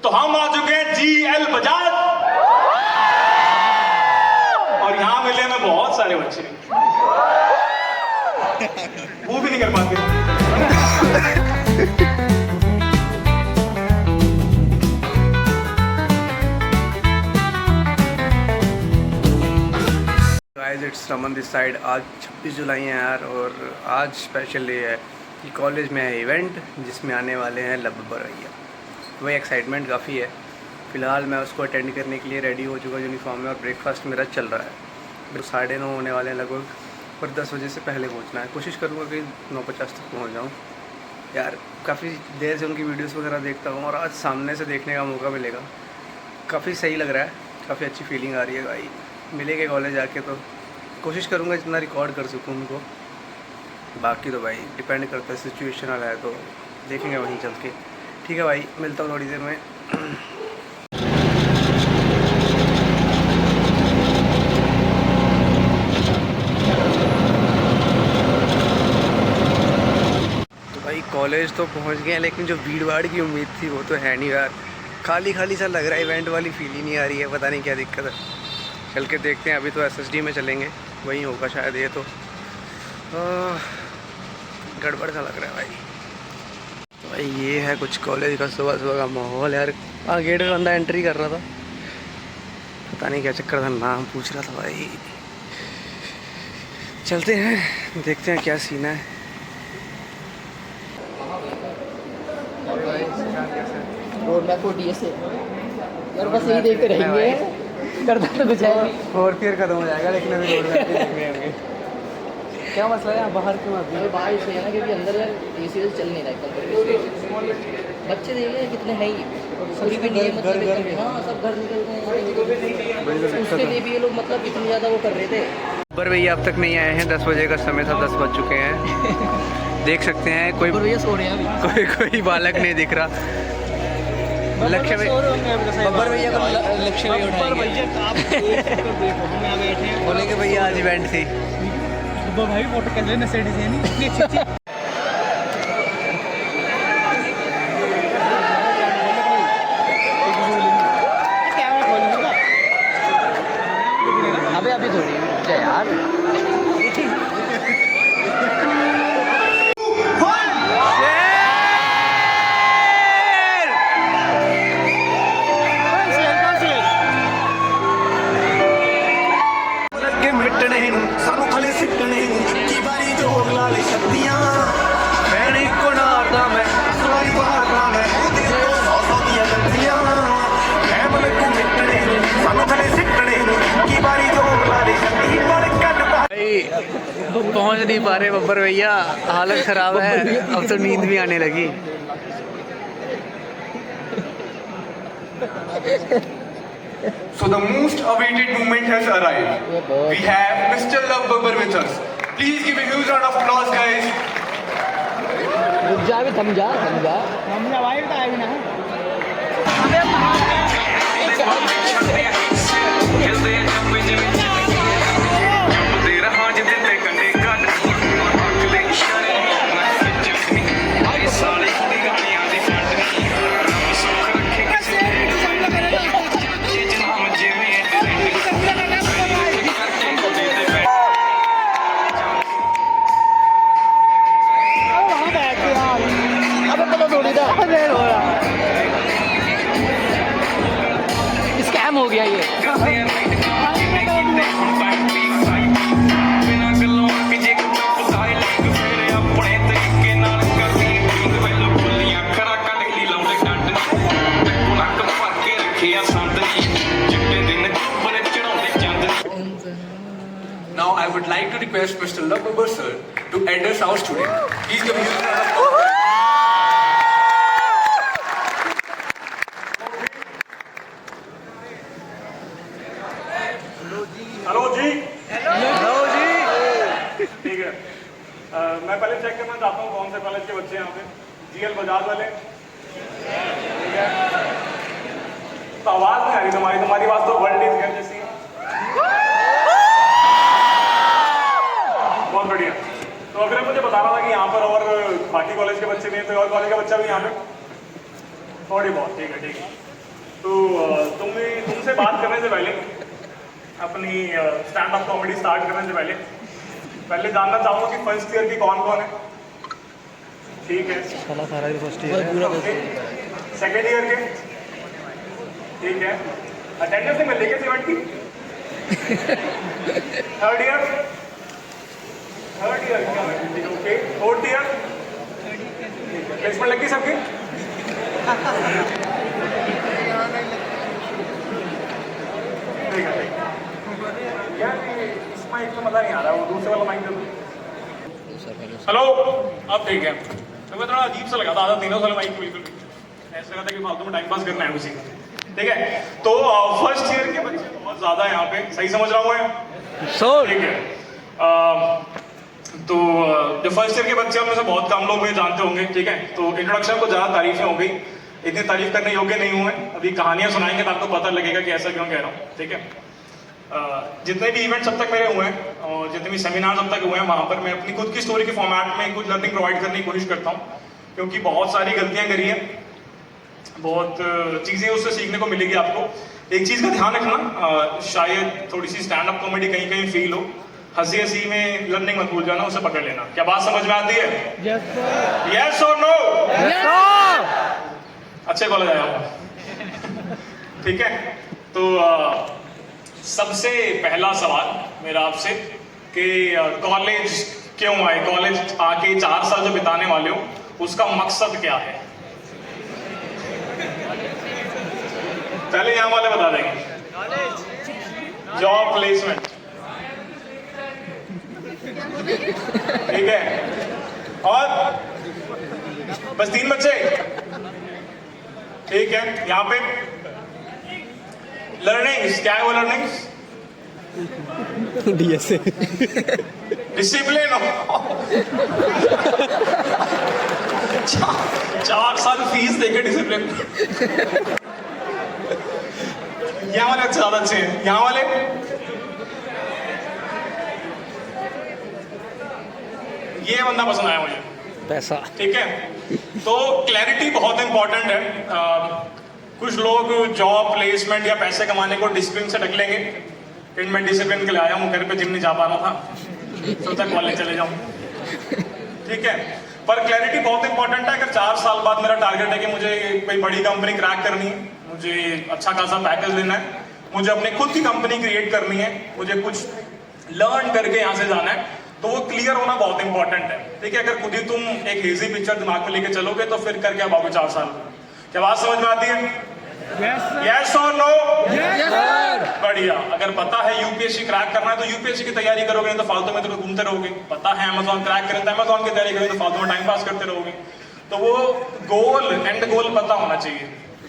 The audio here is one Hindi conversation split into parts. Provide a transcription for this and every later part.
तो हम आ चुके हैं GL बजाज और यहाँ मिले हमें बहुत सारे बच्चे वो भी नहीं कर पाते। Guys it's Raman this side. आज 26 जुलाई है यार, और आज स्पेशल ये है कि कॉलेज में है इवेंट जिसमें आने वाले हैं लब्बर भैया। वही एक्साइटमेंट काफ़ी है। फ़िलहाल मैं उसको अटेंड करने के लिए रेडी हो चुका यूनिफॉर्म में, और ब्रेकफास्ट मेरा चल रहा है। तो 9:30 होने वाले हैं लगभग, पर 10 बजे से पहले पहुंचना है। कोशिश करूँगा कि 9:50 तक पहुंच जाऊँ। यार काफ़ी देर से उनकी वीडियोस वगैरह देखता हूँ, और आज सामने से देखने का मौका मिलेगा। काफ़ी सही लग रहा है, काफ़ी अच्छी फीलिंग आ रही है भाई। मिलेंगे कॉलेज आके तो कोशिश करूँगा जितना रिकॉर्ड कर सकूँ उनको। बाकी तो भाई डिपेंड करता है, सिचुएशन वाला है तो देखेंगे वहीं चल के। ठीक है भाई, मिलता हूँ थोड़ी देर में। तो भाई कॉलेज तो पहुँच गए हैं, लेकिन जो भीड़ भाड़ की उम्मीद थी वो तो है नहीं यार। खाली खाली सा लग रहा है, इवेंट वाली फील ही नहीं आ रही है। पता नहीं क्या दिक्कत है, चल के देखते हैं। अभी तो SSD में चलेंगे, वहीं होगा शायद। ये तो गड़बड़ सा लग रहा है भाई। तो भाई ये है कुछ कॉलेज का सुबह सुबह का माहौल यार। गेट पे बंदा एंट्री कर रहा था, पता नहीं क्या चक्कर था, नाम पूछ रहा था भाई। चलते हैं, देखते हैं क्या सीन है। रोड मैप को DS से यार बस यही देखते रहेंगे, करता तो कुछ है। 4th ईयर खत्म हो जाएगा, लेकिन अभी रोड मैप देखने होंगे। क्या मसला है बाहर क्यों आते अरे बाहर इसलिए ना क्योंकि अंदर यार AC से चल नहीं रहा है। बच्चे देखे कितने हैं ही, पूरी भी नहीं है मतलब। हाँ सब घर निकल गए, उसके लिए भी ये लोग मतलब इतनी ज़्यादा वो कर रहे थे। पर भैया अब तक नहीं आए हैं। 10 बजे का समय था, 10 बज चुके हैं। देख सकते हैं कोई भैया सो रहे हैं अभी। कोई बालक नहीं दिख रहा। लक्ष्य बब्बर भैया को लक्ष्य भैया बोलेंगे भैया आज इवेंट थी। भाई फोटो कैसे नसेड़ी से नहीं इतनी अच्छी अबे अभी थोड़ी यार। पहुंच नहीं पा रहे बब्बर भैया, हालत खराब है। अब तो नींद भी आने लगी। So the most awaited moment has arrived. We have Mr. Love Babbar with us. Please give a huge round of applause, guys. रुक जा अभी, थम जा भाई तो आएगी ना। स्कैम हो गया ये। Now I would like to request Mr. Love Babbar sir to address our student. Please give a huge round of applause. Hello ji. ठीक है, मैं पहले चेक करना चाहता हूँ कौन से कॉलेज के बच्चे हैं यहाँ पे। GL बजाज वाले, ठीक है। तो आवाज नहीं आ रही तुम्हारी आवाज तो वर्ल्ड इज गेम जैसी है। बहुत बढ़िया। तो अगर मुझे बता रहा था कि यहाँ पर और बाकी कॉलेज के बच्चे भी हैं, तो और कॉलेज का बच्चा भी यहाँ पे थोड़ी बहुत, ठीक है ठीक है। तो तुमसे बात करने से पहले, अपनी स्टैंड अप कॉमेडी स्टार्ट करने से पहले जानना चाहूँगा कि फर्स्ट ईयर की कौन कौन है? ठीक है। सारा फर्स्ट सेकेंड ईयर के? ठीक है। अटेंडेंस में लेके इवेंट की? थर्ड ईयर क्या? ओके। Fourth year? प्लेसमेंट लगी सबकी? ठीक है। यार इस माइक में मजा नहीं आ रहा, वो दूसरे वाला माइक दे दो। हेलो, अब ठीक है। तो मैं थोड़ा अजीब सा लगा था, आधा तीनों वाला माइक बिल्कुल ऐसा लगा था कि फालतू में टाइम पास करना है उसी का। ठीक है। तो फर्स्ट ईयर के बच्चे बहुत ज्यादा है यहाँ पे, सही समझ रहा हूँ मैं? ठीक है। तो जो फर्स्ट ईयर के बच्चे उनमें से बहुत कम लोग मुझे जानते होंगे। ठीक है। तो इंट्रोडक्शन को ज़्यादा तारीफें हो गई, इतनी तारीफ करने योग्य नहीं हूँ मैं। अभी कहानियाँ सुनाएंगे तो आपको पता लगेगा कि ऐसा क्यों कह रहा हूँ। ठीक है। जितने भी इवेंट्स अब तक मेरे हुए हैं और जितने भी सेमिनार्स अब तक हुए हैं, वहाँ पर मैं अपनी खुद की स्टोरी के फॉर्मेट में कुछ लर्निंग प्रोवाइड करने की कोशिश करता हूँ, क्योंकि बहुत सारी गलतियाँ करी हैं, बहुत चीज़ें उससे सीखने को मिलेगी आपको। एक चीज़ का ध्यान रखना, शायद थोड़ी सी स्टैंड अप कॉमेडी कहीं कहीं फील हो, हंसी हंसी में लर्निंग मत भूल जाना, उसे पकड़ लेना। क्या बात समझ में आती है? यस और नो? अच्छे कॉलेज आया हूँ। ठीक है। तो सबसे पहला सवाल मेरा आपसे कि कॉलेज क्यों आए? कॉलेज आके 4 साल जो बिताने वाले हो, उसका मकसद क्या है? पहले यहाँ वाले बता देंगे। Job placement. ठीक है। और बस 3 बच्चे? ठीक है। यहाँ पे लर्निंग्स क्या है? वो लर्निंग्स डीएसए डिसिप्लिन हो। 4 साल फीस देके डिसिप्लिन। यहाँ वाले अच्छे, ज्यादा अच्छे हैं। यहाँ वाले ये बंदा पसंद आया मुझे, पैसा। ठीक है। तो क्लैरिटी बहुत इंपॉर्टेंट है। कुछ लोग जॉब प्लेसमेंट या पैसे कमाने को डिसिप्लिन से ढक लेंगे। फिर मैं डिसिप्लिन के लिए आया हूँ, घर पे जिम नहीं जा पा रहा था, सोचा कॉलेज चले जाऊँ। ठीक है। पर क्लैरिटी बहुत इंपॉर्टेंट है। अगर 4 साल बाद मेरा टारगेट है कि मुझे कोई बड़ी कंपनी क्रैक करनी है, मुझे अच्छा खासा पैकेज लेना है, मुझे अपनी खुद की कंपनी क्रिएट करनी है, मुझे कुछ लर्न करके यहाँ से जाना है, तो वो क्लियर होना बहुत इंपॉर्टेंट है। ठीक है। अगर खुद ही तुम एक हेजी पिक्चर दिमाग में लेके चलोगे तो फिर कर क्या पाओगे 4 साल? क्या बात समझ में आती है? यस और नो? बढ़िया। अगर पता है यूपीएससी क्रैक करना है तो यूपीएससी की तैयारी करोगे, नहीं तो फालतू में तो घूमते रहोगे। पता है अमेज़न क्रैक करें तो अमेज़न की तैयारी करोगे, तो फालतू में टाइम पास करते रहोगे। तो वो गोल, एंड गोल पता होना चाहिए।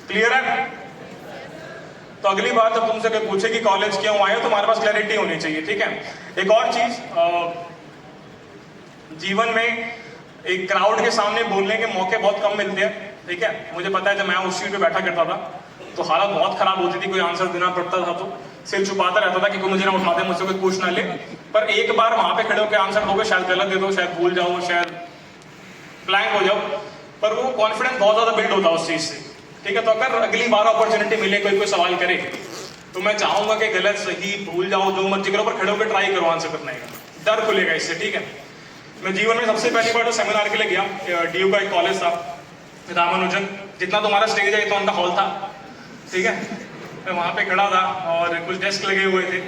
क्लियर है? तो अगली बार जब तुमसे कोई पूछे कि कॉलेज क्यों आए हो, तुम्हारे पास क्लैरिटी होनी चाहिए। ठीक है। एक और चीज, जीवन में एक क्राउड के सामने बोलने के मौके बहुत कम मिलते हैं। ठीक है। मुझे पता है जब मैं उस सीट पे बैठा करता था तो हालत बहुत खराब होती थी, कोई आंसर देना पड़ता था तो सिर छुपाता रहता था कि कोई मुझे ना उठा दे, मुझसे कोई पूछ ना ले। पर एक बार वहां पे खड़े होकर आंसर दोगे, शायद गलत दे दो, शायद भूल जाओ, शायद ब्लैंक हो जाओ, पर वो कॉन्फिडेंस बहुत ज्यादा बिल्ड होता है उस चीज से। ठीक है। तो अगर अगली बार अपॉर्चुनिटी मिले, कोई सवाल करे, तो मैं चाहूंगा कि गलत सही भूल जाओ, जो मर्जी करो, पर खड़े होकर ट्राई करो आंसर करने का, डर खुलेगा इससे। ठीक है। मैं जीवन में सबसे पहली बार जो सेमिनार के लिए गया, डीयू का एक कॉलेज था, रामानुजन, जितना तुम्हारा स्टेज है तो उनका हॉल था। ठीक है। मैं वहाँ पे खड़ा था और कुछ डेस्क लगे हुए थे,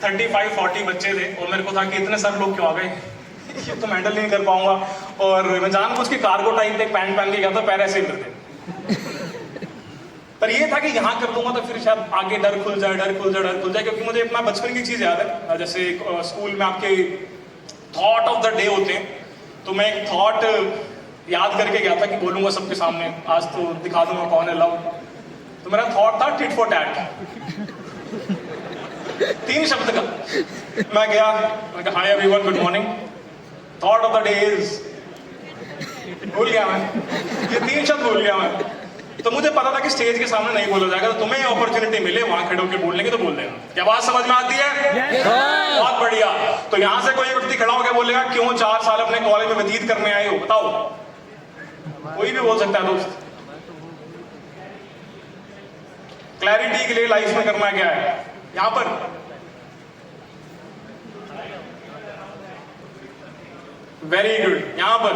35-40 बच्चे थे, और मेरे को था कि इतने सारे लोग क्यों आ गए, ये तो हैंडल नहीं कर पाऊंगा। और मैं जानबूझ के कार्गो टाइप एक पैंट पहन के गया था, पैर ऐसे ही करते। पर ये था कि यहाँ कर दूंगा तो फिर शायद आगे डर खुल जाए, क्योंकि मुझे अपना बचपन की चीज याद है। जैसे स्कूल में आपके थॉट ऑफ द डे होते हैं, तो मैं एक थॉट याद करके गया था कि बोलूंगा सबके सामने, आज तो दिखा दूंगा कौन है लव। तो मेरा थॉट था टिट फॉर टैट, 3 शब्द का। मैं गया, hi everyone, good morning, thought of the day is, भूल गया मैं, ये 3 शब्द भूल गया मैं। तो मुझे पता था कि स्टेज के सामने नहीं बोला जाएगा, तो तुम्हें अपॉर्चुनिटी मिले वहां खड़े होकर बोलने की तो बोल देना। क्या बात समझ में आती है? बहुत बढ़िया। तो यहाँ से कोई व्यक्ति खड़ा होकर बोलेगा क्यों 4 साल अपने कॉलेज में व्यतीत करने आए हो, बताओ। कोई भी बोल सकता है दोस्त। क्लैरिटी के लिए लाइफ में करना क्या है, यहां पर वेरी गुड, यहां पर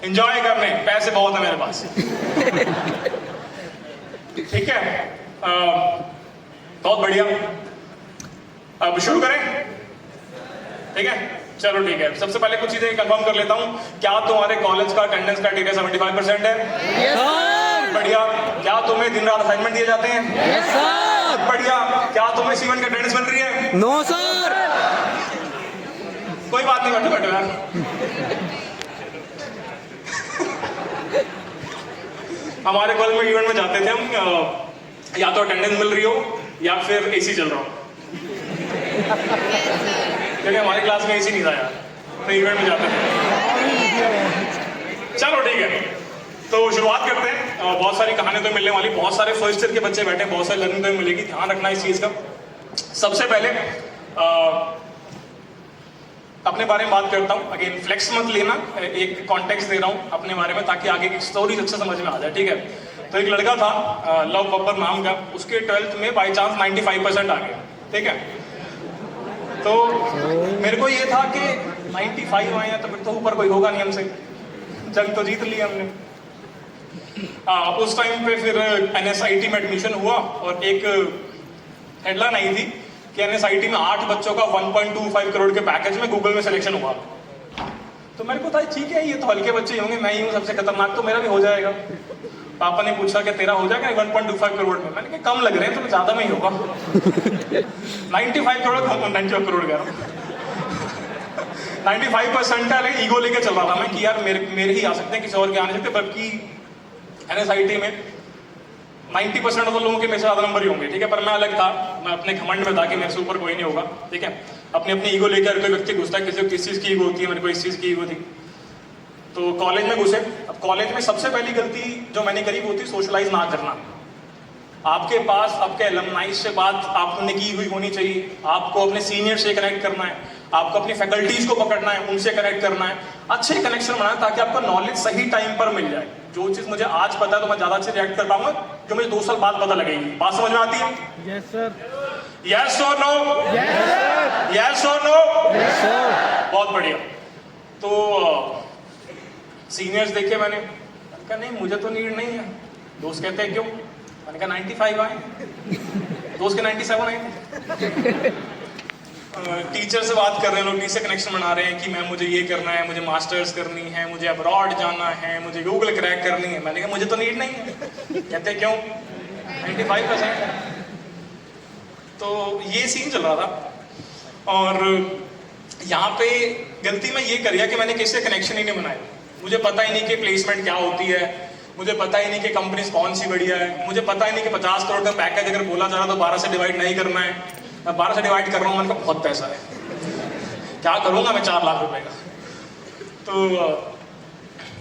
एंजॉय करने, पैसे बहुत है मेरे पास। ठीक है, बहुत बढ़िया। अब शुरू करें, ठीक है, चलो ठीक है। सबसे पहले कुछ चीजें कंफर्म कर लेता हूं। क्या तुम्हारे कॉलेज का अटेंडेंस क्राइटेरिया 75% है? yes, बढ़िया। क्या तुम्हें दिन रात असाइनमेंट दिए जाते हैं? yes, sir. बढ़िया। क्या तुम्हें C1 की अटेंडेंस मिल रही है? No sir. कोई बात नहीं, बैठो बैठो यार। हमारे कॉलेज में इवेंट में जाते थे हम, या तो अटेंडेंस मिल रही हो या फिर एसी चल रहा हो, क्योंकि हमारी क्लास में एसी नहीं था यार, तो इवेंट में जाते थे। चलो ठीक है, तो शुरुआत करते हैं। बहुत सारी कहानी तो मिलने वाली, बहुत सारे फर्स्ट ईयर के बच्चे बैठे, बहुत सारी लर्निंग तो मिलेगी, ध्यान रखना इस चीज का। सबसे पहले अपने बारे में बात करता हूँ। अगेन फ्लेक्स मत लेना, एक कॉन्टेक्स्ट दे रहा हूँ अपने बारे में ताकि आगे की स्टोरीज अच्छा समझ में आ जाए, ठीक है। तो एक लड़का था लव बब्बर नाम का, उसके 12th में बाई चांस 95% आ गया, ठीक है। तो मेरे को ये था कि 95 आए हैं तो फिर तो ऊपर कोई होगा नहीं हमसे, जंग तो जीत ली हमने। उस टाइम पे फिर NSIT में एडमिशन हुआ और एक हेडलाइन आई थी कि NSIT में 8 बच्चों का 1.25 करोड़ के पैकेज में गूगल में सिलेक्शन हुआ। तो मेरे को था ठीक है, ये तो हल्के बच्चे होंगे, मैं ही हूँ सबसे खतरनाक, तो मेरा भी हो जाएगा। पापा ने पूछा कि तेरा हो जाएगा 1.25 करोड़ में? मैंने कहा कम लग रहे हैं, तो ज्यादा में ही होगा। 95 करोड़ 90 करोड़ कह रहा हूँ। 95% का ईगो लेके चल रहा था मैं कि यार मेरे ही आ सकते हैं, किसी और के आ नहीं सकते। बल्कि NSIT में 90% तो लोगों के मेरे से ज्यादा नंबर ही होंगे, ठीक है। पर मैं अलग था, मैं अपने घमंड में था कि मेरे से ऊपर कोई नहीं होगा, ठीक है। अपनी ईगो लेकर हर कोई व्यक्ति घुसता है, किसी को किस चीज़ की ईगो होती है, मेरे को इस चीज़ की ईगो थी। तो कॉलेज में घुसे। अब कॉलेज में सबसे पहली गलती जो मैंने करी वो थी सोशलाइज ना करना। आपके पास आपके एलमनाई से बात आपने की हुई होनी चाहिए, आपको अपने सीनियर से कनेक्ट करना है, आपको अपनी फैकल्टीज को पकड़ना है, उनसे कनेक्ट करना है, अच्छे कनेक्शन बनाना ताकि आपको नॉलेज सही टाइम पर मिल जाए। जो चीज मुझे आज पता है तो मैं ज्यादा अच्छे रिएक्ट कर पाऊंगा, जो मुझे 2 साल बाद पता लगेगी। बात समझ में आती है? Yes sir. यस और नो? यस और नो? बहुत बढ़िया। तो सीनियर्स देखे मैंने कहा नहीं मुझे तो नीड नहीं है। दोस्त कहते हैं क्यों? मैंने कहा 95 आए, दोस्त के 97 आए थे। टीचर से बात कर रहे हैं लोग, टीचर से कनेक्शन बना रहे हैं कि मैम मुझे ये करना है, मुझे मास्टर्स करनी है, मुझे अब्रॉड जाना है, मुझे गूगल क्रैक करनी है। मैंने कहा मुझे तो नीड नहीं है। कहते क्यों? 95% है। तो ये सीन चल रहा था और यहाँ पे गलती मैं ये करिया कि मैंने किसी से कनेक्शन ही नहीं बनाया। मुझे पता ही नहीं कि प्लेसमेंट क्या होती है, मुझे पता ही नहीं कि कंपनीज कौन सी बढ़िया है, मुझे पता ही नहीं कि 50 करोड़ का पैकेज अगर बोला जा रहा तो 12 से डिवाइड नहीं करना है। मैं 12 से डिवाइड कर रहा हूँ, मैंने कहा बहुत पैसा है, क्या करूँगा मैं 4 लाख रुपए का। तो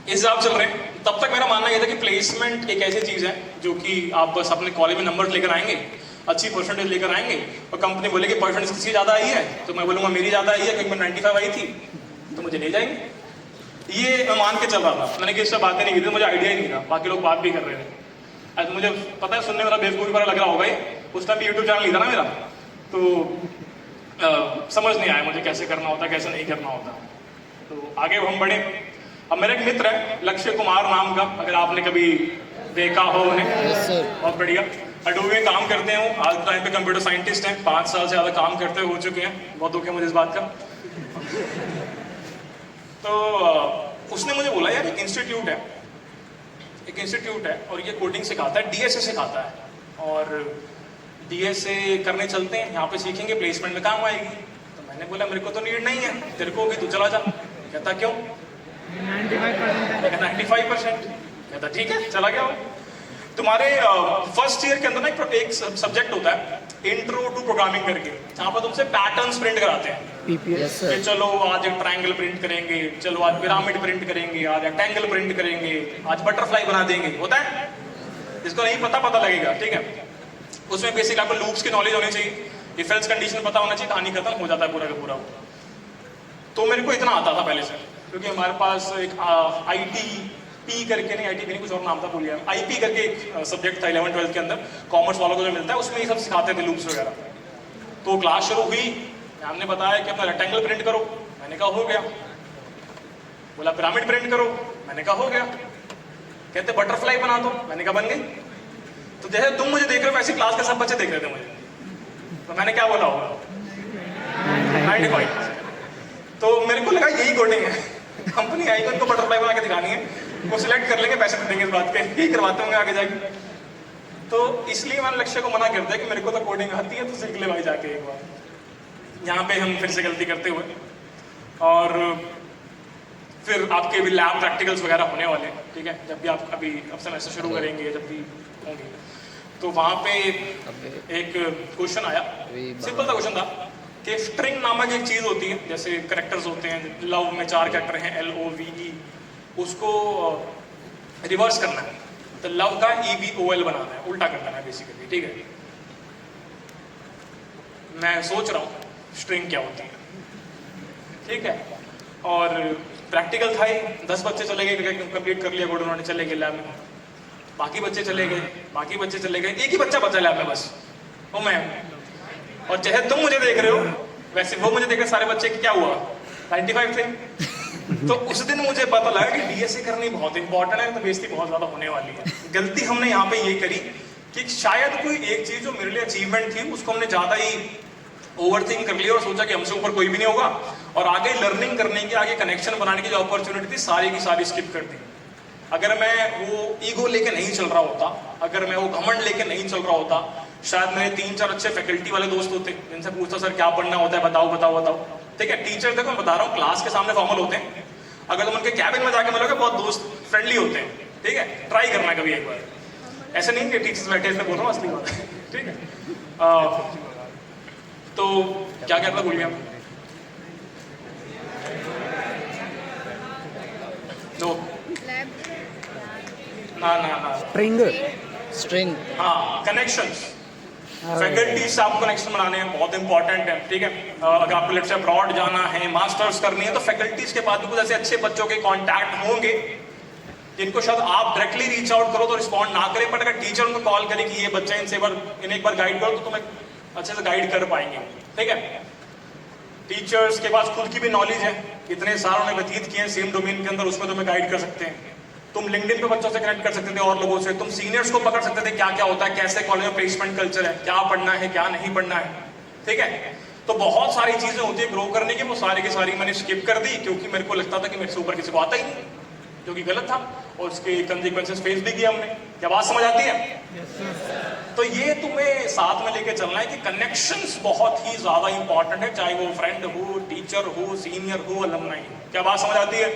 इस हिसाब चल रहे हैं। तब तक मेरा मानना यह था कि प्लेसमेंट एक ऐसी चीज़ है जो कि आप बस अपने कॉलेज में नंबर लेकर आएंगे, अच्छी परसेंटेज लेकर आएंगे और कंपनी बोलेगी परसेंटेज किसी ज़्यादा आई है तो मैं बोलूँगा मेरी ज़्यादा आई है क्योंकि मैं 95 आई थी तो मुझे ले जाएंगे। ये मैं मान के चल रहा था। मैंने किसी से बातें नहीं की थी, मुझे आइडिया ही नहीं था, बाकी लोग बात भी कर रहे थे। आज मुझे पता है सुनने में बेवकूफ़ी वाला लग रहा होगा ये, उस टाइम यूट्यूब चैनल नहीं था ना मेरा, तो समझ नहीं आया मुझे कैसे करना होता कैसे नहीं करना होता। तो आगे हम बढ़े। अब मेरा एक मित्र है लक्ष्य कुमार नाम का, अगर आपने कभी देखा हो उन्हें, बहुत बढ़िया अडोबी में काम करते हैं वो, आज टाइम पे कंप्यूटर साइंटिस्ट हैं, 5 साल से ज़्यादा काम करते हो चुके हैं, बहुत दुख है मुझे इस बात का। तो उसने मुझे बोला यार एक इंस्टीट्यूट है और ये कोडिंग सिखाता है, DSA सिखाता है और DSA करने चलते हैं, यहाँ पे सीखेंगे प्लेसमेंट में काम आएगी। तो मैंने बोला मेरे को तो नीड नहीं है, तेरे को होगी तू चला जा। कहता क्यों? 95%। कहता ठीक है चला गया। तुम्हारे फर्स्ट ईयर के अंदर ना एक सब्जेक्ट होता है इंट्रो टू प्रोग्रामिंग करके, जहाँ पर तुमसे पैटर्न्स प्रिंट कराते हैं। Yes, कि चलो आज एक ट्रायंगल प्रिंट करेंगे, चलो आज पिरामिड प्रिंट करेंगे, आज रेक्टेंगल प्रिंट करेंगे, आज बटरफ्लाई बना देंगे। होता है, जिसको नहीं पता लगेगा, ठीक है। उसमें बेसिक आपको लूप्स की नॉलेज होनी चाहिए, इफ एल्स कंडीशन पता होना चाहिए, कहानी खत्म हो जाता है पूरा का पूरा। तो मेरे को इतना आता था पहले से, क्योंकि हमारे पास एक IT पी करके नहीं, ITP नहीं, कुछ और नाम था, भूल गया, IP करके एक सब्जेक्ट था 11th-12th के अंदर, कॉमर्स वालों को जो मिलता है उसमें ये सब सिखाते थे लूप्स वगैरह। तो क्लास शुरू हुई, मैम ने बताया कि अपना रेक्टेंगल प्रिंट करो, मैंने कहा हो गया। बोला पिरामिड प्रिंट करो, मैंने कहा हो गया। कहते बटरफ्लाई बना दो, मैंने कहा बन गई। तो जैसे तुम मुझे देख रहे हो वैसे क्लास के सब बच्चे देख रहे थे मुझे, तो मैंने क्या बोला होगा 95। तो मेरे को लगा यही कोडिंग है, कंपनी आई उनको बटरफ्लाई बना के दिखानी है, वो सिलेक्ट कर लेंगे, पैसे दे देंगे इस बात के, यही करवाते होंगे आगे जाके। तो इसलिए मैंने लक्ष्य को मना कर दिया कि मेरे को तो कोडिंग आती है, तो सीख ले भाई जाके एक बार। यहाँ पे हम फिर से गलती करते हुए, और फिर आपके भी लैब प्रैक्टिकल्स वगैरह होने वाले हैं, ठीक है, जब भी आप अभी अब सेमेस्टर शुरू करेंगे, जब भी होंगे, तो वहाँ पे एक क्वेश्चन आया, सिंपल सा क्वेश्चन था कि स्ट्रिंग नामक एक चीज़ होती है, जैसे करेक्टर्स होते हैं, लव में 4 कैरेक्टर हैं LOVE, उसको रिवर्स करना है, तो लव का EVOL बनाना है, उल्टा करना है बेसिकली, ठीक है। मैं सोच रहा हूँ स्ट्रिंग क्या होती है, ठीक है, और प्रैक्टिकल था ही, 10 बच्चे चले गए, कंप्लीट कर लिया कोड उन्होंने, चले गए लैब में, बाकी बच्चे चले गए, बाकी बच्चे चले गए, एक ही बच्चा बचा लैब में बस, वो मैं। और जैसे तुम मुझे देख रहे हो वैसे वो मुझे देख रहे, सारे बच्चे क्या हुआ 95 थे। तो उस दिन मुझे पता लगा कि DSA करनी बहुत इंपॉर्टेंट है, तो बेइज्जती बहुत ज्यादा होने वाली है। गलती हमने यहाँ पे ये करी कि शायद कोई एक चीज जो मेरे लिए अचीवमेंट थी उसको हमने ज्यादा ही ओवरथिंक कर लिया और सोचा कि हमसे ऊपर कोई भी नहीं होगा, और आगे लर्निंग करने की, आगे कनेक्शन बनाने की जो अपॉर्चुनिटी थी सारी की सारी स्किप कर दी। अगर मैं वो ईगो लेके नहीं चल रहा होता, अगर मैं वो घमंड लेके नहीं चल रहा होता, शायद मेरे 3-4 अच्छे फैकल्टी वाले दोस्त होते जिनसे पूछता सर क्या पढ़ना होता है, बताओ बताओ बताओ, ठीक है। टीचर देखो मैं बता रहा हूँ क्लास के सामने फॉर्मल होते हैं, अगर तुम उनके कैबिन में जाके मिलोगे बहुत दोस्त फ्रेंडली होते हैं, ठीक है, ट्राई करना कभी एक बार, ऐसे नहीं कि टीचर्स बैठे इसमें बोल रहा हूँ असली बात है, ठीक है। तो क्या कहता भूल गया, तो ना स्ट्रिंग, हाँ कनेक्शंस, फैकल्टी से आप कनेक्शन बनाने हैं, बहुत इंपॉर्टेंट है, ठीक है। अगर आपको लेट्स से अब्रॉड जाना है, मास्टर्स करनी है, तो फैकल्टीज के पास भी कुछ ऐसे अच्छे बच्चों के कॉन्टैक्ट होंगे जिनको शायद आप डायरेक्टली रीच आउट करो तो रिस्पॉन्ड ना करें, बट अगर टीचर उनको कॉल करे कि ये बच्चा इन्हें एक बार गाइड करो, तो तुम्हें अच्छे से गाइड कर पाएंगे, ठीक है। टीचर्स के पास खुद की भी नॉलेज है, इतने सालों ने व्यतीत किए हैं सेम डोमेन के अंदर, उसमें तुम्हें गाइड कर सकते हैं। तुम लिंक्डइन पे बच्चों से कनेक्ट कर सकते थे और लोगों से, तुम सीनियर्स को पकड़ सकते थे क्या क्या होता है, कैसे कॉलेज में प्लेसमेंट कल्चर है, क्या पढ़ना है क्या नहीं पढ़ना है, ठीक है। तो बहुत सारी चीजें होती है ग्रो करने की, वो सारी की सारी मैंने स्किप कर दी क्योंकि मेरे को लगता था कि मेरे से ऊपर किसी को आता ही नहीं, जो कि गलत था, और उसके कंसिक्वेंसेस फेस भी किया हमने। क्या बात समझ आती है? तो ये तुम्हें साथ में लेके चलना है कि कनेक्शंस बहुत ही ज्यादा इंपॉर्टेंट है, चाहे वो फ्रेंड हो, टीचर हो, सीनियर हो, अलमनाई हो। क्या बात समझ आती है?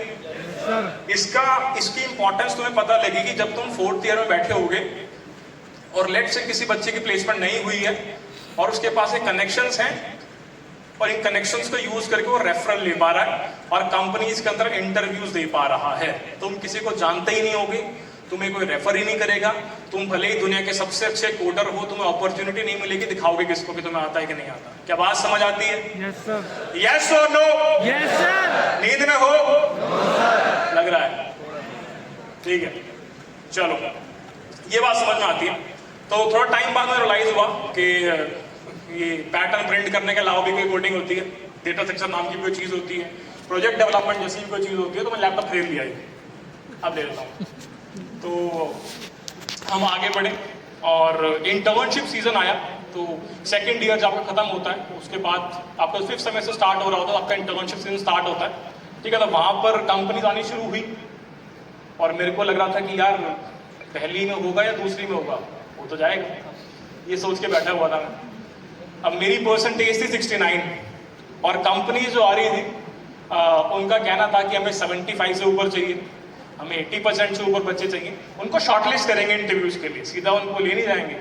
इसकी इंपॉर्टेंस तुम्हें पता लगेगी जब तुम 4th ईयर में बैठे होगे और लेट से किसी बच्चे की प्लेसमेंट नहीं हुई है और उसके पास एक कनेक्शंस हैं और इन कनेक्शंस को यूज करके वो रेफरल ले पा रहा है और कंपनीज के अंदर इंटरव्यूज दे पा रहा है। तुम किसी को जानते ही नहीं होगे, तुम्हें कोई रेफर ही नहीं करेगा, तुम भले ही दुनिया के सबसे अच्छे कोडर हो, तुम्हें अपॉर्चुनिटी नहीं मिलेगी, दिखाओगे किसको कि तुम्हें आता है कि नहीं आता। क्या बात समझ आती है? यस सर, यस और नो? Yes sir. नींद में हो? लग रहा है, ठीक है, चलो ये बात समझ में आती है। तो थोड़ा टाइम बाद में रियलाइज हुआ कि ये पैटर्न प्रिंट करने के अलावा भी कोई कोडिंग होती है, डेटा स्ट्रक्चर नाम की कोई चीज़ होती है, प्रोजेक्ट डेवलपमेंट जैसी कोई चीज़ होती है, तो मैं लैपटॉप खरीद लिया, अब ले लेता हूँ। तो हम आगे बढ़े और इंटर्नशिप सीजन आया, तो सेकेंड ईयर जब आपका खत्म होता है उसके बाद आपका 5th सेमेस्टर स्टार्ट हो रहा होता है, आपका इंटर्नशिप सीजन स्टार्ट होता है, ठीक है। तो वहाँ पर कंपनीज आनी शुरू हुई और मेरे को लग रहा था कि यार पहली में होगा या दूसरी में होगा, वो तो जाएगा, ये सोच के बैठा हुआ था मैं। अब मेरी परसेंटेज थी 69 और कंपनी जो आ रही थी उनका कहना था कि हमें 75 से ऊपर चाहिए, हमें 80% से ऊपर बच्चे चाहिए, उनको शॉर्टलिस्ट करेंगे इंटरव्यूज के लिए, सीधा उनको ले नहीं जाएंगे।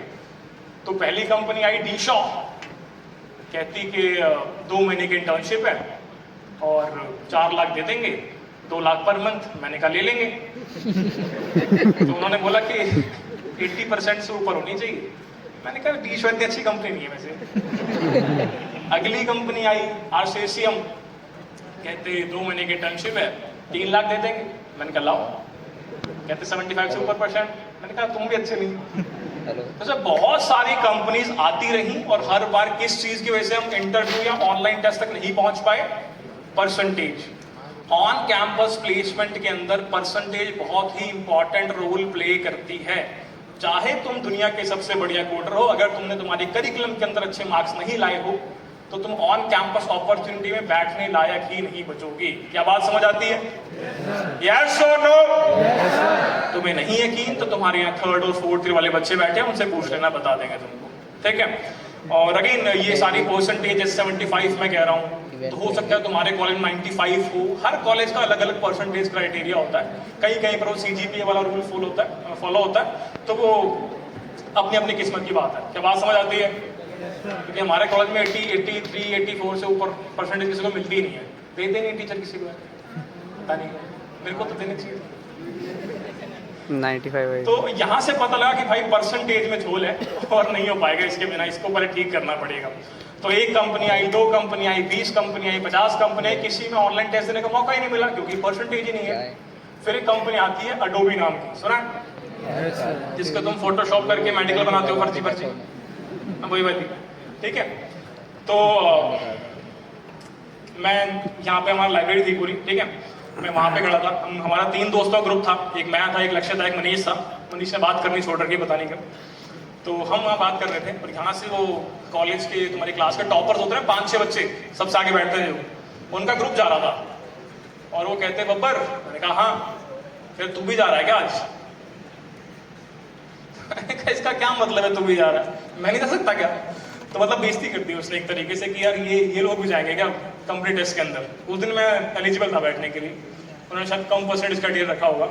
तो पहली कंपनी आई डी-शॉ, कहती कि 2 महीने की इंटर्नशिप है और 4 लाख दे देंगे, 2 लाख पर मंथ। मैंने कहा ले लेंगे। तो उन्होंने बोला कि 80% से ऊपर होनी चाहिए। मैंने कहा डी-शॉ इतनी अच्छी कंपनी नहीं है वैसे। अगली कंपनी आई आरसीएम, कहते 2 महीने की इंटर्नशिप है, 3 लाख दे देंगे। मैंने कहा लाओ। कहते 75 से ऊपर %। मैंने कहा तुम भी अच्छे नहीं। हेलो तो सर बहुत सारी कंपनीज आती रही और हर बार किस चीज की वजह से हम इंटरव्यू या ऑनलाइन टेस्ट तक नहीं पहुंच पाए? परसेंटेज। ऑन कैंपस प्लेसमेंट के अंदर परसेंटेज बहुत ही इंपॉर्टेंट रोल प्ले करती है। चाहे तुम दुनिया के सबसे बढ़िया कोडर हो, अगर तुमने तुम्हारे करिकुलम के अंदर अच्छे मार्क्स नहीं लाए हो तो तुम ऑन कैंपस अपॉर्चुनिटी में बैठने लायक ही नहीं बचोगे। क्या बात समझ आती है? यस और नो? तुम्हें नहीं यकीन तो तुम्हारे यहाँ 3rd और 4th ईयर वाले बच्चे बैठे हैं, उनसे पूछ लेना, बता देंगे तुमको, ठीक है। और अगेन ये सारी परसेंटेज 75 मैं कह रहा हूँ, तो हो सकता है तुम्हारे कॉलेज 95 हो। हर कॉलेज का अलग अलग परसेंटेज क्राइटेरिया होता है, कहीं कहीं पर वो CGPA वाला रूल फॉलो होता है, तो वो अपनी अपनी किस्मत की बात है। क्या बात समझ आती है? क्योंकि हमारे कॉलेज में 80, 83, 84 से ऊपर परसेंटेज किसी को मिलती ही नहीं है, देते नहीं टीचर किसी को, पता नहीं, मेरे को तो देने चाहिए। 95 है। तो यहाँ से पता लगा कि भाई परसेंटेज में झोल है और नहीं हो पाएगा इसके बिना, इसको पहले ठीक करना पड़ेगा। तो 1 कंपनी आई, 2 कंपनी आई, 20 कंपनी आई, 50 कंपनी आई, किसी में ऑनलाइन टेस्ट देने का मौका ही नहीं मिला क्योंकि परसेंटेज ही नहीं है। फिर एक कंपनी आती है अडोबी नाम की, सुना है? जिसका तुम फोटोशॉप करके मेडिकल बनाते हो, फर्जी वही वाली, ठीक है। तो मैं यहाँ पे, हमारी लाइब्रेरी थी पूरी, ठीक है, मैं वहाँ पे खड़ा था। हमारा 3 दोस्तों का ग्रुप था, एक मैं था, एक लक्ष्य था, एक मनीष था। मनीष ने बात करनी छोड़ रखी, पता नहीं क्यों। तो हम वहाँ बात कर रहे थे और यहाँ से वो कॉलेज के, तुम्हारी क्लास के टॉपर्स होते हैं 5-6 बच्चे, सबसे आगे बैठते थे, उनका ग्रुप जा रहा था और वो कहते बब्बर, मैंने कहा हाँ, फिर तू भी जा रहा है क्या आज? इसका क्या मतलब है तू भी जा रहा है? मैं नहीं जा सकता क्या? तो मतलब बेइज्जती कर दी उसने एक तरीके से कि यार ये लोग भी जाएंगे क्या कंप्लीट टेस्ट के अंदर। उस दिन मैं एलिजिबल था बैठने के लिए, उन्होंने शायद कम परसेंटेज का रखा होगा।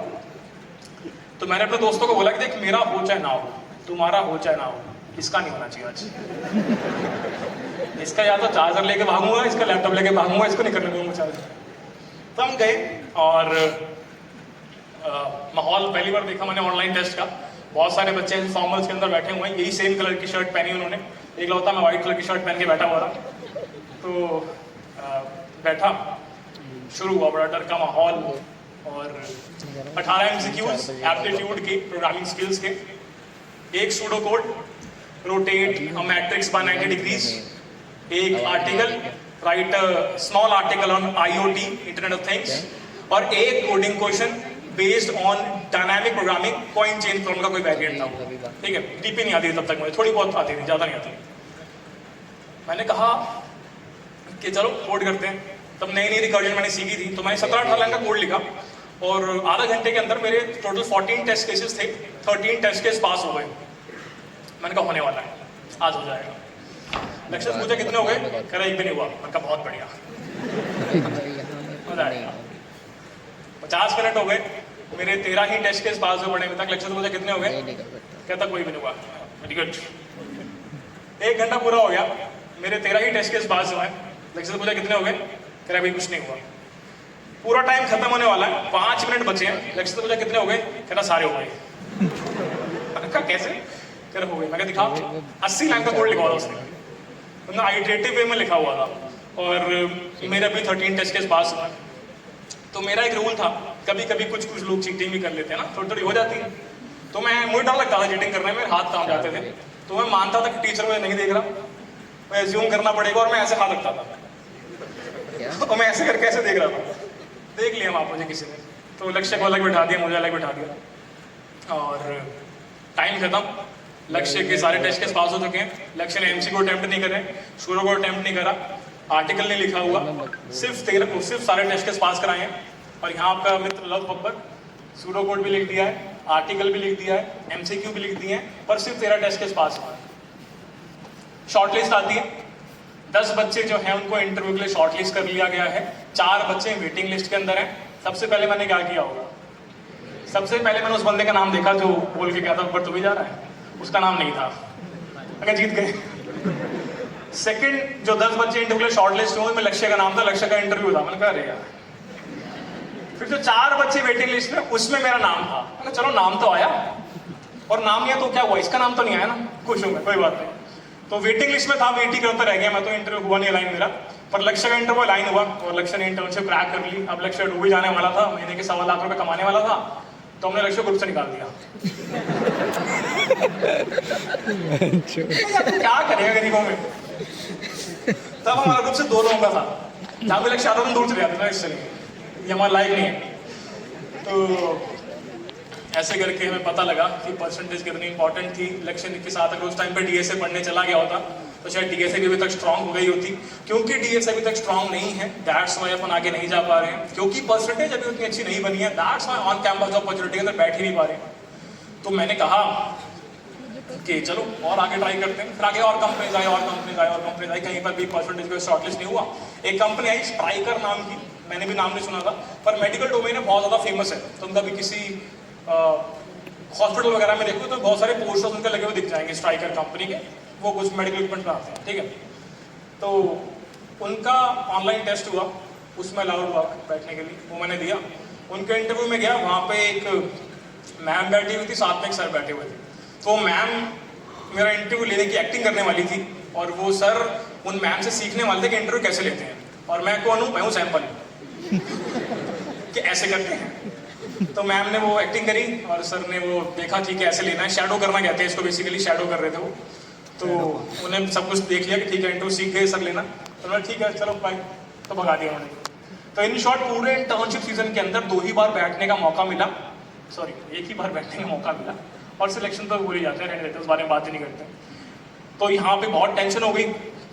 तो मैंने अपने दोस्तों को बोला कि देख, मेरा हो चाहे ना हो, तुम्हारा हो चाहे ना हो, इसका नहीं होना चाहिए आज। इसका या तो चार्जर लेके भागूंगा, इसका लैपटॉप लेके भागूंगा, इसको नहीं करने दूंगा चार्जर। तो हम गए और माहौल पहली बार देखा मैंने ऑनलाइन टेस्ट का। बहुत सारे बच्चे फॉर्मल्स के अंदर बैठे हुए हैं, यही सेम कलर की शर्ट पहनी उन्होंने, एक लौता मैं व्हाइट कलर की शर्ट पहन के बैठा हुआ था। तो बैठा, शुरू हुआ बड़ा डर का माहौल और 18 MCQs एप्टीट्यूड के, प्रोग्रामिंग स्किल्स के, एक pseudo code, rotate a matrix by 90 degrees, एक article, write a small article on IoT, internet of things, और एक coding question based on dynamic programming, coin change from का कोई वेरिएंट था, ठीक है। डीपी नहीं आती थी तब तक मुझे, थोड़ी बहुत आती थी, ज़्यादा नहीं आती। मैंने कहा कि चलो कोड करते हैं। तब नई नई रिकॉर्डिंग मैंने सीखी थी, तो मैंने 17-18 लाइन का कोड लिखा और आधा घंटे के अंदर मेरे टोटल 14 टेस्ट केसेस थे, 13 टेस्ट केस पास हो गए। मैंने कहा होने वाला है, आज हो जाएगा। लक्ष्य पूछा कितने हो गए? कह रहा एक भी नहीं हुआ। मैंने कहा बहुत बढ़िया, हो जाएगा। 50 मिनट हो गए, मेरे 13 ही टेस्ट केस पास हुए बड़े में तक। लक्ष्य पूछा कितने हो गए? कहता कोई भी नहीं हुआ। Very good. 1 घंटा पूरा हो गया, मेरे 13 ही टेस्ट केस पास हुए। लक्ष्य पूछा कितने हो गए? कह रहा भाई कुछ नहीं हुआ। पूरा टाइम खत्म होने वाला है, 5 मिनट बचे हैं। लक्ष्य पूछा कितने हो गए? कह रहा सारे हो गए। मैंने कहा कैसे? कह रहा हो गए। मैं कहा दिखाओ। 80 लाइन का कोड लिखा हुआ था उसने, मतलब आइटरेटिव वे में लिखा हुआ था। और मेरे अभी 13 टेस्ट केस पास हुआ। तो मेरा एक रूल था, कभी कभी कुछ लोग चीटिंग भी कर लेते हैं ना, थोड़ी थोड़ी हो जाती है। तो मैं, मुझे डर लगता था चीटिंग करने में, मेरे हाथ काम जाते थे। तो मैं मानता था कि टीचर मुझे नहीं देख रहा, मैं एज्यूम करना पड़ेगा, और मैं ऐसे हाथ रखता था और मैं ऐसे करके ऐसे देख रहा था। देख लिया आप मुझे किसी ने, तो लक्ष्य को अलग बिठा दिया, मुझे अलग बिठा दिया और टाइम खत्म। लक्ष्य के सारे टेस्ट केस पास हो चुके हैं। लक्ष्य ने MCQ अटेम्प्ट नहीं करे, सूडो को अटेम्प्ट नहीं करा, आर्टिकल नहीं लिखा हुआ, सिर्फ सारे टेस्ट केस पास कराए हैं। और यहाँ आपका मित्र लव बब्बर सूडो कोड भी लिख दिया है, आर्टिकल भी लिख दिया है, MCQ भी लिख दिए हैं, पर सिर्फ 13 टेस्ट केस पास हुआ है। शॉर्टलिस्ट आती है, 10 बच्चे जो हैं उनको इंटरव्यू के लिए शॉर्टलिस्ट कर लिया गया है। 4 बच्चे वेटिंग लिस्ट के अंदर हैं। सबसे पहले मैंने क्या किया होगा? सबसे पहले मैंने उस बंदे का नाम देखा जो बोल के गया था ऊपर तू भी जा रहा है, उसका नाम नहीं था, अगर जीत गए। सेकंड, जो 10 बच्चे इंटरव्यू के लिए शॉर्टलिस्ट हुए, में लक्ष्य का नाम था, लक्ष्य का इंटरव्यू था। मैंने कहा अरे यार। फिर जो 4 बच्चे वेटिंग लिस्ट में, उसमें मेरा नाम था। मैंने चलो नाम तो आया, और नाम नहीं आया तो क्या हुआ, इसका नाम तो नहीं आया ना, खुश हूँ मैं, कोई बात नहीं। तो वेटिंग लिस्ट में था, वेटिंग करता रह गया मैं, तो इंटरव्यू हुआ नहीं लाइन मेरा, पर लक्ष्य का इंटरव्यू लाइन हुआ और लक्ष्य ने इंटर्नशिप क्रैक कर ली। अब लक्ष्य डूबी जाने वाला था, महीने के 1.25 लाख रुपए कमाने वाला था, तो हमने लक्ष्य ग्रुप से निकाल दिया। क्या करेगा गरीबों में। तब हमारा ग्रुप से 2 लोगों का था, जहाँ पे लक्ष्य आता था दूर चले जाते थे, इससे ये हमारा लाइफ नहीं है। तो ऐसे करके हमें पता लगा कि परसेंटेज कितनी इंपॉर्टेंट थी। लक्ष्य के साथ अगर उस टाइम पे डीएसए पढ़ने चला गया होता तो शायद डीएसए भी अभी तक स्ट्रांग हो गई होती। क्योंकि डीएसए अभी तक स्ट्रांग नहीं है, दैट्स वाई अपन आगे नहीं जा पा रहे हैं, क्योंकि परसेंटेज अभी उतनी अच्छी नहीं बनी है, that's why on campus opportunity के अंदर बैठ ही नहीं पा रहे। तो मैंने कहा कि चलो और आगे ट्राई करते हैं। फिर आगे और कंपनीज आई, कहीं पर भी परसेंटेज का शॉर्टलिस्ट नहीं हुआ। एक कंपनी आई स्ट्राइकर नाम की, मैंने भी नाम नहीं सुना था, पर मेडिकल डोमेन में बहुत ज़्यादा फेमस है। तो उनका भी किसी हॉस्पिटल वगैरह में देखो तो बहुत सारे पोस्टर्स उनके लगे हुए दिख जाएंगे स्ट्राइकर कंपनी के, वो कुछ मेडिकल इक्विपमेंट बनाते हैं, ठीक है। तो उनका ऑनलाइन टेस्ट हुआ, उसमें अलाउड हुआ बैठने के लिए, वो मैंने दिया। उनके इंटरव्यू में गया, वहाँ पे एक मैम बैठी हुई थी, साथ में एक सर बैठे हुए थे। तो मैम मेरा इंटरव्यू लेने की एक्टिंग करने वाली थी और वो सर उन मैम से सीखने वाले थे कि इंटरव्यू कैसे लेते हैं। और मैं कौन हूँ? मैं हूँ सैंपल कि ऐसे करते हैं। तो मैम ने वो एक्टिंग करी और सर ने वो देखा, ठीक है ऐसे लेना है, शैडो करना कहते हैं इसको, बेसिकली शैडो कर रहे थे वो। तो उन्हें सब कुछ देख लिया कि ठीक है इंटरव्यू सीख गए सर लेना, तो मैं ठीक है चलो बाय, तो भगा दिया उन्होंने। तो इन शॉर्ट पूरे इंटर्नशिप सीजन के अंदर 2 ही बार बैठने का मौका मिला, सॉरी 1 ही बार बैठने का मौका मिला, और सिलेक्शन तो भूल ही जाते हैं, रहने देते हैं, उस बारे में बात ही नहीं करते। तो यहाँ पे बहुत टेंशन हो गई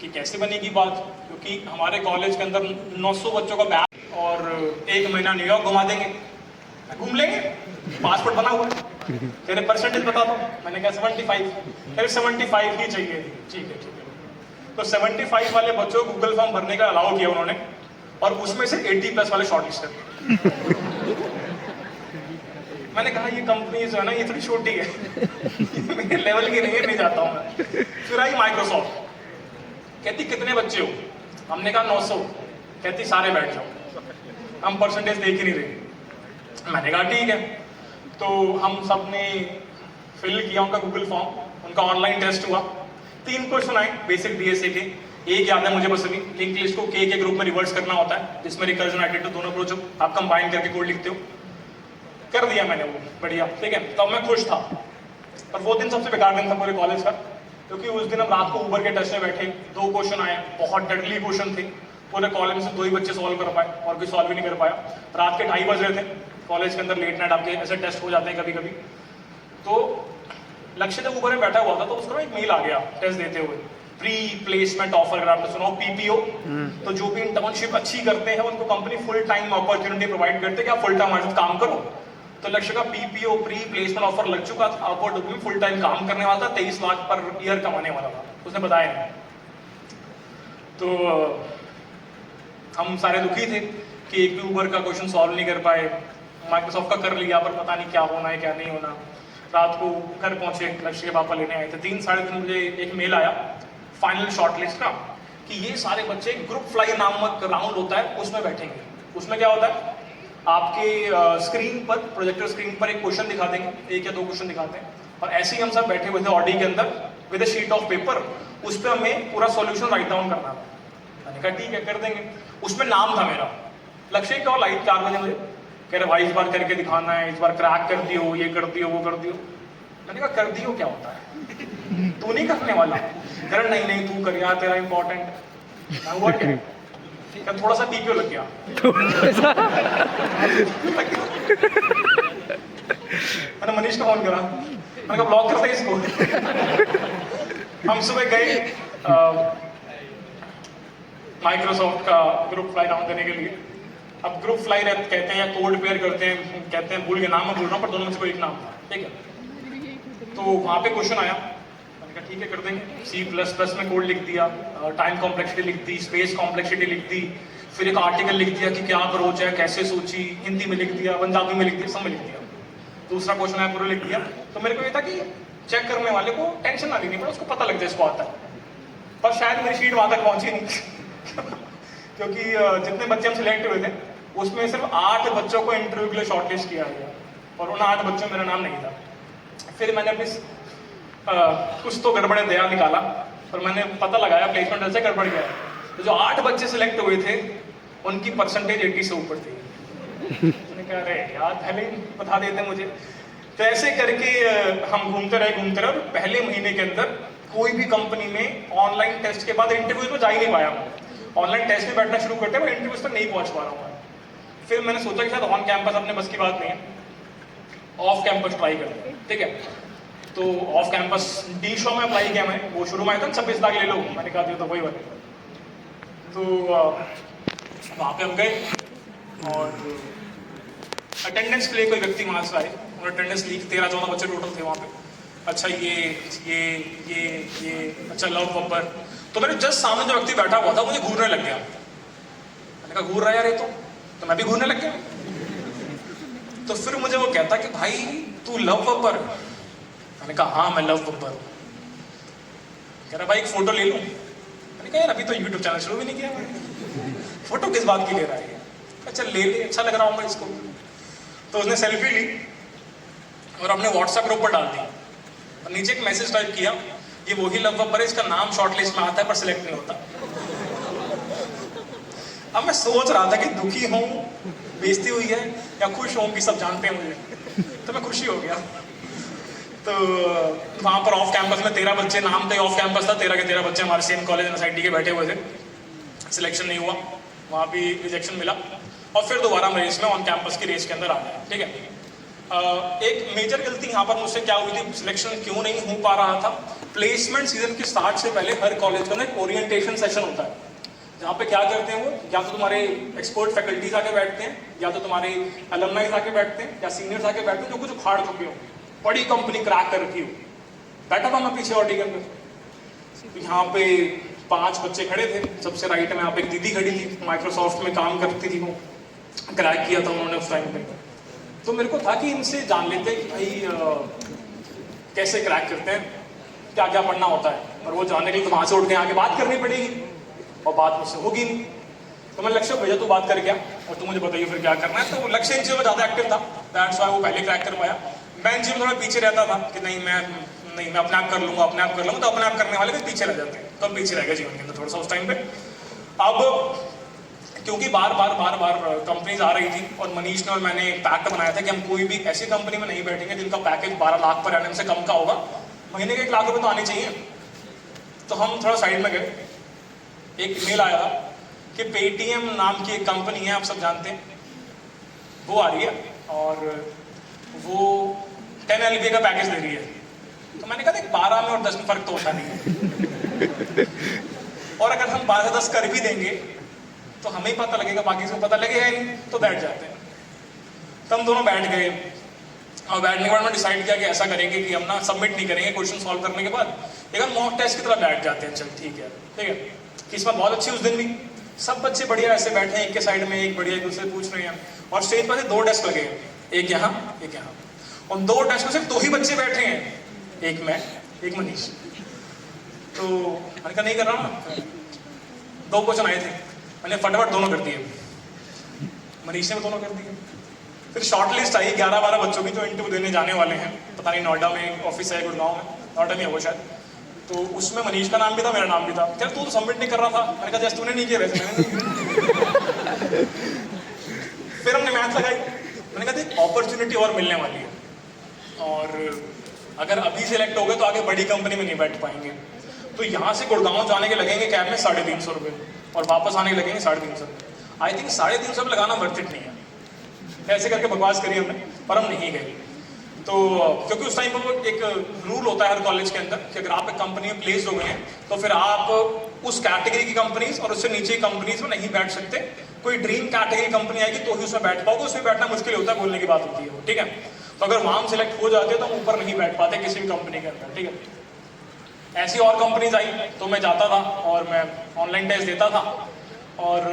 कि कैसे बनेगी बात, क्योंकि हमारे कॉलेज के अंदर 900 बच्चों का बैच और 1 महीना न्यूयॉर्क घुमा देंगे, घूम लेंगे, पासपोर्ट बना हुआ है। तेरे परसेंटेज बता दो, मैंने कहा 75, फिर 75 ही चाहिए, ठीक है। तो 75 वाले बच्चों को गूगल फॉर्म भरने का अलाउ किया उन्होंने, और उसमें से 80+ वाले शॉर्ट लिस्ट कर। मैंने कहा ये कंपनी जो है ना ये थोड़ी छोटी है, मेरे लेवल की नहीं है, नहीं जाता हूँ मैं। फिर आई माइक्रोसॉफ्ट, कहती कितने बच्चे हो? हमने कहा 900, कहती सारे बैठ जाओ, हम परसेंटेज देख ही नहीं रहे। मैंने कहा ठीक है। तो हम सब ने फिल किया उनका गूगल फॉर्म, उनका ऑनलाइन टेस्ट हुआ। 3 क्वेश्चन आए बेसिक डीएसए के, एक याद है मुझे बस अभी, लिंक लिस्ट को के ग्रुप में रिवर्स करना होता है, जिसमें रिकर्जन एडिटर दोनों अप्रोच आप कंबाइन करके कोड लिखते हो। कर दिया मैंने वो, बढ़िया, ठीक है। तब मैं खुश था, पर वो दिन सबसे बेकार दिन था पूरे कॉलेज का, क्योंकि उस दिन हम रात को ऊबर के टेस्ट में बैठे, 2 क्वेश्चन आए, बहुत डडली क्वेश्चन थे, पूरे कॉलेज में से 2 ही बच्चे सॉल्व कर पाए और कोई सॉल्व ही नहीं कर पाया। रात के 2:30 बज रहे थे, कॉलेज के अंदर लेट नाइट आपके ऐसे टेस्ट हो जाते हैं कभी कभी। तो लक्ष्य जब ऊबर में बैठा हुआ था तो उसका एक मेल आ गया टेस्ट देते हुए, प्री प्लेसमेंट ऑफर, अगर आपने सुना हो पीपीओ, तो जो भी इंटर्नशिप अच्छी करते हैं उनको company full time opportunity provide करते हैं कि आप फुल टाइम हमारे साथ काम करो। तो लक्ष्य का पीपीओ प्री प्लेसमेंट ऑफर लग चुका था, अपवर्ड में फुल टाइम काम करने वाला था, 23 लाख पर ईयर कमाने वाला था, उसने बताया नहीं। तो हम सारे दुखी थे कि एक भी ऊबर का क्वेश्चन सॉल्व नहीं कर पाए। माइक्रोसॉफ्ट का कर लिया, पर पता नहीं क्या होना है क्या नहीं होना। रात को घर पहुंचे, लक्ष्य के पापा लेने आए थे, 3 साढ़े 3 बजे एक मेल आया फाइनल शॉर्टलिस्ट का, कि ये सारे बच्चे ग्रुप फ्लाई नामक राउंड होता है उसमें बैठेंगे। उसमें क्या होता है, आपके स्क्रीन पर, प्रोजेक्टर स्क्रीन पर एक क्वेश्चन दिखा देंगे, 1 या 2 क्वेश्चन दिखाते हैं, और ऐसे ही हम सब बैठे हुए थे ऑडी के अंदर with a sheet of paper, उस पर हमें पूरा सॉल्यूशन राइट डाउन करना था। मैंने कहा ठीक है कर देंगे। उसमें नाम था मेरा, लक्ष्य का लाइट 4 बजे मुझे कह रहे भाई इस बार करके दिखाना है, इस बार क्रैक कर दियो, ये कर दियो, वो कर दियो। मैंने कहा कर दियो क्या होता है, तू नहीं करने वाला? कह रहा नहीं तू कर यार, तेरा इंपॉर्टेंट। हुआ क्या? थोड़ा सा पीपीओ लग गया। मैंने मनीष को फोन करा, मैंने कहा ब्लॉक करते इसको। हम सुबह गए माइक्रोसॉफ्ट का ग्रुप फ्लाई राउंड देने के लिए। अब ग्रुप फ्लाई कहते हैं या कोड पेयर करते हैं, कहते हैं, भूल के नाम में बोल रहा हूँ, पर दोनों में से कोई एक नाम था, ठीक है। तो वहाँ पे क्वेश्चन आया, मैंने कहा ठीक है कर देंगे। C++ में कोड लिख दिया, टाइम कॉम्प्लेक्सिटी लिख दी, स्पेस कॉम्प्लेक्सिटी लिख दी, फिर एक आर्टिकल लिख दिया कि क्या अप्रोच है, कैसे सोची, हिंदी में लिख दिया, पंजाबी में लिख दिया, सब में लिख दिया। दूसरा क्वेश्चन आया, पूरा लिख दिया। तो मेरे को ये था कि चेक करने वाले को टेंशन ना लेनी पड़े, उसको पता लग जाए इसको आता है। पर शायद मेरी शीट वहाँ तक पहुँची नहीं क्योंकि जितने बच्चे हम सिलेक्ट हुए थे उसमें सिर्फ 8 बच्चों को इंटरव्यू के लिए शॉर्टलिस्ट किया गया, और उन 8 बच्चों में मेरा नाम नहीं था। फिर मैंने अपनी कुछ तो गड़बड़े दया निकाला, और मैंने पता लगाया प्लेसमेंट ऐसे गड़बड़ गया। तो जो 8 बच्चे सिलेक्ट हुए थे उनकी परसेंटेज 80 से ऊपर थी। मैंने कहा अरे यार पहले ही बता देते मुझे। तो ऐसे करके हम घूमते रहे और पहले महीने के अंदर कोई भी कंपनी में ऑनलाइन टेस्ट के बाद इंटरव्यूज में जा ही नहीं पाया। ऑनलाइन टेस्ट में बैठना शुरू करते हैं, मैं इंटरव्यूज तक नहीं पहुंच पा रहा हूँ। फिर मैंने सोचा कि शायद ऑन कैंपस अपने बस की बात नहीं है, ऑफ कैंपस ट्राई करते हैं, ठीक है। तो ऑफ कैंपस डी शो में अप्लाई किया मैंने, वो शुरू में आया था 26 लाख ले लो, मैंने कहा दिया तो वही वाले। तो वहाँ पे हम गए और अटेंडेंस के लिए कोई व्यक्ति वहाँ से आए और अटेंडेंस ली 13-14 बच्चे टोटल थे वहाँ पे। अच्छा ये अच्छा लव बब्बर। तो मेरे जस्ट सामने जो व्यक्ति बैठा हुआ था मुझे घूरने लग गया। मैंने कहा घूर रहा है यार ये तो मैं भी घूरने लग गया। तो फिर मुझे वो कहता कि भाई तू लव बब्बर। मैंने कहा हाँ मैं लव बब्बर हूँ। कह रहा भाई एक फोटो ले लूँ। मैंने कहा यार अभी तो यूट्यूब चैनल शुरू भी नहीं किया मैंने, फोटो किस बात की ले रहा है। अच्छा ले ले, अच्छा लग रहा हूँ मैं इसको। तो उसने सेल्फी ली और अपने व्हाट्सएप ग्रुप पर डाल दी और नीचे एक मैसेज टाइप किया, ये वही लव बब्बर है, इसका नाम शॉर्ट लिस्ट में आता है पर सिलेक्ट नहीं होता। अब मैं सोच रहा था कि दुखी हूँ, बेइज्जती हुई है, या खुश हूँ कि सब जानते हैं मुझे। तो मैं खुशी हो गया। तो वहाँ पर ऑफ कैंपस में 13 बच्चे, नाम तो ऑफ कैंपस था, 13 के 13 बच्चे हमारे सेम कॉलेज एनएसआईटी के बैठे हुए थे। सिलेक्शन नहीं हुआ, वहाँ भी रिजेक्शन मिला और फिर दोबारा हम रेस में ऑन कैंपस की रेस के अंदर आ गए, ठीक है। एक मेजर गलती यहाँ पर मुझसे क्या हुई थी, सिलेक्शन क्यों नहीं हो पा रहा था। प्लेसमेंट सीजन के स्टार्ट से पहले हर कॉलेज का ना एक ओरिएंटेशन सेशन होता है, जहाँ पे क्या करते हैं वो, या तो तुम्हारे एक्सपर्ट फैकल्टीज आके बैठते हैं, या तो तुम्हारे अलमनाइज आके बैठते हैं, या सीनियर्स आके बैठते हैं जो कुछ उखाड़ चुके हो, बड़ी कंपनी क्रैक कर रखी हो। बैठा था मैं पीछे ऑडी के अंदर। यहाँ पे 5 बच्चे खड़े थे, सबसे राइट में यहाँ पे एक दीदी खड़ी थी, माइक्रोसॉफ्ट में काम करती थी, वो क्रैक किया था उन्होंने उस टाइम पे। तो मेरे को था कि इनसे जान लेते हैं कि भाई कैसे क्रैक करते हैं, क्या क्या पढ़ना होता है। और वो जानने के लिए तो वहाँ से उठ के आके बात करनी पड़ेगी और बात मुझसे होगी नहीं। तो मैं लक्ष्य भैया तू बात कर गया और तू मुझे बताइए फिर क्या करना है। तो वो लक्ष्य इन चीज़ों में ज़्यादा एक्टिव था, दैट्स व्हाई वो पहले क्रैक कर पाया। मैं इन चीज़ों में थोड़ा पीछे रहता था कि नहीं मैं अपने आप कर लूँगा, अपने आप कर लूँगा। तो अपने आप करने वाले भी पीछे रह जाते हैं, तो हम पीछे रह गए जीवन के अंदर थोड़ा सा उस टाइम पे। अब क्योंकि बार बार कंपनीज आ रही थी और मनीष ने और मैंने एक पैक्ट बनाया था कि हम कोई भी ऐसी कंपनी में नहीं बैठेंगे जिनका पैकेज 12 लाख पर एनएम से कम का होगा, महीने के 1 लाख रुपए तो आने चाहिए। तो हम थोड़ा साइड में गए, एक ईमेल आया था कि पेटीएम नाम की एक कंपनी है, आप सब जानते हैं, वो आ रही है और वो 10 LPA का पैकेज दे रही है। तो मैंने कहा 12 में और 10 में फर्क तो होता नहीं है, और अगर हम 12 से 10 कर भी देंगे तो हमें ही पता लगेगा, बाकी से पता लगेगा ही नहीं। तो बैठ जाते हैं। तो हम दोनों बैठ गए और बैठने के बाद मैंने डिसाइड किया कि ऐसा करेंगे कि हम ना सबमिट नहीं करेंगे, क्वेश्चन सॉल्व करने के बाद लेकिन मॉक टेस्ट की तरह बैठ जाते हैं। चल ठीक है। किस्मत बहुत अच्छी उस दिन भी, सब बच्चे बढ़िया ऐसे बैठे हैं, एक के साइड में एक, बढ़िया एक दूसरे पूछ रहे हैं। और स्टेज पर से 2 डेस्क लगे हैं, एक यहाँ एक यहाँ, और 2 डेस्क में सिर्फ 2 ही बच्चे बैठे हैं, एक मैं एक मनीष। तो मैंने कहा नहीं कर रहा ना, 2 क्वेश्चन आए थे, मैंने फटाफट दोनों कर दिए, मनीष ने भी दोनों कर दिए। फिर शॉर्ट लिस्ट आई 11-12 बच्चों की जो इंटरव्यू देने जाने वाले हैं, पता नहीं नोएडा में ऑफिस है, गुड़गांव में, नोएडा में है वो शायद। तो उसमें मनीष का नाम भी था, मेरा नाम भी था। यार तू तो सबमिट नहीं कर रहा था। मैंने कहा जैसे तूने नहीं किया वैसे मैंने नहीं। फिर हमने मैथ लगाई, मैंने कहा देख अपॉर्चुनिटी और मिलने वाली है, और अगर अभी सिलेक्ट हो गए तो आगे बड़ी कंपनी में नहीं बैठ पाएंगे। तो यहाँ से गुड़गांव जाने के लगेंगे कैब में 350 रुपये, और वापस आने के लगेंगे 350 रुपये। आई थिंक 350 रुपये लगाना वर्थ इट नहीं है। ऐसे करके बकवास करी हमने, पर हम नहीं गए। तो क्योंकि उस टाइम पर वो एक रूल होता है हर कॉलेज के अंदर कि अगर आप एक कंपनी में प्लेस हो गए हैं तो फिर आप उस कैटेगरी की कंपनीज और उससे नीचे की कंपनीज में नहीं बैठ सकते। कोई ड्रीम कैटेगरी कंपनी आएगी तो ही उसमें बैठ पाओगे, उसमें बैठना मुश्किल होता है, बोलने की बात होती है वो, ठीक है। तो अगर वहाँ हम सिलेक्ट हो जाते तो हम ऊपर नहीं बैठ पाते किसी भी कंपनी के अंदर, ठीक है। ऐसी और कंपनीज आई तो मैं जाता था और मैं ऑनलाइन टेस्ट देता था, और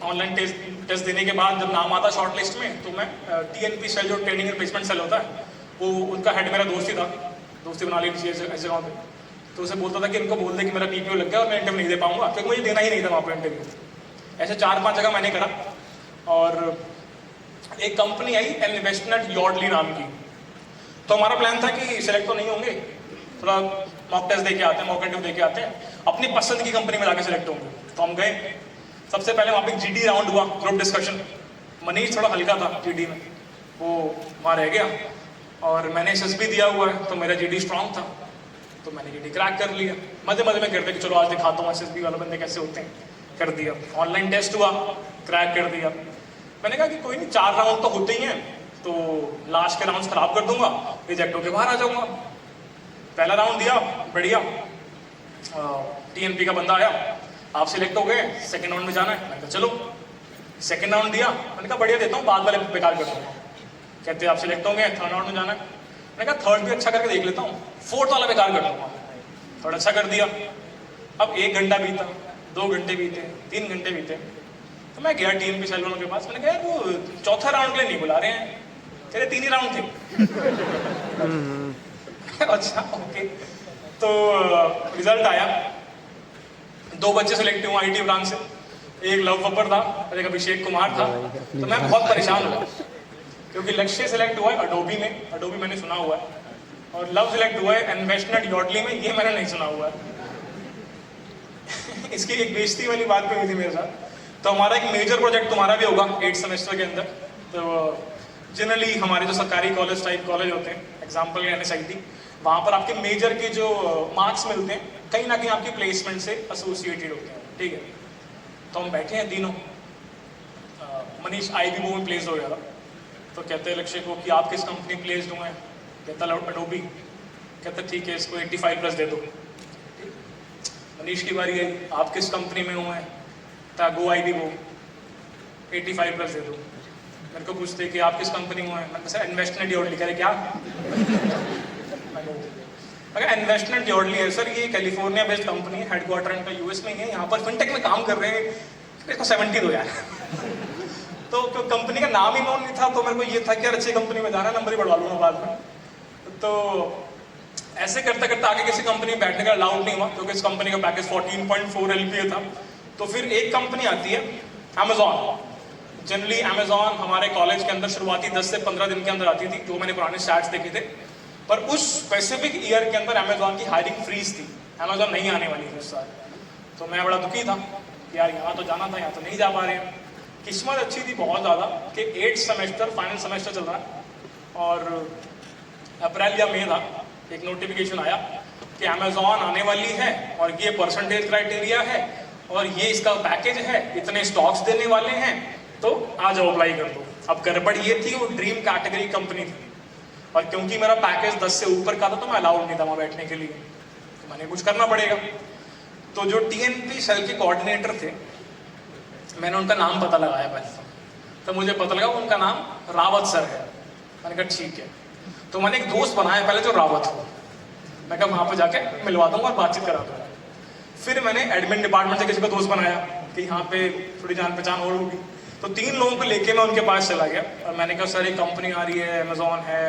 ऑनलाइन टेस्ट देने के बाद जब नाम आता शॉर्ट लिस्ट में तो मैं TNP सेल, जो ट्रेनिंग एंड प्लेसमेंट सेल होता है, वो उनका हेड मेरा दोस्त ही था, दोस्ती बना ली थी ऐसे जगह पे। तो उसे बोलता था कि इनको बोल दे कि मेरा PPO लग गया और मैं इंटरव्यू नहीं दे पाऊंगा, क्योंकि मुझे देना ही नहीं था वहाँ पर इंटरव्यू। ऐसे 4-5 जगह मैंने करा, और एक कंपनी आई इन्वेस्टनेट यॉर्डली नाम की। तो हमारा प्लान था कि सिलेक्ट तो नहीं होंगे, थोड़ा मॉक टेस्ट दे के आते हैं, मॉक इंटरव्यू दे के आते हैं, अपनी पसंद की कंपनी में जाके सिलेक्ट होंगे। तो हम गए, सबसे पहले वहाँ पे GD राउंड हुआ, ग्रुप डिस्कशन। मनीष थोड़ा हल्का था GD में, वो वहाँ रह गया। और मैंने SSB दिया हुआ है तो मेरा GD स्ट्रॉन्ग था, तो मैंने GD क्रैक कर लिया। मजे मजे में करते कि चलो आज दिखाता हूँ SSB वाले बंदे कैसे होते हैं, कर दिया। ऑनलाइन टेस्ट हुआ, क्रैक कर दिया। मैंने कहा कि कोई नहीं, 4 राउंड तो होते ही हैं, तो लास्ट के राउंड खराब कर दूंगा, रिजेक्ट होकर बाहर आ जाऊंगा। पहला राउंड दिया, बढ़िया, TNP का बंदा आया, आप सिलेक्ट हो गए, सेकंड राउंड में जाना है। मैंने कहा चलो। सेकंड राउंड दिया, मैंने कहा बढ़िया देता हूँ, बाद वाले बेकार कर दूंगा। कहते आप सिलेक्ट होंगे, थर्ड राउंड में जाना है। मैंने कहा थर्ड भी अच्छा करके देख लेता हूँ, फोर्थ वाला बेकार कर दूंगा। थोड़ा अच्छा कर दिया। अब 1 घंटा बीता, 2 घंटे बीते, 3 घंटे बीते, तो मैं गया TNP सेल वालों के पास। मैंने कहा वो चौथा राउंड के लिए नहीं बुला रहे हैं, तेरे 3 ही राउंड थे। अच्छा ओके। तो रिजल्ट आया, 2 बच्चे सिलेक्ट हुए IT ब्रांच से, एक लव बब्बर था और एक अभिषेक कुमार था। तो मैं बहुत परेशान हुआ क्योंकि लक्ष्य सिलेक्ट हुआ है अडोबी में, अडोबी मैंने सुना हुआ है, और लव सिलेक्ट हुआ है इन्वेस्टमेंट यॉडली में, ये मैंने नहीं सुना हुआ है। इसकी एक बेइज्जती वाली बात भी हुई थी मेरे साथ। तो हमारा एक मेजर प्रोजेक्ट तुम्हारा भी होगा 8 सेमेस्टर के अंदर। तो जनरली हमारे जो सरकारी कॉलेज टाइप कॉलेज होते हैं, एग्जाम्पल NSIT, वहाँ पर आपके मेजर के जो मार्क्स मिलते हैं कहीं ना कहीं आपकी प्लेसमेंट से एसोसिएटेड होते हैं, ठीक है। तो हम बैठे हैं तीनों, मनीष IBBO में प्लेस हो गया था। तो कहते हैं लक्ष्य को कि आप किस कंपनी प्लेस्ड हुए हैं? कहता अडोबी। कहता ठीक है, इसको 85+ दे दो। मनीष की बारी आई, आप किस कंपनी में हुए हैं? गो IBBO, 85+ दे दो। मेरे को पूछते कि आप किस कंपनी में हैं? मैं सर इन्वेस्टमेंट यॉडली। कह रहे क्या? अगर इन्वेस्टमेंट यॉडली है सर, ये कैलिफोर्निया बेस्ड कंपनी है, हेडक्वार्टर इनका US में ही है, यहाँ पर फिनटेक में काम कर रहे हैं, इसको 70 दो यार। तो कंपनी का नाम ही नोन नहीं था, तो मेरे को ये था कि यार अच्छी कंपनी में जाना, नंबर ही बढ़वा लूँगा बाद में। तो ऐसे करते करते आगे किसी कंपनी में बैठने का अलाउड नहीं हुआ, क्योंकि इस कंपनी का पैकेज 14.4 LPA था। तो फिर एक कंपनी आती है Amazon। जनरली Amazon हमारे कॉलेज के अंदर शुरुआती 10 से 15 दिन के अंदर आती थी, जो मैंने पुराने स्टैट्स देखे थे। पर उस स्पेसिफिक ईयर के अंदर Amazon की हायरिंग फ्रीज थी, Amazon नहीं आने वाली थी उस साल। तो मैं बड़ा दुखी था कि यार यहाँ तो जाना था, यहाँ तो नहीं जा पा रहे हैं। किस्मत अच्छी थी बहुत ज़्यादा कि 8 सेमेस्टर फाइनल सेमेस्टर चल रहा है, और अप्रैल या मई था, एक नोटिफिकेशन आया कि Amazon आने वाली है, और ये परसेंटेज क्राइटेरिया है, और ये इसका पैकेज है, इतने स्टॉक्स देने वाले हैं, तो आ जाओ अप्लाई कर दो। अब गड़बड़ ये थी, वो ड्रीम कैटेगरी कंपनी थी, और क्योंकि मेरा पैकेज 10 से ऊपर का था तो मैं अलाउड नहीं था वहाँ बैठने के लिए, तो मैंने कुछ करना पड़ेगा। तो जो TNP सेल के कोऑर्डिनेटर थे, मैंने उनका नाम पता लगाया पहले, तो मुझे पता लगा उनका नाम रावत सर है। मैंने कहा ठीक है। तो मैंने एक दोस्त बनाया पहले जो रावत हो, मैं कहा वहाँ पर जाके मिलवा दूंगा और बातचीत करा दूंगा। फिर मैंने एडमिन डिपार्टमेंट से किसी को दोस्त बनाया कि यहाँ पे थोड़ी जान पहचान और होगी। तो 3 लोगों को लेके मैं उनके पास चला गया, और मैंने कहा सर एक कंपनी आ रही है, Amazon है,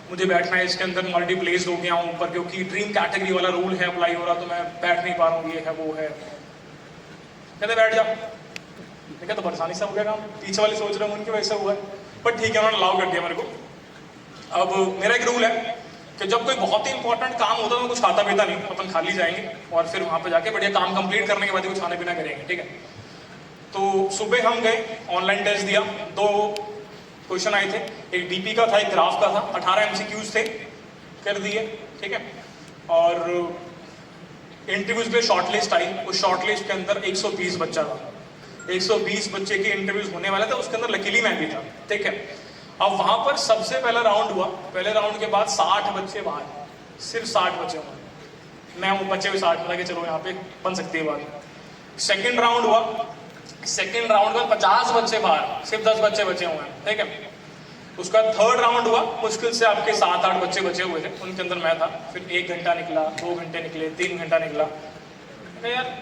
मुझे बैठना है इसके अंदर, मल्टी प्लेस्ड हो गया हूँ ऊपर, क्योंकि ड्रीम कैटेगरी वाला रूल है अप्लाई हो रहा, तो मैं बैठ नहीं पा रहा हूँ, ये है वो है। कहते बैठ जा। देखा तो परेशानी से हो गया काम, पीछे वाले सोच रहे हैं उनकी वजह से हुआ है, पर ठीक है उन्होंने अलाउ कर दिया मेरे को। अब मेरा एक रूल है कि जब कोई बहुत ही इंपॉर्टेंट काम होता है तो कुछ खाता पीता नहीं, अपन खाली जाएंगे और फिर वहाँ पे जाके बढ़िया काम कंप्लीट करने के बाद ही कुछ खाना पीना करेंगे, ठीक है। तो सुबह हम गए, ऑनलाइन टेस्ट दिया, 2 क्वेश्चन आए थे, एक DP का था, एक ग्राफ का था, 18 MCQs थे, कर दिए, ठीक है। और इंटरव्यूज पे शॉर्ट लिस्ट आई, उस शॉर्ट लिस्ट के अंदर 120 बच्चा था, 120 बच्चे के इंटरव्यूज होने वाले थे, उसके अंदर लकीली मैं भी था, ठीक है। अब वहाँ पर सबसे पहला राउंड हुआ, पहले राउंड के बाद 60 बच्चे बाहर, सिर्फ 60 बच्चे हुए, मैं वो बच्चे भी 60 मिला के चलो यहाँ पे बन सकती है बात। सेकेंड राउंड हुआ, सेकेंड राउंड में 50 बच्चे बाहर, सिर्फ 10 बच्चे बचे हुए हैं, ठीक है। उसका थर्ड राउंड हुआ, मुश्किल से आपके 7-8 बच्चे बचे हुए थे, उनके अंदर मैं था। फिर 1 घंटा निकला, 2 घंटे निकले, 3 घंटा निकला। यार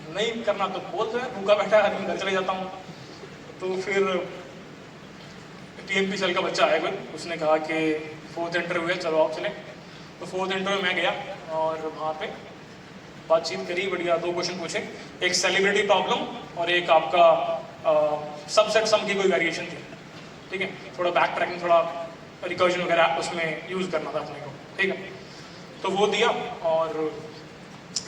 नहीं करना तो बोल दो, भूखा बैठा है, मैं घर चले जाता हूँ। तो फिर TNP सेल का बच्चा आया कोई, उसने कहा कि 4th इंटरव्यू है, चलो आप चले। तो 4th इंटरव्यू में गया और वहाँ पे बातचीत करी, बढ़िया 2 क्वेश्चन पूछे, एक सेलिब्रिटी प्रॉब्लम और एक आपका सबसेट सम की कोई वेरिएशन थी, ठीक है। थोड़ा बैक ट्रैकिंग, थोड़ा रिकर्जन वगैरह उसमें यूज़ करना था अपने को, ठीक है। तो वो दिया और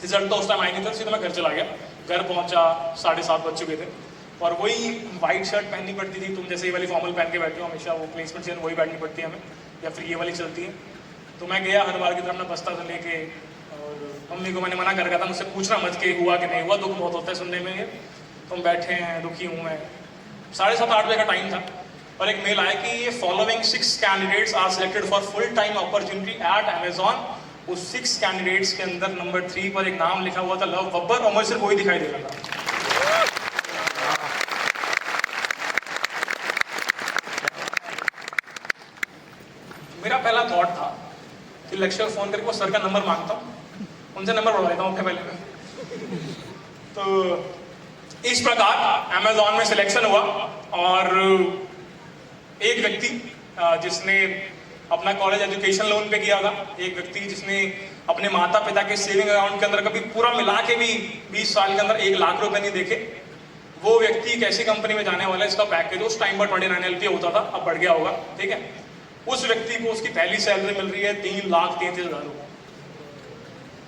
रिजल्ट तो उस टाइम आई नहीं था, सीधा मैं घर चला गया। घर पहुंचा 7:30 बज चुके थे। और वही वाइट शर्ट पहननी पड़ती थी, तुम जैसे ये वाली फॉर्मल पहन के बैठे हो हमेशा, वो प्लेसमेंट चेयर वही बैठनी पड़ती है हमें, या फिर ये वाली चलती है। तो मैं गया हर बार की तरह अपना बस्ता से लेके, और मम्मी को मैंने मना कर रखा था मुझसे पूछना मत कि हुआ कि नहीं हुआ, दुख बहुत होता है सुनने में। ये तुम बैठे हैं, दुखी हूँ मैं। 7:30-8 बजे का टाइम था और एक मेल आया कि ये following 6 candidates are selected for full time opportunity at Amazon. उस 6 कैंडिडेट्स के अंदर नंबर 3 पर एक नाम लिखा हुआ था लव बब्बर, और मुझे सिर्फ वही दिखाई दे रहा था। मेरा पहला थॉट था कि लेक्चर फोन करके वो सर का नंबर मांगता हूँ, उनसे नंबर बढ़वा देता हूँ पहले। तो इस प्रकार अमेजॉन में सिलेक्शन हुआ, और एक व्यक्ति जिसने अपना कॉलेज एजुकेशन लोन पे किया था, एक व्यक्ति जिसने अपने माता पिता के सेविंग अकाउंट के अंदर कभी पूरा मिला के भी 20 साल के अंदर 1 लाख रुपए नहीं देखे, वो व्यक्ति एक ऐसी कंपनी में जाने वाला है इसका पैकेज उस टाइम पर 29 LPA होता था, अब बढ़ गया होगा, ठीक है। उस व्यक्ति को उसकी पहली सैलरी मिल रही है 3,33,000 रुपये।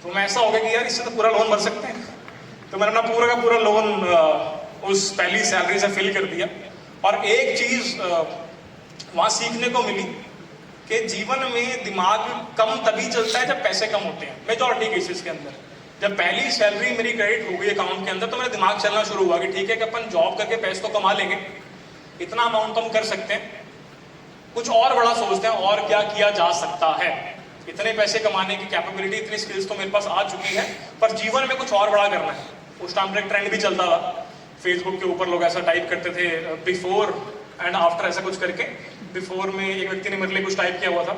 तो मैं ऐसा हो गया कि यार इससे तो पूरा लोन भर सकते हैं। तो मैंने अपना पूरा का पूरा लोन उस पहली सैलरी से फिल कर दिया। और एक चीज वहां सीखने को मिली कि जीवन में दिमाग कम तभी चलता है जब पैसे कम होते हैं, मेजॉरिटी केसेस के अंदर। जब पहली सैलरी मेरी क्रेडिट हो गई अकाउंट के अंदर, तो मेरा दिमाग चलना शुरू हुआ कि ठीक है कि अपन जॉब करके पैसे तो कमा लेंगे, इतना अमाउंट तो हम कर सकते हैं, कुछ और बड़ा सोचते हैं और क्या किया जा सकता है। इतने पैसे कमाने की कैपेबिलिटी, इतनी स्किल्स तो मेरे पास आ चुकी है, पर जीवन में कुछ और बड़ा करना है। उस टाइम पर एक ट्रेंड भी चलता था, फेसबुक के ऊपर लोग ऐसा टाइप करते थे बिफोर एंड आफ्टर, ऐसा कुछ करके। बिफोर में एक व्यक्ति ने मेरे लिए कुछ टाइप किया हुआ था,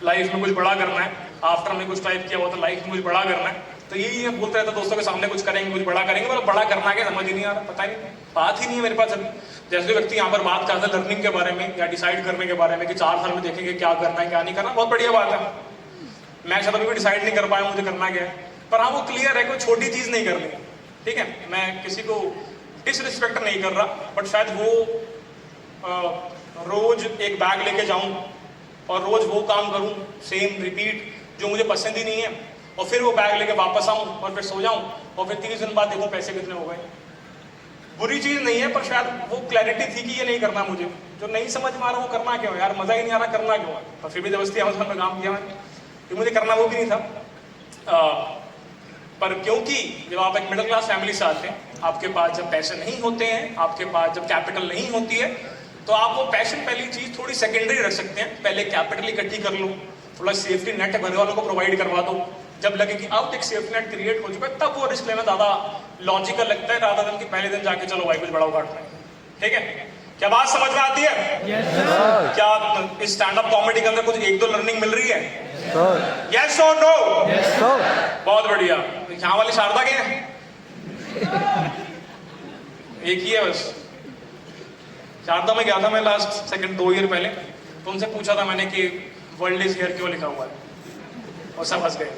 लाइफ में कुछ बड़ा करना है। आफ्टर में कुछ टाइप किया हुआ था, लाइफ में कुछ बड़ा करना है। तो यही है, बोलते रहता दोस्तों के सामने कुछ करेंगे, कुछ बड़ा करेंगे, मतलब बड़ा करना क्या समझ ही नहीं आ रहा, पता ही नहीं, बात ही नहीं है मेरे पास अभी। जैसे व्यक्ति यहाँ पर बात करता है लर्निंग के बारे में या डिसाइड करने के बारे में कि 4 साल में देखेंगे क्या करना है क्या नहीं करना, बहुत बढ़िया बात है। मैं शायद अभी भी डिसाइड नहीं कर पाया मुझे करना क्या है, पर हाँ वो क्लियर है, कोई छोटी चीज नहीं करनी, ठीक है। मैं किसी को डिसरिस्पेक्ट नहीं कर रहा, बट शायद वो रोज एक बैग लेके जाऊं और रोज वो काम करूं सेम रिपीट जो मुझे पसंद ही नहीं है, और फिर वो बैग लेके वापस आऊं और फिर सो जाऊं, और फिर 30 दिन बाद देखो पैसे कितने हो गए। बुरी चीज नहीं है, पर शायद वो क्लैरिटी थी कि ये नहीं करना मुझे, जो नहीं समझ में आ रहा वो करना क्यों यार, मजा ही नहीं आ रहा करना क्यों है, पर फिर भी जबरदस्ती अमेज़न में काम किया मैंने, कि मुझे करना वो भी नहीं था। पर क्योंकि जब आप एक मिडिल क्लास फैमिली से आते हैं, आपके पास जब पैसे नहीं होते हैं, आपके पास जब कैपिटल नहीं होती है, तो आप वो पैशन पहली चीज थोड़ी सेकेंडरी रख सकते हैं। पहले कैपिटल इकट्ठी कर लो, थोड़ा सेफ्टी नेट घर वालों को प्रोवाइड करवा दो, जब लगे कि अब एक सेफ्टी नेट क्रिएट हो चुका है, तब वो रिस्क लेना ज्यादा लॉजिकल लगता है, राधा दिन कि पहले दिन जाके चलो भाई कुछ बड़ा उठाना है, ठीक है। क्या बात समझ में आती है? yes, क्या इस स्टैंड अप कॉमेडी के अंदर कुछ 1-2 लर्निंग मिल रही है? यस और नो? बहुत बढ़िया। यहाँ वाली शारदा के हैं? एक ही है बस। शारदा में गया था मैं लास्ट 2 ईयर पहले, तो उनसे पूछा था मैंने कि वर्ल्ड इज हियर क्यों लिखा हुआ है, और सब हंस गए।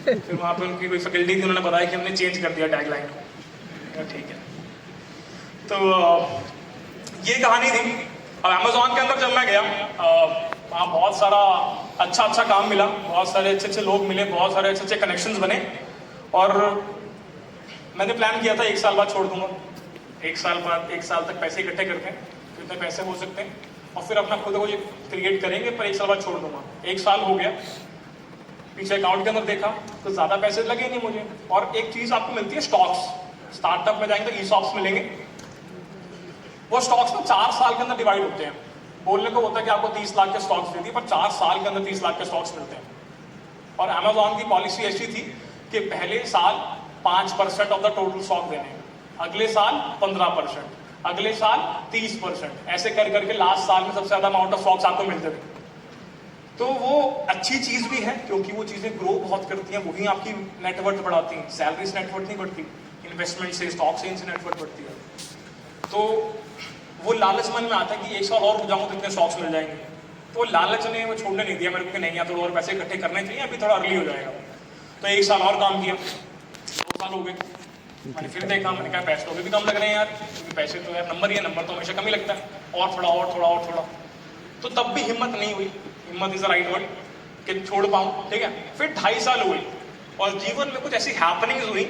फिर वहाँ पे उनकी कोई फैकल्टी थी, उन्होंने बताया कि हमने चेंज कर दिया टैगलाइन को। ठीक है, तो ये कहानी थी। अब अमेज़ॉन के अंदर जब मैं गया, वहाँ बहुत सारा अच्छा काम मिला, बहुत सारे अच्छे लोग मिले, बहुत सारे अच्छे कनेक्शंस बने, और मैंने प्लान किया था 1 साल बाद छोड़ दूंगा। 1 साल बाद 1 साल तक पैसे इकट्ठे करते हैं, कितने पैसे हो सकते हैं, और फिर अपना खुद को ये क्रिएट करेंगे, पर 1 साल बाद छोड़ दूंगा। 1 साल हो गया, पीछे अकाउंट के अंदर देखा तो ज़्यादा पैसे लगे नहीं मुझे। और एक चीज़ आपको मिलती है स्टॉक्स, स्टार्टअप में जाएंगे तो ESOPs मिलेंगे। वो स्टॉक्स ना 4 साल के अंदर डिवाइड होते हैं। बोलने को होता है कि आपको 30 लाख के स्टॉक्स दे दिए, पर 4 साल के अंदर 30 लाख के स्टॉक्स मिलते हैं। और अमेज़ॉन की पॉलिसी ऐसी थी कि पहले साल 5% ऑफ द टोटल स्टॉक देने, अगले साल 15%, अगले साल 30%, ऐसे कर करके लास्ट साल में सबसे ज़्यादा अमाउंट ऑफ स्टॉक्स आपको मिलते थे। तो वो अच्छी चीज़ भी है, क्योंकि वो चीज़ें ग्रो बहुत करती हैं, वही आपकी नेटवर्थ बढ़ाती हैं। सैलरी से नेटवर्थ नहीं बढ़ती, इन्वेस्टमेंट से, स्टॉक से इनसे नेटवर्थ बढ़ती है। तो वो लालच मन में आता है कि 1 साल और रुक जाऊँ तो इतने स्टॉक्स मिल जाएंगे। तो लालच ने वो छोड़ने नहीं दिया मेरे को कि नहीं, या थोड़ा और पैसे इकट्ठे करने चाहिए, अभी थोड़ा अर्ली हो जाएगा। तो 1 साल और काम किया, 2 साल हो गए, मैंने फिर देखा, मैंने कहा पैसे तो अभी भी कम लग रहे हैं यार, क्योंकि पैसे तो यार नंबर ही है, नंबर तो हमेशा कम ही लगता है, और थोड़ा और थोड़ा और थोड़ा। तो तब भी हिम्मत नहीं हुई, हिम्मत इज द राइट वर्ड, कि छोड़ पाऊँ, ठीक है। फिर 2.5 साल हुए, और जीवन में कुछ ऐसी हैपनिंग्स हुई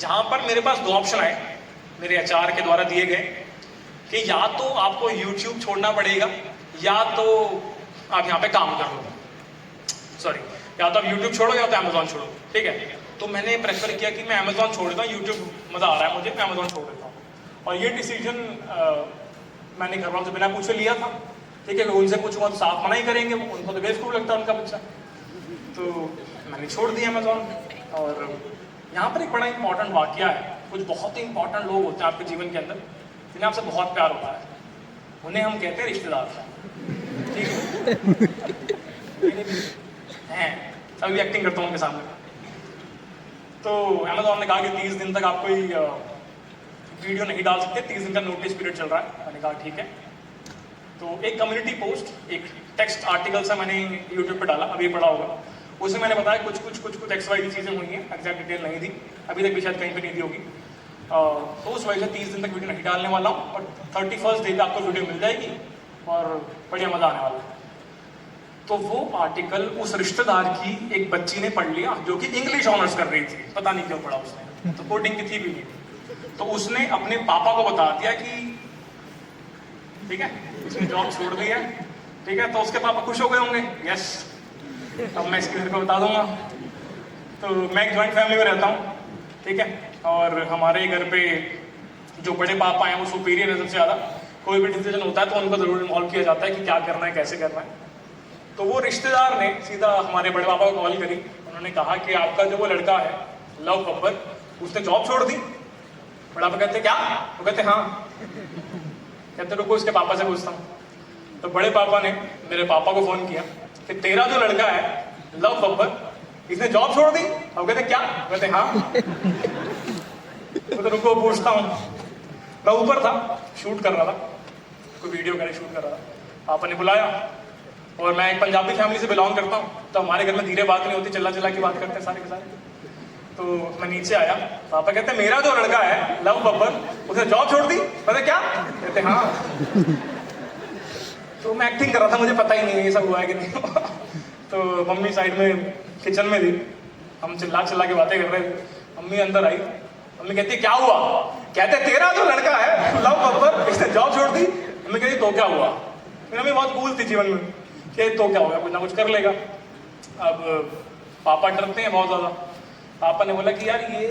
जहाँ पर मेरे पास 2 ऑप्शन आए। मेरे एचआर के द्वारा दिए गए कि या तो आपको यूट्यूब छोड़ना पड़ेगा या तो आप यहाँ पे काम कर लो, सॉरी, या तो आप यूट्यूब छोड़ो या तो अमेजोन छोड़ो, ठीक है। तो मैंने प्रेफर किया कि मैं अमेजोन छोड़ देता हूँ, यूट्यूब मज़ा आ रहा है मुझे, मैं अमेजोन छोड़ देता हूँ। और ये डिसीजन मैंने घर वालों से बिना पूछे लिया था, ठीक है। उनसे पूछूंगा तो साफ मना ही करेंगे, उनको तो बेवकूफ़ लगता है उनका बच्चा, तो मैंने छोड़ दिया अमेजोन। और यहाँ पर एक बड़ा इंपॉर्टेंट वाकया है, कुछ बहुत ही इंपॉर्टेंट लोग होते हैं आपके जीवन के अंदर जिन्हें आपसे बहुत प्यार होता है, उन्हें हम कहते हैं रिश्तेदार, ठीक है। अभी एक्टिंग करता हूँ उनके सामने। तो अमेजोन ने कहा कि 30 दिन तक आप कोई वीडियो नहीं डाल सकते, 30 दिन का नोटिस पीरियड चल रहा है। मैंने कहा ठीक है। तो एक कम्युनिटी पोस्ट, एक टेक्स्ट आर्टिकल सा मैंने यूट्यूब पे डाला, अभी पढ़ा होगा, उसमें मैंने बताया कुछ XYZ चीज़ें हुई हैं, एग्जैक्ट डिटेल नहीं थी, अभी तक भी शायद कहीं पे नहीं दी होगी। तो उस वजह से 30 दिन तक वीडियो नहीं डालने वाला हूँ, और 31st डे पे आपको वीडियो मिल जाएगी और बढ़िया मज़ा आने वाला है। तो वो आर्टिकल उस रिश्तेदार की एक बच्ची ने पढ़ लिया जो कि इंग्लिश ऑनर्स कर रही थी, पता नहीं क्यों पढ़ा उसने, तो कोडिंग की थी भी नहीं। तो उसने अपने पापा को बता दिया कि ठीक है उसने जॉब छोड़ दी है, ठीक है। तो उसके पापा खुश हो गए होंगे, यस, अब मैं इसके घर को बता दूंगा। तो मैं एक जॉइंट फैमिली में रहता हूँ, ठीक है, और हमारे घर पे जो बड़े पापा हैं वो सुपीरियर है सबसे ज़्यादा। कोई भी डिसीजन होता है तो उनको ज़रूर इन्वॉल्व किया जाता है कि क्या करना है, कैसे करना है। तो वो रिश्तेदार ने सीधा हमारे बड़े पापा को कॉल करी, उन्होंने कहा कि आपका जो वो लड़का है लव बब्बर, उसने जॉब छोड़ दी। बड़ा पापा कहते क्या? वो कहते हाँ। कहते रुको उसके पापा से पूछता हूँ। तो बड़े पापा ने मेरे पापा को फोन किया कि तेरा जो लड़का है लव बब्बर, इसने जॉब छोड़ दी। अब कहते क्या? कहते हाँ। तो रुको पूछता हूँ। मैं ऊपर था, शूट कर रहा था, कोई वीडियो करे शूट कर रहा था। पापा ने बुलाया, और मैं एक पंजाबी फैमिली से बिलोंग करता हूँ, तो हमारे घर में धीरे बात नहीं होती, चिल्ला चिल्ला की बात करते हैं सारे के सारे। तो मैं नीचे आया, पापा कहते मेरा जो लड़का है लव बब्बर, उसने जॉब छोड़ दी। कहते क्या? कहते हाँ। तो मैं एक्टिंग कर रहा था, मुझे पता ही नहीं है ये सब हुआ है कि नहीं। तो मम्मी साइड में किचन में थी, हम चिल्ला चिल्ला के बातें कर रहे थे। मम्मी अंदर आई, मम्मी कहती क्या हुआ? कहते तेरा जो लड़का है लव बब्बर, इसने जॉब छोड़ दी। मम्मी कहती तो क्या हुआ? मेरी मम्मी बहुत कूल थी जीवन में कि तो क्या होगा, कुछ ना कुछ कर लेगा। अब पापा डरते हैं बहुत ज़्यादा। पापा ने बोला कि यार ये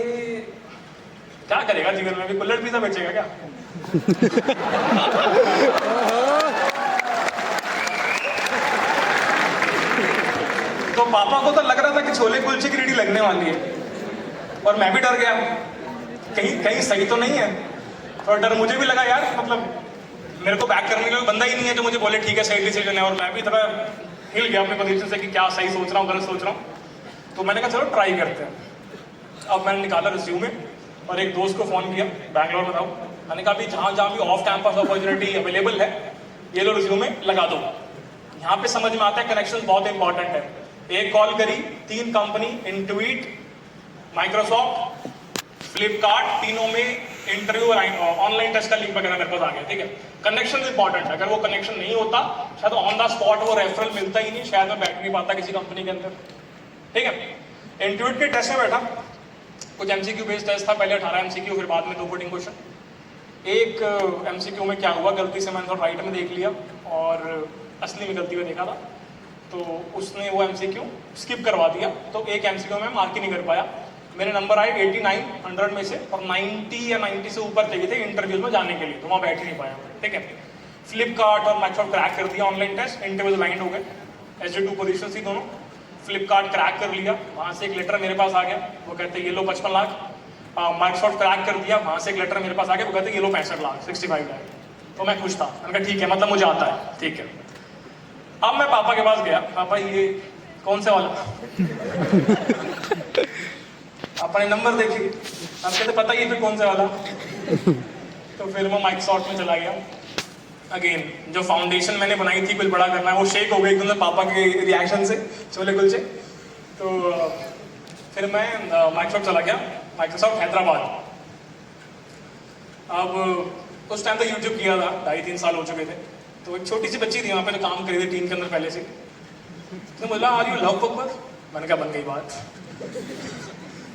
क्या करेगा जीवन में, अभी कुल्हड़ पिज़्ज़ा बेचेगा क्या? तो पापा को तो लग रहा था कि छोले कुलचे की रेडी लगने वाली है, और मैं भी डर गया, कहीं सही तो नहीं है। और डर मुझे भी लगा यार, मतलब मेरे को बैक करने के लिए बंदा ही नहीं है जो मुझे बोले ठीक है सही डिसीजन है। और मैं भी थोड़ा हिल गया अपने पोजीशन से कि क्या सही सोच रहा हूँ गलत सोच रहा हूँ। तो मैंने कहा चलो ट्राई करते हैं। अब मैंने निकाला रिज्यूमे और एक दोस्त को फ़ोन किया, बैंगलोर में था। मैंने कहा अभी जहाँ भी ऑफ कैंपस अपॉर्चुनिटी अवेलेबल है, ये लो रिज्यूमे लगा दो। यहाँ पे समझ में आता है कनेक्शन बहुत इंपॉर्टेंट है। एक कॉल करी, 3 कंपनी, इंट्यूट, माइक्रोसॉफ्ट, फ्लिपकार्ट, तीनों में इंटरव्यू और ऑनलाइन टेस्ट का लिंक वगैरह मेरे पास आ गया, ठीक है। कनेक्शन इंपॉर्टेंट है, अगर वो कनेक्शन नहीं होता शायद ऑन द स्पॉट वो रेफरल मिलता ही नहीं, शायद मैं बैठ नहीं पाता किसी कंपनी के अंदर, ठीक है। इंट्यूट के टेस्ट में बैठा, कुछ MCQ बेस्ड टेस्ट था, पहले 18 MCQ, फिर बाद में 2 कोडिंग क्वेश्चन। एक MCQ में क्या हुआ, गलती से मैंने राइट में देख लिया और असली में गलती में देखा था, तो उसने वो MCQ स्किप करवा दिया। तो एक MCQ में मार्क ही नहीं कर पाया। मेरे नंबर आए 89 100 में से, और 90 या 90 से ऊपर चाहिए थे इंटरव्यूज में जाने के लिए, तो वहाँ बैठ ही नहीं पाया, ठीक है। फ्लिपकार्ट और माइक्रोसॉफ्ट क्रैक कर दिया ऑनलाइन टेस्ट, इंटरव्यूज लाइन हो गए, SG2 पोजीशन थी दोनों। फ्लिपकार्ट क्रैक कर लिया, वहाँ से एक लेटर मेरे पास आ गया, वो कहते ये लो 55 लाख। माइक्रोसॉफ्ट क्रैक कर दिया, वहाँ से एक लेटर मेरे पास आ गया, वो कहते ये लो 65 लाख, 65 लाख। तो मैं खुश था, मैंने कहा ठीक है, मतलब मुझे आता है, ठीक है। अब मैं पापा के पास गया, पापा ये कौन से वाला? पापा ने नंबर देखी, आप कहते पता ही फिर कौन से वाला। तो फिर मैं माइक्रोसॉफ्ट में चला गया। अगेन जो फाउंडेशन मैंने बनाई थी कुछ बड़ा करना है, वो शेक हो गई एकदम पापा के रिएक्शन से, छोले कुलचे। तो फिर मैं माइक्रोसॉफ्ट चला गया, माइक्रोसॉफ्ट हैदराबाद। अब उस टाइम तो यूट्यूब किया था, 2.5-3 साल हो चुके थे। तो एक छोटी सी बच्ची थी वहाँ पे, जो काम कर रही थी टीम के अंदर पहले से। तो बोला आर यू लव बब्बर? मैंने कहा बन गई बात।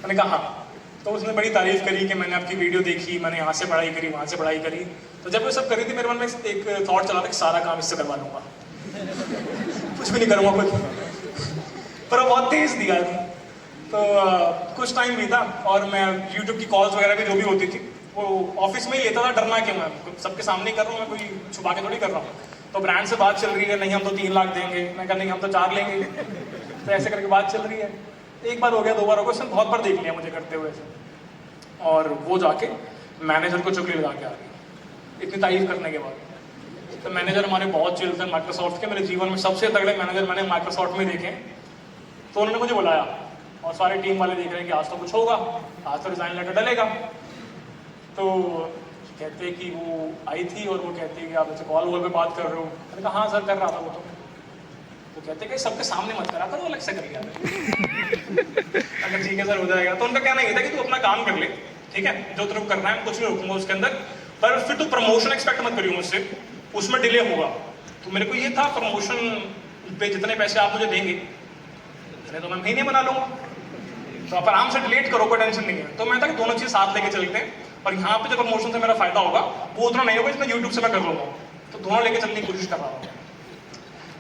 मैंने कहा हाँ। तो उसने बड़ी तारीफ करी कि मैंने आपकी वीडियो देखी, मैंने यहाँ से पढ़ाई करी, वहाँ से पढ़ाई करी। तो जब वो सब करी थी मेरे मन में एक थॉट चला था कि सारा काम इससे करवा लूँगा, कुछ भी नहीं करूँगा कुछ। पर वो बहुत तेज़ दिया था। तो कुछ टाइम बीता और मैं यूट्यूब की कॉल्स वगैरह भी जो भी होती थी वो ऑफिस में ही लेता था। डरना क्यों, मैं सबके सामने ही कर रहा हूँ, मैं कोई छुपा के थोड़ी कर रहा हूँ। तो ब्रांड से बात चल रही है, नहीं हम तो 3 लाख देंगे, मैं कहा नहीं हम तो 4 लेंगे। तो ऐसे करके बात चल रही है। एक बार हो गया, 2 बार हो गया, उसने बहुत बार देख लिया मुझे करते हुए ऐसे। और वो जाके मैनेजर को चुगली लगा के आ गई इतनी तारीफ करने के बाद। तो मैनेजर हमारे बहुत चिल थे माइक्रोसॉफ्ट के, मेरे जीवन में सबसे तगड़े मैनेजर मैंने माइक्रोसॉफ्ट में देखे। तो उन्होंने मुझे बुलाया और सारे टीम वाले देख रहे हैं कि आज तो कुछ होगा, आज तो रिजाइन लेटर डलेगा। तो कहते कि वो आई थी और वो कहती कि आप ऐसे कॉल वॉल पे बात कर रहे हो। मैंने कहा हाँ सर कर रहा था वो तो कहते कि सबके सामने मत करा करो, अलग से कर लिया। अगर ठीक है सर हो जाएगा। तो उनका कहना ये था कि तू अपना काम कर ले, ठीक है, जो तेरे को करना है कुछ नहीं रोकूंगा उसके अंदर, पर फिर तू प्रमोशन एक्सपेक्ट मत करियो मुझसे, उसमें डिले होगा। तो मेरे को ये था प्रमोशन पे जितने पैसे आप मुझे देंगे तो मैं महीने बना लूंगा, तो आप आराम से डिलीट करो, कोई टेंशन नहीं है। तो मैं था कि दोनों चीज़ साथ लेके चलते हैं और यहाँ पे जो प्रमोशन से मेरा फायदा होगा वो उतना नहीं होगा जितना यूट्यूब से मैं कर लूँगा। तो दोनों लेके चलने की कोशिश कर रहा हूँ।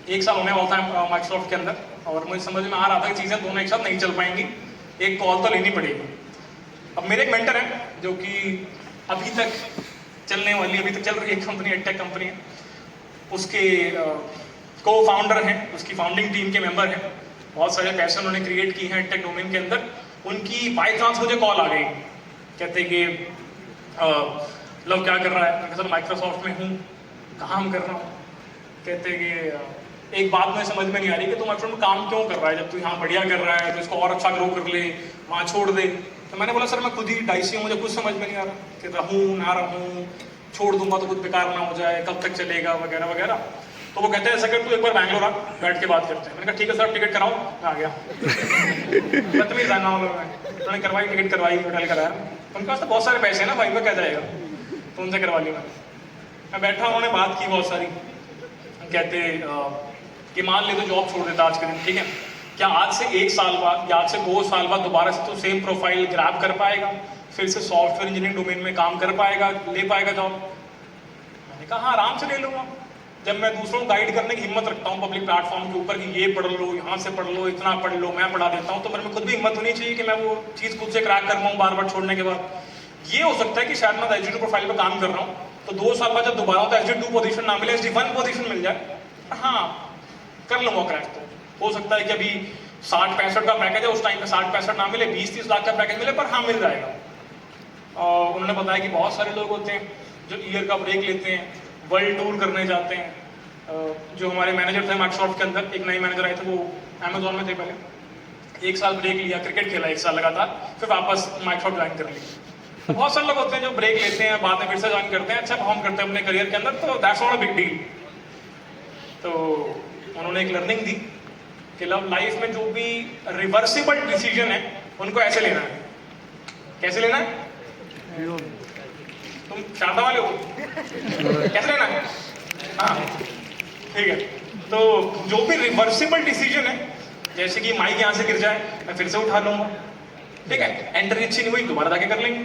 1 साल होने वाला था माइक्रोसॉफ्ट के अंदर और मुझे समझ में आ रहा था कि चीज़ें दोनों एक साथ नहीं चल पाएंगी, एक कॉल तो लेनी पड़ेगी। अब मेरे एक मेंटर है जो कि अभी तक चलने वाली, अभी तक चल रही है कंपनी, एडटेक कंपनी है, उसके को फाउंडर हैं, उसकी फाउंडिंग टीम के मेंबर हैं, बहुत सारे पैसे उन्होंने क्रिएट किए हैं एडटेक डोमेन के अंदर। उनकी बाय चांस मुझे कॉल आ गई, कहते कि लव क्या कर रहा है। मैं सर माइक्रोसॉफ्ट में हूँ, काम कर रहा हूँ। कहते कि एक बात मुझे समझ में नहीं आ रही कि तू माइक्रोसॉफ्ट में काम क्यों कर रहा है, जब तू यहाँ बढ़िया कर रहा है तो इसको और अच्छा ग्रो कर ले, वहाँ छोड़ दे। तो मैंने बोला सर मैं खुद ही डाइसी हूँ, मुझे कुछ समझ में नहीं आ रहा कि रहूँ ना रहूँ, छोड़ दूंगा तो कुछ बेकार ना हो जाए, कब तक चलेगा वगैरह वगैरह। तो वो कहते हैं ऐसा कर तू एक बार बैंगलोर आ, बैठ के बात करते हैं। मैंने कहा ठीक है सर, टिकट कराओ। मैं आ गया। बदतमीज जाना उन्होंने करवाई, टिकट करवाई, होटल कराया। उनके पास तो बहुत सारे पैसे हैं ना भाई, में क्या जाएगा, तो उनसे करवा ली मैं बैठा, उन्होंने बात की बहुत सारी। कहते कि मान ले तो जॉब छोड़ देता आज के दिन, ठीक है, क्या आज से 1 साल बाद या आज से 2 साल बाद दोबारा से तो सेम प्रोफाइल ग्रैब कर पाएगा, फिर से सॉफ्टवेयर इंजीनियरिंग डोमेन में काम कर पाएगा, ले पाएगा जॉब? मैंने कहा हाँ आराम से ले लूँगा। जब मैं दूसरों को गाइड करने की हिम्मत रखता हूँ पब्लिक प्लेटफॉर्म के ऊपर कि ये पढ़ लो, यहाँ से पढ़ लो, इतना पढ़ लो, मैं पढ़ा देता हूँ, तो मेरे में खुद भी हिम्मत होनी चाहिए कि मैं वो चीज़ खुद से क्रैक कर पाऊँ बार बार छोड़ने के बाद। ये हो सकता है कि शायद मैं SG2 प्रोफाइल पर काम कर रहा हूँ तो 2 साल बाद जब दोबारा तो SG2 पोजीशन ना मिले, SG1 पोजीशन मिल जाए, हाँ कर लूँगा क्रैक। तो हो सकता है कि अभी 60-65 का पैकेज है, उस टाइम पे 60-65 ना मिले, 20-30 लाख का पैकेज मिले, पर हाँ मिल जाएगा। और उन्होंने बताया कि बहुत सारे लोग होते हैं जो ईयर का ब्रेक लेते हैं, वर्ल्ड टूर करने जाते हैं। जो हमारे मैनेजर थे माइक्रोसॉफ्ट के अंदर, एक नए मैनेजर आए थे, वो अमेजोन में थे पहले, 1 साल ब्रेक लिया, क्रिकेट खेला 1 साल लगातार, फिर वापस माइक्रोसॉफ्ट ज्वाइन कर ली। तो बहुत सारे लोग होते हैं जो ब्रेक लेते हैं, बाद में फिर से ज्वाइन करते हैं, अच्छा परफॉर्म करते हैं अपने करियर के अंदर, तो that's not a big deal. तो उन्होंने एक लर्निंग दी कि लाइफ में जो भी रिवर्सिबल डिसीजन है उनको ऐसे लेना है। कैसे लेना है? तुम शादा वाले हो, कैसे लेना है? हाँ ठीक है। तो जो भी रिवर्सिबल डिसीजन है, जैसे कि माइक यहाँ से गिर जाए, मैं फिर से उठा लूंगा, ठीक है, एंट्री अच्छी नहीं हुई दोबारा जाके कर लेंगे,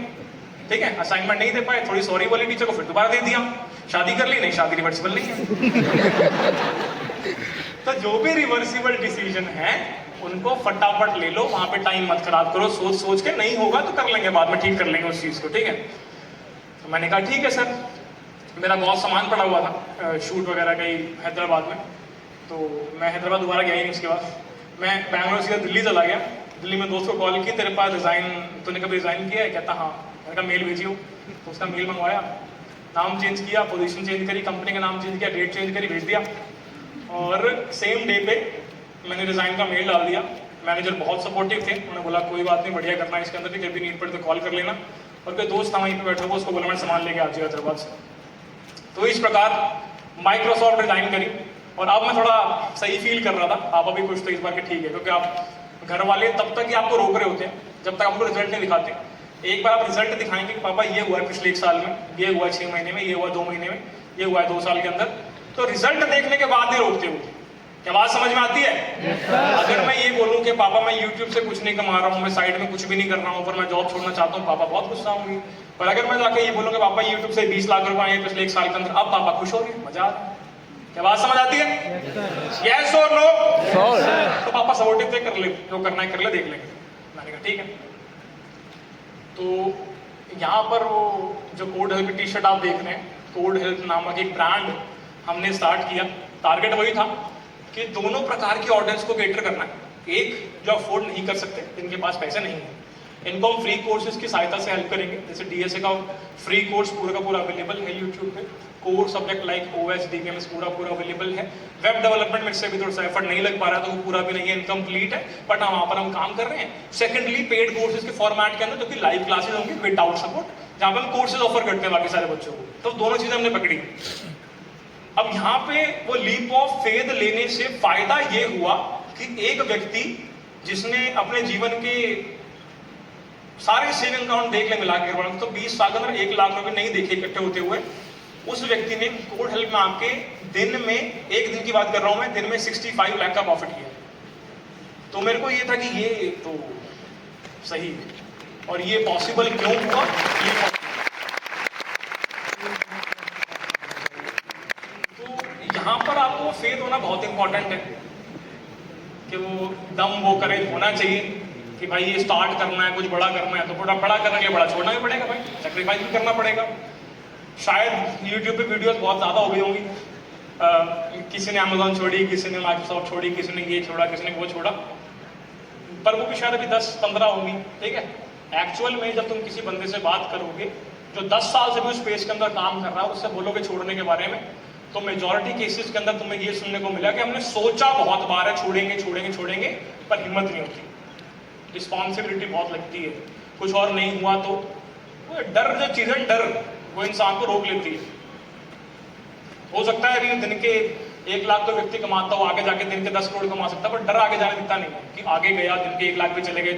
ठीक है, असाइनमेंट नहीं दे पाए, थोड़ी सॉरी बोली टीचर को, फिर दोबारा दे दिया, शादी कर ली, नहीं शादी रिवर्सिबल नहीं है। तो जो भी रिवर्सिबल डिसीजन है उनको फटाफट ले लो, वहां पे टाइम मत खराब करो, सोच सोच के, नहीं होगा तो कर लेंगे बाद में, ठीक कर लेंगे उस चीज को, ठीक है। तो मैंने कहा ठीक है सर। मेरा बहुत सामान पड़ा हुआ था शूट वगैरह का ही हैदराबाद में, तो मैं हैदराबाद दोबारा गया ही नहीं। उसके बाद मैं बैंगलोर से दिल्ली चला गया। दिल्ली में दोस्त को कॉल की, तेरे पास रिज़ाइन, तूने कभी रिज़ाइन किया है? कहता हाँ। मैंने कहा मेल भेजियो, तो उसका मेल मंगवाया, नाम चेंज किया, पोजीशन चेंज करी, कंपनी का नाम चेंज किया, डेट चेंज करी, भेज दिया। और सेम डे पे मैंने रिज़ाइन का मेल डाल दिया। मैनेजर बहुत सपोर्टिव थे, उन्होंने बोला कोई बात नहीं, बढ़िया करना है इसके अंदर, जब भी नीड पड़े तो कॉल कर लेना। और कोई दोस्त था वहीं पे बैठा हुआ, उसको बोला मैं सामान लेके आ जाइए हैदराबाद से। तो इस प्रकार माइक्रोसॉफ्ट रिजाइन करी और अब मैं थोड़ा सही फील कर रहा था। आप अभी कुछ तो इस बार के ठीक है, क्योंकि आप घर वाले तब तक ही आपको रोक रहे होते हैं जब तक आपको रिजल्ट नहीं दिखाते। एक बार आप रिजल्ट दिखाएंगे कि पापा ये हुआ है पिछले 1 साल में, ये हुआ 6 महीने में, ये हुआ 2 महीने में, ये हुआ है 2 साल के अंदर, तो रिजल्ट देखने के बाद ही रोकते हो। क्या बात समझ में आती है? अगर मैं ये बोलूं कि पापा मैं YouTube से कुछ नहीं कमा रहा हूँ, मैं साइड में कुछ भी नहीं कर रहा हूँ, पर मैं जॉब छोड़ना चाहता हूँ, पापा बहुत गुस्सा होंगे। पर अगर मैं जाके ये बोलूँ कि पापा YouTube से 20 लाख रुपए आए पिछले 1 साल के अंदर, अब पापा खुश हो गए, मजा आ रहा है। क्या बात समझ आती है? यस और नो? तो पापा सपोर्टिव थे, कर ले जो करना है कर ले, देख लेंगे। मैंने कहा ठीक है। तो यहाँ पर वो जो कोड हेल्प की टी शर्ट आप देख रहे हैं, कोड हेल्प नामक एक ब्रांड हमने स्टार्ट किया। टारगेट वही था कि दोनों प्रकार की ऑडियंस को केटर करना है। एक जो अफोर्ड नहीं कर सकते, जिनके पास पैसे नहीं है, इनको हम फ्री कोर्सेज की सहायता से हेल्प करेंगे। जैसे डीएसए का फ्री कोर्स पूरा का पूरा अवेलेबल है यूट्यूब पे। Core subject like OS DBMS पूरा अवेलेबल है। वेब डेवलपमेंट में से भी थोड़ा सा एफर्ट नहीं लग पा रहा, तो वो पूरा भी नहीं है, इनकम्प्लीट है, बट हम वहाँ पर हम काम कर रहे हैं। सेकेंडली पेड कोर्सेज के फॉर्मेट के अंदर, जो कि लाइव क्लासेज होंगे विदाउट सपोर्ट, जहाँ पे हम कोर्सेज ऑफर करते हैं बाकी सारे बच्चों को। तो दोनों चीजें हमने पकड़ी। अब यहाँ पे वो लीप ऑफ फेथ लेने से फायदा ये हुआ कि एक व्यक्ति जिसने अपने जीवन के सारे सेविंग अकाउंट देख ले मिला के, तो 20 साल के अंदर 1 लाख रुपए नहीं देखे इकट्ठे होते हुए, उस व्यक्ति ने कोड हेल्प में आपके दिन में, एक दिन की बात कर रहा हूं मैं, दिन में 65 लाख का प्रॉफिट किया। तो मेरे को ये था कि ये तो सही है, और ये पॉसिबल क्यों हुआ? तो यहाँ पर आपको फेथ होना बहुत इंपॉर्टेंट है कि वो दम वो करेज होना चाहिए कि भाई ये स्टार्ट करना है, कुछ बड़ा करना है, तो बड़ा करने के लिए बड़ा छोड़ना भी पड़ेगा भाई, सेक्रीफाइस भी करना पड़ेगा। शायद यूट्यूब पे वीडियोस बहुत ज़्यादा हो गई होंगी, किसी ने अमेजोन छोड़ी, किसी ने माइक्रोसॉफ्ट छोड़ी, किसी ने ये छोड़ा, किसी ने वो छोड़ा, पर वो भी शायद अभी 10-15 होंगी। ठीक है, एक्चुअल में जब तुम किसी बंदे से बात करोगे जो 10 साल से भी उस स्पेस के अंदर काम कर रहा है, उससे बोलोगे छोड़ने के बारे में, तो मेजॉरिटी केसेस के अंदर तुम्हें ये सुनने को मिला कि हमने सोचा बहुत बार है छोड़ेंगे, पर हिम्मत नहीं होती, रिस्पॉन्सिबिलिटी बहुत लगती है, कुछ और नहीं हुआ तो वो डर, जो चीजें डर वो इंसान को रोक लेती है। हो सकता है अभी दिन के 1 लाख तो व्यक्ति कमाता हो, आगे जाके दिन के 10 करोड़ कमा सकता है, पर डर आगे जाने देता नहीं कि आगे गया दिन के 1 लाख भी चले गए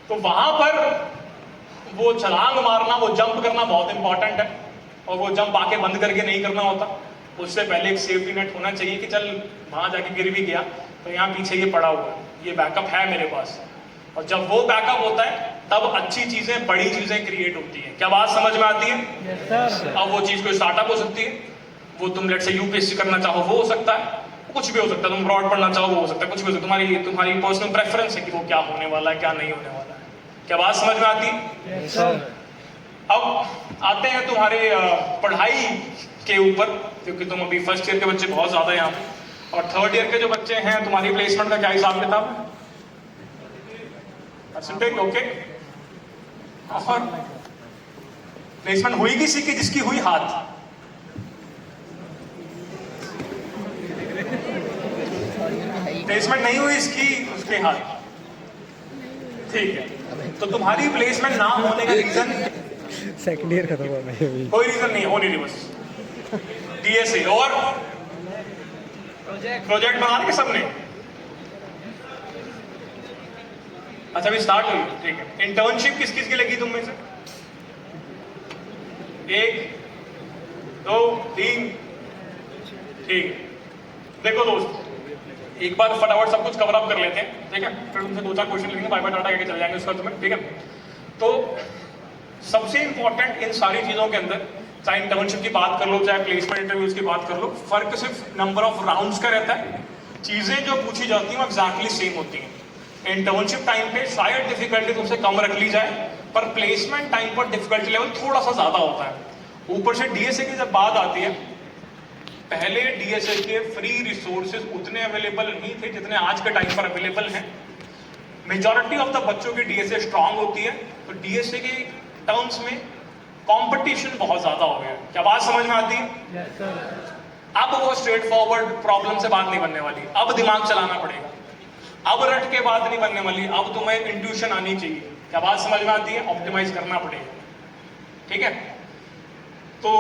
तो वहां पर वो छलांग मारना, वो जंप करना बहुत इंपॉर्टेंट है, और वो जंप आके बंद करके नहीं करना होता। उससे पहले एक सेफ्टी नेट होना चाहिए कि चल वहां जाके गिर भी गया तो यहाँ पीछे ये पड़ा हुआ है, ये बैकअप है मेरे पास। और जब वो बैकअप होता है तब अच्छी चीजें, बड़ी चीजें क्रिएट होती हैं। क्या बात समझ में आती है? अब वो चीज कोई स्टार्टअप हो सकती है, वो तुम लेट से यूपीएससी करना चाहो वो हो सकता है, कुछ भी हो सकता है, तुम ब्रॉड पढ़ना चाहो वो हो सकता है, कुछ भी हो सकता है, तुम्हारी पर्सनल प्रेफरेंस है कि वो क्या होने वाला है, क्या नहीं होने वाला है। क्या बात समझ में आती है? अब आते हैं तुम्हारे पढ़ाई के ऊपर, क्योंकि तुम अभी फर्स्ट ईयर के बच्चे बहुत ज्यादा हैं यहाँ पे, और थर्ड ईयर के जो बच्चे हैं, तुम्हारी प्लेसमेंट का क्या हिसाब किताब है? Percentage okay? और प्लेसमेंट हुई किसी की? जिसकी हुई हाथ। प्लेसमेंट नहीं हुई इसकी, उसके हाथ। ठीक है, तो तुम्हारी प्लेसमेंट ना होने का रीजन सेकंड ईयर खत्म हुआ मैं अभी। कोई रीजन नहीं, होने नहीं बस। डीएसए और प्रोजेक्ट बनाने के सबने, अच्छा अभी स्टार्ट हुई, ठीक है। इंटर्नशिप किस किस की लगी तुम में से? 1 2 3, ठीक है। देखो दोस्त, एक बार फटाफट सब कुछ कवर अप कर लेते हैं, ठीक है, फिर तुमसे 2-4 क्वेश्चन लेंगे, बाय बाय टाटा करके चले जाएंगे उसका तुम्हें, ठीक है। तो सबसे इंपॉर्टेंट इन सारी चीजों के अंदर, चाहे इंटर्नशिप की बात कर लो, चाहे प्लेसमेंट इंटरव्यूज की बात कर लो, फर्क सिर्फ नंबर ऑफ राउंड्स का रहता है। चीजें जो पूछी जाती हैं वो एग्जैक्टली सेम होती हैं। इंटर्नशिप टाइम पे शायद डिफिकल्टी तुमसे कम रख ली जाए, पर प्लेसमेंट टाइम पर डिफिकल्टी लेवल थोड़ा सा ज्यादा होता है। ऊपर से डीएसए की जब बात आती है, पहले डीएसए के फ्री रिसोर्सेज उतने अवेलेबल नहीं थे जितने आज के टाइम पर अवेलेबल हैं। मेजॉरिटी ऑफ द बच्चों की डीएसए स्ट्रांग होती है, तो डीएसए के टर्म्स में कंपटीशन बहुत ज्यादा हो गया। क्या बात समझ में आती है? अब वो स्ट्रेट फॉरवर्ड प्रॉब्लम से बात नहीं बनने वाली, अब दिमाग चलाना पड़ेगा, अब रट के बात नहीं बनने वाली, अब तुम्हें इंट्यूशन आनी चाहिए। क्या बात समझ में आती है? ऑप्टिमाइज करना पड़ेगा, ठीक है। तो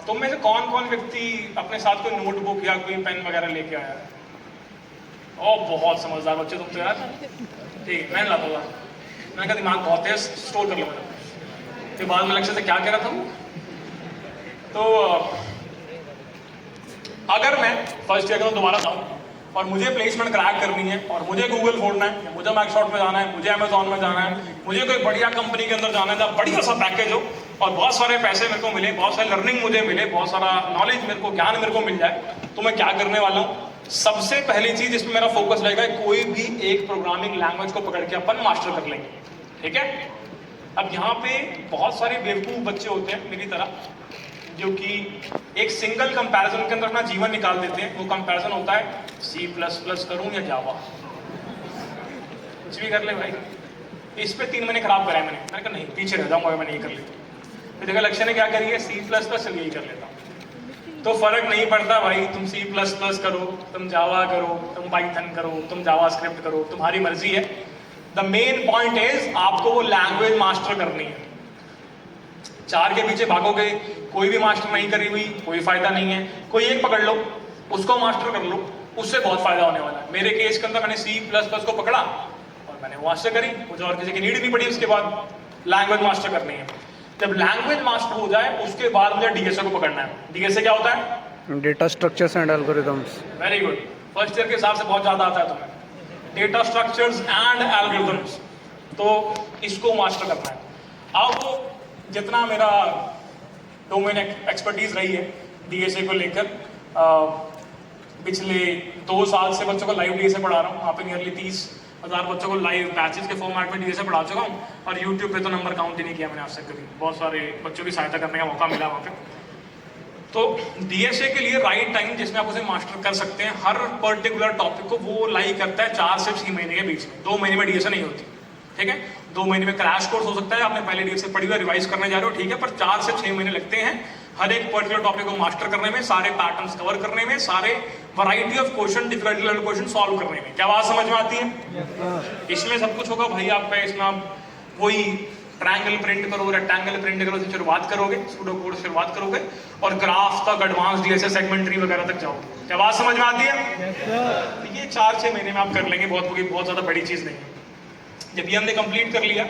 तुम में से कौन कौन व्यक्ति अपने साथ कोई नोटबुक या कोई पेन वगैरह लेके आया है? ओ बहुत समझदार बच्चे तुम तो यार, ठीक, मैं लाता हूँ, मैं का दिमाग बहुत है, स्टोर कर लो मैंने। फिर बाद में लक्ष्य से क्या कह रहा था, तो अगर मैं फर्स्ट ईयर में दोबारा जाऊँ और मुझे प्लेसमेंट क्रैक करनी है और मुझे गूगल फोड़ना है, मुझे माइक्रोसॉफ्ट में जाना है, मुझे अमेजॉन में जाना है, मुझे कोई बढ़िया कंपनी के अंदर जाना है जहाँ बढ़िया सा पैकेज हो और बहुत सारे पैसे मेरे को मिले, बहुत सारी लर्निंग मुझे मिले, बहुत सारा नॉलेज मेरे को, ज्ञान मेरे को मिल जाए, तो मैं क्या करने वाला हूँ? सबसे पहली चीज इसमें मेरा फोकस रहेगा, कोई भी एक प्रोग्रामिंग लैंग्वेज को पकड़ के अपन मास्टर कर लेंगे, ठीक है? अब यहाँ पे बहुत सारे बेवकूफ बच्चे होते हैं मेरी तरह, जो कि एक सिंगल कंपैरिजन के अंदर अपना जीवन निकाल देते हैं। वो कंपैरिजन होता है C++ करूं या जावा, कुछ भी कर ले भाई। इस पे 3 महीने खराब कराए मैंने कहा नहीं, पीछे रह जाऊंगा, मैं नहीं कर लेता। फिर देखा लक्ष्य ने क्या करी है, C++ चलिए यही कर लेता हूं। तो फर्क नहीं पड़ता भाई, तुम C++ करो, तुम जावा करो, तुम पाइथन करो, तुम जावास्क्रिप्ट करो, तुम्हारी मर्जी है। द मेन पॉइंट इज आपको वो लैंग्वेज मास्टर करनी है। 4 के पीछे भागोगे, कोई भी मास्टर नहीं करी हुई, कोई फायदा नहीं है। कोई एक पकड़ लो, उसको मास्टर कर लो, उससे बहुत फायदा होने वाला है। मेरे केस के अंदर मैंने C++ को पकड़ा और मैंने वो मास्टर करी, मुझे और किसी की नीड नहीं पड़ी। उसके बाद लैंग्वेज मास्टर करनी है। जब लैंग्वेज मास्टर हो जाए उसके बाद मुझे DSA को पकड़ना है। DSA क्या होता है? Data structures and algorithms. Very good, first year के हिसाब से बहुत ज्यादा आता है तुम्हें, डेटा स्ट्रक्चर्स एंड एल्गोरिथम्स। तो इसको मास्टर करना है। अब जितना मेरा डोमेन एक्सपर्टीज रही है DSA को लेकर, पिछले 2 साल से बच्चों को लाइव DSA पढ़ा रहा हूँ। वहाँ पे नियरली 30,000 बच्चों को लाइव बैचेस के फॉर्मेट में DSA पढ़ा चुका हूँ। और यूट्यूब पे तो नंबर काउंट ही नहीं किया मैंने आज तक कभी। बहुत सारे बच्चों की सहायता करने का मौका मिला वहाँ पे। तो DSA के लिए राइट टाइम जिसमें आप उसे मास्टर कर सकते हैं, हर पर्टिकुलर टॉपिक को वो लाई करता है 4 से 6 महीने के बीच में। 2 महीने में DSA नहीं होती, ठीक है? 2 महीने में क्रैश कोर्स हो सकता है, आपने पहले DSA पढ़ी हुई रिवाइज करने जा रहे हो, ठीक है? पर 4 से 6 महीने लगते हैं हर एक पर्टिकुलर टॉपिक को मास्टर करने में, सारे पैटर्न्स कवर करने में, सारे variety of question, difficulty level question solve करने में। क्या बात समझ में आती है? इसमें सब कुछ होगा भाई। आप इसमें आप वही ट्रायंगल प्रिंट करो, रेक्टेंगल प्रिंट करो से शुरुआत करोगे, सूडो कोड शुरुआत करोगे और ग्राफ तक, एडवांस DSA सेगमेंट्री वगैरह तक जाओगे। क्या बात समझ में आती है? तो ये 4-6 महीने में आप कर लेंगे, बहुत ज़्यादा बड़ी चीज़ नहीं है। जब ये हमने कंप्लीट कर लिया,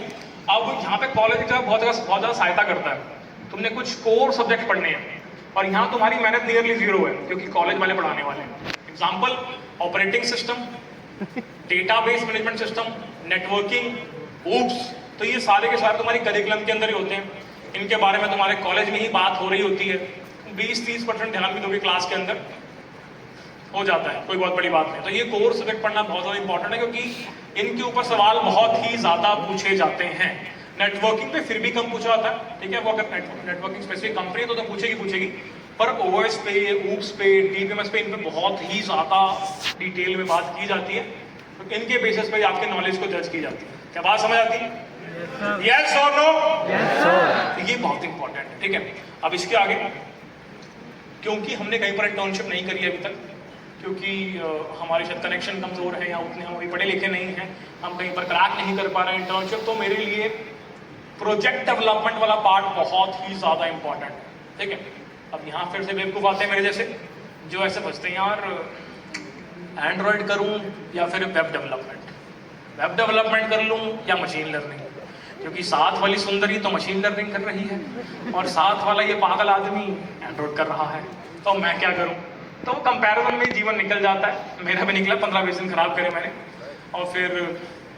अब यहाँ पे कॉलेज का बहुत ज़्यादा सहायता करता है। तुमने कुछ कोर सब्जेक्ट पढ़ने हैं और यहाँ तुम्हारी मेहनत नियरली 0 है, क्योंकि कॉलेज वाले पढ़ाने वाले हैं। Example, operating system, database management system, networking, OOPS, तो ये सारे के सारे तुम्हारी करिकुलम के अंदर ही होते हैं। इनके बारे में तुम्हारे कॉलेज में ही बात हो रही होती है। 20-30% ध्यान भी दोगे क्लास के अंदर, हो जाता है, कोई बहुत बड़ी बात नहीं। तो ये कोर सब्जेक्ट पढ़ना बहुत ज़्यादा इंपॉर्टेंट है, क्योंकि इनके ऊपर सवाल बहुत ही ज़्यादा पूछे जाते हैं। नेटवर्किंग पे फिर भी कम पूछा जाता है, ठीक है? वो अगर नेटवर्किंग स्पेसिफिक कंपनी तो पूछेगी, पर OS पे, OOPS पे, DBMS पे, इन पे बहुत ही ज़्यादा डिटेल में बात की जाती है। तो इनके बेसिस पे आपके नॉलेज को जज की जाती है। क्या बात समझ आती है? यस और नो? ये बहुत इंपॉर्टेंट है, ठीक है? अब इसके आगे, क्योंकि हमने कहीं पर इंटर्नशिप नहीं करी अभी तक, क्योंकि हमारे शायद कनेक्शन कमजोर है या उतने हम अभी पढ़े लिखे नहीं हैं, हम कहीं पर क्रैक नहीं कर पा रहे हैं इंटर्नशिप, तो मेरे लिए प्रोजेक्ट डेवलपमेंट वाला पार्ट बहुत ही ज़्यादा इंपॉर्टेंट है, ठीक है? अब यहाँ फिर से बेवकूफ़ आते हैं मेरे जैसे, जो ऐसे बचते हैं यार एंड्रॉयड करूँ या फिर वेब डेवलपमेंट कर लूँ या मशीन लर्निंग, क्योंकि साथ वाली सुंदरी तो मशीन लर्निंग कर रही है और साथ वाला ये पागल आदमी एंड्रॉयड कर रहा है, तो मैं क्या करूँ? तो कंपैरिजन में जीवन निकल जाता है। मेरा भी निकला, 15-20 दिन खराब करे मैंने। और फिर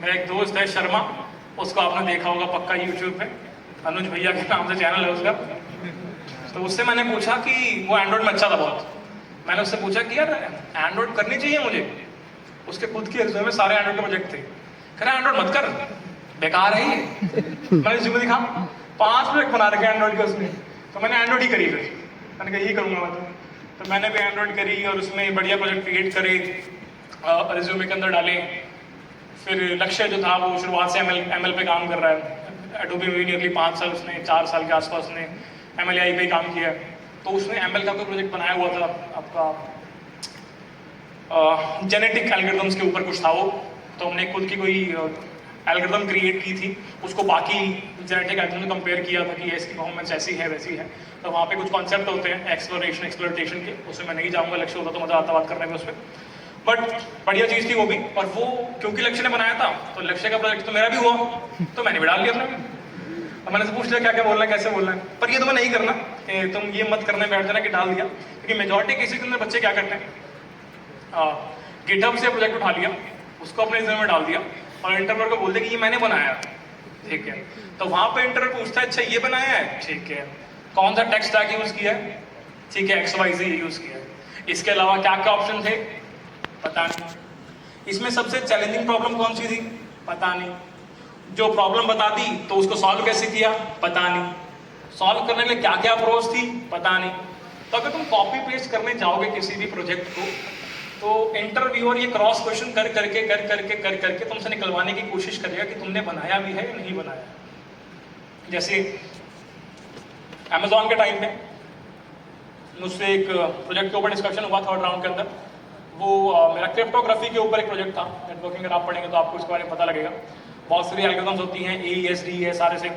मेरा एक दोस्त है शर्मा, उसको आपने देखा होगा पक्का यूट्यूब पे, अनुज भैया के नाम से चैनल है उसका। तो उससे मैंने पूछा कि वो एंड्रॉयड में अच्छा था बहुत। मैंने उससे पूछा कि यार एंड्रॉयड करनी चाहिए मुझे। उसके खुद की रिज्यूमे में सारे एंड्रॉयड के प्रोजेक्ट थे। कह रहा एंड्रॉयड मत कर, बेकार है ये। मैंने रिज्यूमे दिखा, 5 प्रोजेक्ट बना रखे एंड्रॉयड के उसमें। तो मैंने एंड्रॉयड ही करी, फिर मैंने कहा यही करूँगा मैं। तो मैंने भी एंड्रॉयड करी और उसमें बढ़िया प्रोजेक्ट क्रिएट करे, रिज्यूमे के अंदर डाले। फिर लक्ष्य जो था वो शुरुआत से ML पे काम कर रहा है। एडोबी में नियरली 5 साल उसने, 4 साल के आसपास उसने ML पे काम किया। तो उसने ML का कोई प्रोजेक्ट बनाया हुआ था आपका, जेनेटिक एल्गोरिथम्स के ऊपर कुछ था वो। तो हमने खुद की कोई एल्गोरिथम क्रिएट की थी, उसको बाकी जेनेटिक एल्गोरिथम कंपेयर किया था कि इसकी परफॉर्मेंस ऐसी है वैसी है। तो वहाँ पे कुछ कॉन्सेप्ट होते हैं एक्सप्लोरेशन के, उसमें मैं नहीं जाऊँगा, लक्ष्य होता तो मज़ा आता बात करने में उसमें। बट बढ़िया चीज़ थी वो भी। और वो क्योंकि लक्ष्य ने बनाया था, तो लक्ष्य का प्रोजेक्ट तो मेरा भी हुआ, तो मैंने भी डाल लिया अपने में। और मैंने से पूछ लिया क्या क्या बोलना है, कैसे बोलना है। पर ये तो मैं नहीं करना, कि तुम ये मत करने बैठ जाना कि डाल दिया, क्योंकि मेजॉरिटी केसेस के अंदर बच्चे क्या करते हैं, गिटहब से प्रोजेक्ट उठा लिया, उसको अपने रिज्यूमे में डाल दिया और इंटरव्यूअर को बोलते कि ये मैंने बनाया, ठीक है। तो वहाँ पे इंटरव्यूअर पूछता है अच्छा ये बनाया है, ठीक है, कौन सा टेक स्टैक यूज़ किया है, ठीक है, XYZ यूज़ किया है, इसके अलावा क्या क्या ऑप्शन थे, पता नहीं, इसमें सबसे चैलेंजिंग प्रॉब्लम कौन सी थी, पता नहीं, जो प्रॉब्लम बता दी तो उसको सॉल्व कैसे किया, पता नहीं, सॉल्व करने के लिए क्या क्या अप्रोच थी, पता नहीं। तो अगर तुम कॉपी पेस्ट करने जाओगे किसी भी प्रोजेक्ट को, तो इंटरव्यूअर ये क्रॉस क्वेश्चन कर करके तुमसे निकलवाने की कोशिश करेगा कि तुमने बनाया भी है या नहीं बनाया। जैसे अमेजोन के टाइम पे मुझसे एक प्रोजेक्ट के ऊपर डिस्कशन हुआ थर्ड राउंड के अंदर, वो मेरा क्रिप्टोग्राफी के ऊपर एक प्रोजेक्ट था। नेटवर्किंग अगर आप पढ़ेंगे तो आपको इसके बारे में पता लगेगा। बहुत सारी एल्गोरिथम्स होती हैं, AES DES सारे से,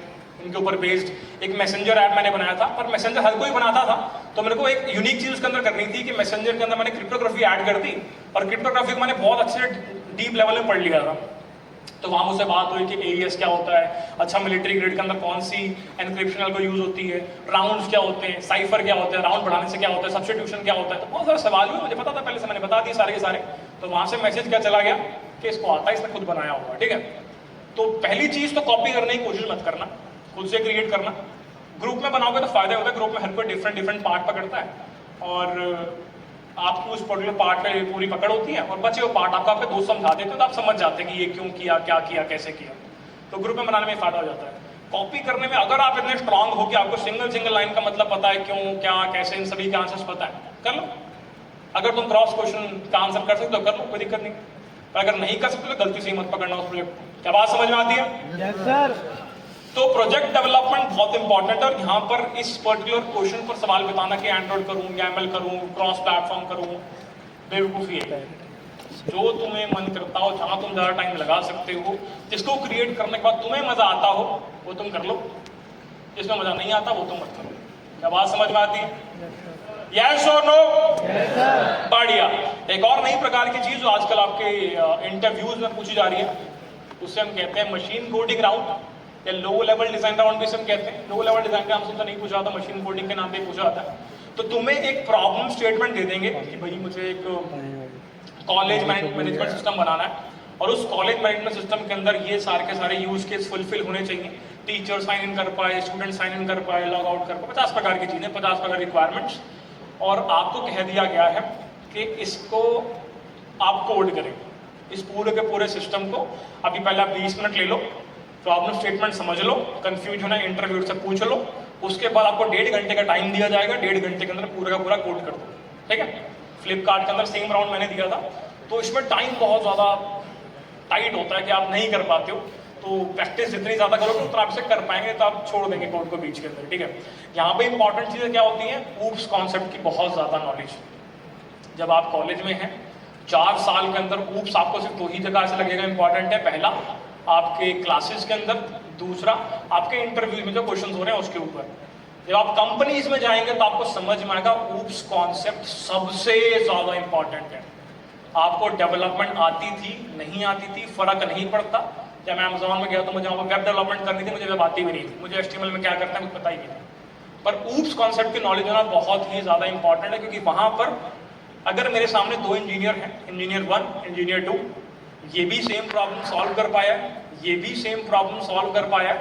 इनके ऊपर बेस्ड एक मैसेंजर ऐप मैंने बनाया था। पर मैसेंजर हर कोई बनाता था, तो मेरे को एक यूनिक चीज़ उसके अंदर करनी थी कि मैसेंजर के अंदर मैंने क्रिप्टोग्राफी ऐड कर दी, और क्रिप्टोग्राफी को मैंने बहुत अच्छे डीप लेवल में पढ़ लिया था। तो वहाँ मुझसे बात हुई कि AES क्या होता है, अच्छा मिलिट्री ग्रेड के अंदर कौन सी एनक्रिप्शन एल्गो यूज होती है, राउंड्स क्या होते हैं, साइफर क्या होता है, राउंड बढ़ाने से क्या होता है, सब्स्टिट्यूशन क्या होता है। तो बहुत सारे सवाल हुए, मुझे पता था पहले से, मैंने बता दिए सारे के सारे। तो वहाँ से मैसेज क्या चला गया कि इसको आता है, इसने खुद बनाया हुआ, ठीक है। तो पहली चीज़ तो कॉपी करने की कोशिश मत करना, खुद से क्रिएट करना। ग्रुप में बनाओगे तो फायदा होता है, ग्रुप में हर कोई डिफरेंट पार्ट पकड़ता है और आपको उस पर्टिकुलर पार्ट पे पूरी पकड़ होती है, और बचे वो पार्ट आपके दोस्त समझा देते हैं तो आप समझ जाते हैं कि ये क्यों किया, क्या किया, कैसे किया। तो ग्रुप में बनाने में फायदा हो जाता है। कॉपी करने में अगर आप इतने स्ट्रांग हो कि आपको सिंगल लाइन का मतलब पता है, क्यों, क्या, कैसे, इन सभी के आंसर्स पता है, कर लो। अगर तुम क्रॉस क्वेश्चन का आंसर कर सकते हो कर लो, कोई दिक्कत नहीं। पर अगर नहीं कर सकते तो गलती से ही मत पकड़ना उस प्रोजेक्ट को। क्या बात समझ में आती है? Yes sir. तो प्रोजेक्ट डेवलपमेंट बहुत इंपॉर्टेंट है, और यहाँ पर इस पर्टिकुलर क्वेश्चन पर सवाल बताना कि एंड्रॉइड करूँ या ML करूँ, क्रॉस प्लेटफॉर्म करूँ, बेवकूफ़ी है। जो तुम्हें मन करता हो, जहाँ तुम ज़्यादा टाइम लगा सकते हो, जिसको क्रिएट करने के बाद तुम्हें मज़ा आता हो वो तुम कर लो, जिसमें मज़ा नहीं आता वो तुम मत करो। क्या बात समझ में आती है? यस और नो? बढ़िया। एक और नई प्रकार की चीज़ जो आजकल आपके इंटरव्यूज में पूछी जा रही है, उससे हम कहते हैं मशीन कोडिंग राउंड या लो लेवल डिजाइन राउंड भी हम कहते हैं। लो लेवल डिजाइन का हमसे तो नहीं पूछा था, मशीन कोडिंग के नाम पे पूछा जाता है। तो तुम्हें एक प्रॉब्लम स्टेटमेंट दे देंगे कि भाई मुझे एक कॉलेज मैनेजमेंट सिस्टम बनाना है, और उस कॉलेज मैनेजमेंट सिस्टम के अंदर ये सारे के सारे यूज केस फुलफिल होने चाहिए। टीचर साइन इन कर पाए, स्टूडेंट साइन इन कर पाए, लॉग आउट कर पाए, 50 प्रकार की चीज़ें, 50 प्रकार रिक्वायरमेंट्स। और आपको कह दिया गया है कि इसको आप कोड करें, इस पूरे के पूरे सिस्टम को। अभी पहले आप 20 मिनट ले लो, प्रॉब्लम स्टेटमेंट समझ लो, कंफ्यूज होना इंटरव्यू से पूछ लो, उसके बाद आपको 1.5 घंटे का टाइम दिया जाएगा, 1.5 घंटे के अंदर पूरा का पूरा कोड कर दो, ठीक है। फ्लिपकार्ट के अंदर सेम राउंड मैंने दिया था, तो इसमें टाइम बहुत ज़्यादा टाइट होता है कि आप नहीं कर पाते हो। तो प्रैक्टिस जितनी ज़्यादा करोगे उतना आप इसे कर पाएंगे, तो आप छोड़ देंगे कोड को बीच के अंदर, ठीक है। यहाँ पे इंपॉर्टेंट चीज़ें क्या होती हैं, ऊप्स कॉन्सेप्ट की बहुत ज़्यादा नॉलेज। जब आप कॉलेज में हैं 4 साल के अंदर ऊप्स आपको सिर्फ 2 ही जगह से लगेगा इंपॉर्टेंट है। पहला आपके क्लासेस के अंदर, दूसरा आपके इंटरव्यू में जो क्वेश्चन हो रहे हैं उसके ऊपर। जब आप कंपनीज में जाएंगे तो आपको समझ में आएगा ऊप्स कॉन्सेप्ट सबसे ज़्यादा इंपॉर्टेंट है। आपको डेवलपमेंट आती थी, नहीं आती थी, फर्क नहीं पड़ता। जब मैं अमेजोन में गया तो मुझे वहाँ पर वेब डेवलपमेंट करनी थी, मुझे वेब आती भी नहीं थी, मुझे HTML में क्या करना है मुझे पता ही नहीं था। पर ऊप्स कॉन्सेप्ट की नॉलेज होना बहुत ही ज़्यादा इंपॉर्टेंट है, क्योंकि वहाँ पर अगर मेरे सामने 2 इंजीनियर हैं, इंजीनियर 1, इंजीनियर 2, ये भी सेम प्रॉब्लम सॉल्व कर पाया, ये भी सेम प्रॉब्लम सॉल्व कर पाया,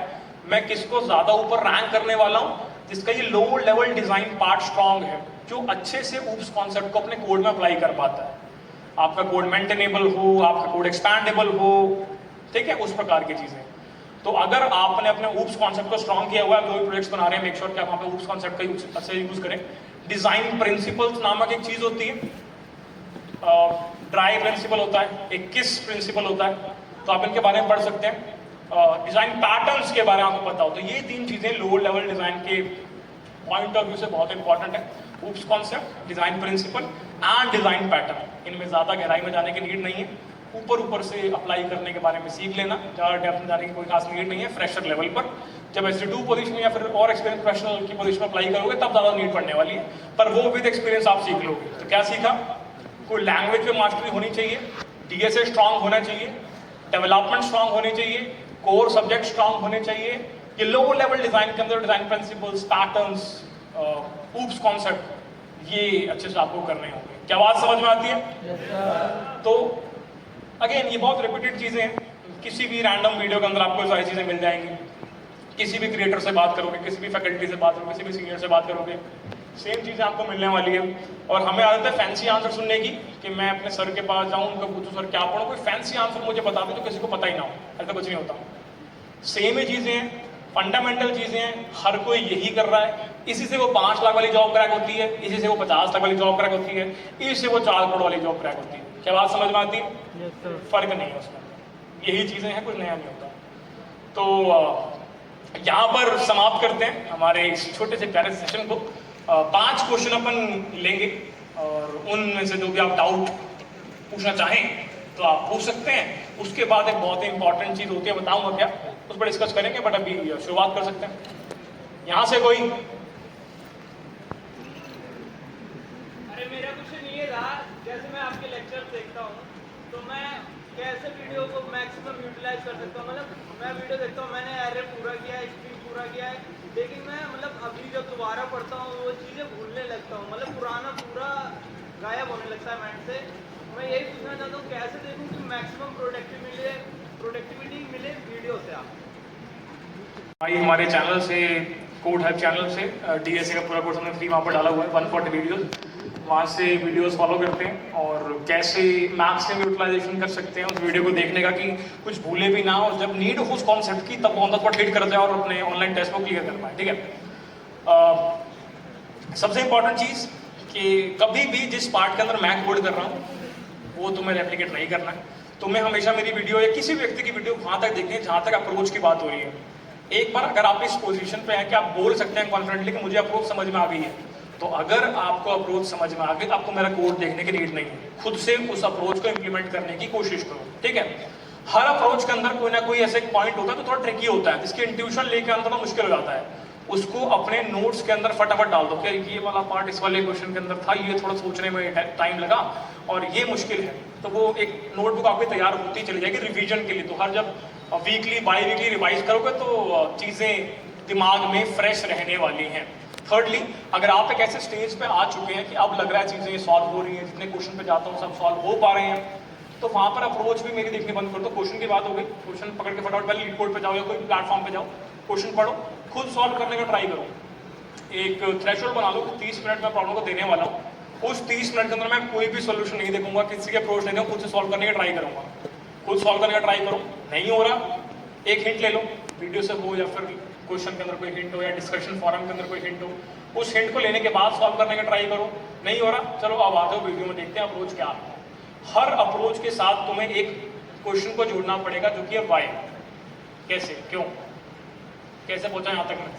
मैं किसको ज़्यादा ऊपर रैंक करने वाला हूँ? जिसका ये लो लेवल डिज़ाइन पार्ट स्ट्रॉन्ग है, जो अच्छे से ऊप्स कॉन्सेप्ट को अपने कोड में अप्लाई कर पाता है। आपका कोड मेंटेनेबल हो, आपका कोड एक्सपैंडेबल हो, ठीक है, उस प्रकार की चीज़ें। तो अगर आपने अपने ऊप्स कॉन्सेप्ट को स्ट्रॉन्ग किया हुआ है, कोई प्रोजेक्ट्स बना रहे हैं, मेक श्योर कि आप वहाँ पे ऊप्स कॉन्सेप्ट का अच्छे यूज़ करें। डिज़ाइन प्रिंसिपल्स नामक एक चीज़ होती है, ड्राई प्रिंसिपल होता है, एक किस प्रिंसिपल होता है, तो आप इनके बारे में पढ़ सकते हैं। डिज़ाइन पैटर्न्स के बारे में आपको पता हो, तो ये 3 चीज़ें लो लेवल डिज़ाइन के पॉइंट ऑफ व्यू से बहुत इंपॉर्टेंट है। Oops concept, design principle and design pattern, इनमें ज़्यादा गहराई में जाने की नीड नहीं है। ऊपर से अप्लाई करने के बारे में सीख लेना, ज़्यादा डेप्थ में जाने की कोई खास नीड नहीं है फ्रेशर लेवल पर। जब SC2 पोजीशन या फिर और एक्सपीरियंस प्रोफेशनल की पोजीशन में अप्लाई करोगे तब ज़्यादा नीड पड़ने वाली है, पर वो विद एक्सपीरियंस आप सीख लोगे। तो क्या सीखा? कोई लैंग्वेज पे मास्टरी होनी चाहिए, DSA स्ट्रांग होना चाहिए, डेवलपमेंट स्ट्रांग होनी चाहिए, कोर सब्जेक्ट स्ट्रांग होने चाहिए। ये लो लेवल डिज़ाइन के अंदर design principles, patterns, oops concept ये अच्छे से आपको करने होंगे। क्या बात समझ में आती है? तो अगेन ये बहुत रिपीटेड चीज़ें हैं, किसी भी रैंडम वीडियो के अंदर आपको सारी चीज़ें मिल जाएंगी। किसी भी क्रिएटर से बात करोगे, किसी भी फैकल्टी से बात करोगे, किसी भी सीनियर से बात करोगे, सेम चीज़ें आपको मिलने वाली है। और हमें आदत है फैंसी आंसर सुनने की, कि मैं अपने सर के पास जाऊँ, उनको पूछूँ सर क्या पढ़ो, कोई फैंसी आंसर मुझे बता दे जो किसी को पता ही ना हो। ऐसा कुछ नहीं होता, सेम ही चीज़ें हैं, फंडामेंटल चीज़ें हैं, हर कोई यही कर रहा है। इसी से वो 5 लाख वाली जॉब क्रैक होती है, इसी से वो 50 लाख वाली जॉब क्रैक होती है, इसी से वो 4 करोड़ वाली जॉब क्रैक होती है। क्या बात समझ में आती है? फर्क नहीं है उसमें, यही चीज़ें हैं, कुछ नया नहीं होता। तो यहाँ पर समाप्त करते हैं हमारे इस छोटे से प्यारे सेशन को। 5 क्वेश्चन अपन लेंगे और उनमें से जो भी आप डाउट पूछना चाहें तो आप पूछ सकते हैं। उसके बाद एक बहुत ही इंपॉर्टेंट चीज़ होती है, बताऊंगा क्या, उस पर डिस्कस करेंगे, बट अभी शुरुआत कर सकते हैं। यहाँ से कोई? अरे मेरा क्वेश्चन ये रहा, जैसे मैं आपके लेक्चर देखता हूँ तो मैं कैसे वीडियो को मैक्सिमम यूटिलाइज कर सकता हूँ। मतलब मैं वीडियो देखता हूँ, मैंने एरे पूरा किया है, स्क्रीन पूरा किया है, लेकिन मैं मतलब अभी जब दोबारा पढ़ता हूँ वो चीज़ें भूलने लगता हूँ, मतलब पुराना पूरा गायब होने लगता है माइंड से। मैं यही पूछना चाहता हूँ कैसे देखूँ कि मैक्सिमम प्रोडक्टिविटी मिले वीडियो से। आप भाई हमारे चैनल से, कोड हेल्प चैनल से DSA का पूरा कोर्स हमने फ्री वहाँ पर डाला हुआ है, 140 वीडियोस, वहाँ से वीडियोस फॉलो करते हैं और कैसे मैक्सिमम यूटिलाइजेशन कर सकते हैं उस वीडियो को देखने का, कि कुछ भूले भी ना, और जब नीड हो उस कॉन्सेप्ट की तब ऑन द स्पॉट हिट कर जाए और अपने ऑनलाइन टेस्ट को क्लियर कर पाए। ठीक है, सबसे इंपॉर्टेंट चीज़ कि कभी भी जिस पार्ट के अंदर मैं कोड कर रहा हूँ वो तुम्हें रेप्लिकेट नहीं करना है। तुम्हें हमेशा मेरी वीडियो या किसी व्यक्ति की वीडियो वहाँ तक देखनी है जहाँ तक अप्रोच की बात हो रही है। एक बार अगर आप इस पोजीशन पे हैं कि आप बोल सकते हैं कॉन्फिडेंटली कि मुझे अप्रोच समझ में आ गई है, तो अगर आपको अप्रोच समझ में आ गई तो आपको मेरा कोड देखने की नीड नहीं है, खुद से उस अप्रोच को इंप्लीमेंट करने की कोशिश करो। ठीक है, हर अप्रोच के अंदर कोई ना कोई ऐसे पॉइंट होता है तो थोड़ा ट्रिकी होता है, जिसकी इंट्यूशन लेके आना थोड़ा मुश्किल हो जाता है। उसको अपने नोट्स के अंदर फटाफट डाल दो कि ये वाला पार्ट इस वाले क्वेश्चन के अंदर था, ये थोड़ा सोचने में टाइम लगा और ये मुश्किल है, तो वो एक नोटबुक आपकी तैयार होती चली जाएगी रिवीजन के लिए। तो हर जब वीकली बाई वीकली रिवाइज करोगे तो चीज़ें दिमाग में फ्रेश रहने वाली हैं। थर्डली, अगर आप एक ऐसे स्टेज पे आ चुके हैं कि अब लग रहा है चीज़ें सॉल्व हो रही हैं, जितने क्वेश्चन पे जाता हूँ सब सॉल्व हो पा रहे हैं, तो वहाँ पर अप्रोच भी मेरी देखनी बंद कर दो। क्वेश्चन की बात हो गई, क्वेश्चन पकड़ के फटाफट पहले लीड कोड पे जाओ या कोई प्लेटफॉर्म पे जाओ, क्वेश्चन पढ़ो, खुद सॉल्व करने का ट्राई करो। एक थ्रेशोल्ड बना लो कि 30 मिनट में प्रॉब्लम को देने वाला हूँ, उस 30 मिनट के अंदर मैं कोई भी सोल्यूशन नहीं देखूंगा, किसी के अप्रोच नहीं दूंगा, खुद से सॉल्व करने का ट्राई करूंगा। खुद सॉल्व करने का ट्राई करो, नहीं हो रहा एक हिंट ले लो, वीडियो से हो या फिर क्वेश्चन के अंदर कोई हिंट हो या डिस्कशन फोरम के अंदर कोई हिंट हो, उस हिंट को लेने के बाद सॉल्व करने का ट्राई करो। नहीं हो रहा, चलो अब आ जाओ वीडियो में देखते हैं अप्रोच क्या है। हर अप्रोच के साथ तुम्हें एक क्वेश्चन को जोड़ना पड़ेगा जो कि है वाई, कैसे, क्यों, कैसे पहुंचा यहाँ तक मैं,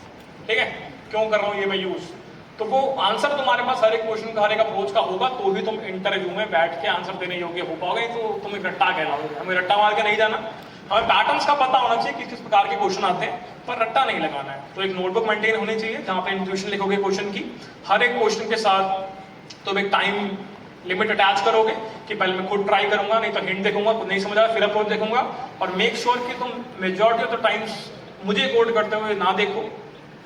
ठीक है, क्यों कर रहा हूँ ये मैं यूज। तो वो आंसर तुम्हारे पास हर एक क्वेश्चन का, हर एक अप्रोच का होगा, तो ही तुम इंटरव्यू में बैठ के आंसर देने योग्य हो पाओगे। तो तुम एक रट्टा कहलाओगे। हमें रट्टा मार के नहीं जाना, हमें पैटर्न्स का पता होना चाहिए किस किस प्रकार के क्वेश्चन आते हैं, पर रट्टा नहीं लगाना है। तो एक नोटबुक मेंटेन होनी चाहिए जहाँ पे इंट्यूशन लिखोगे क्वेश्चन की, हर एक क्वेश्चन के साथ तुम एक टाइम लिमिट अटैच करोगे कि पहले मैं खुद ट्राई करूंगा, नहीं तो हिंट देखूंगा, खुद नहीं समझ आया फिर अप्रोच देखूंगा। और मेक श्योर कि तुम मेजॉरिटी ऑफ द टाइम्स मुझे कोड करते हुए ना देखो,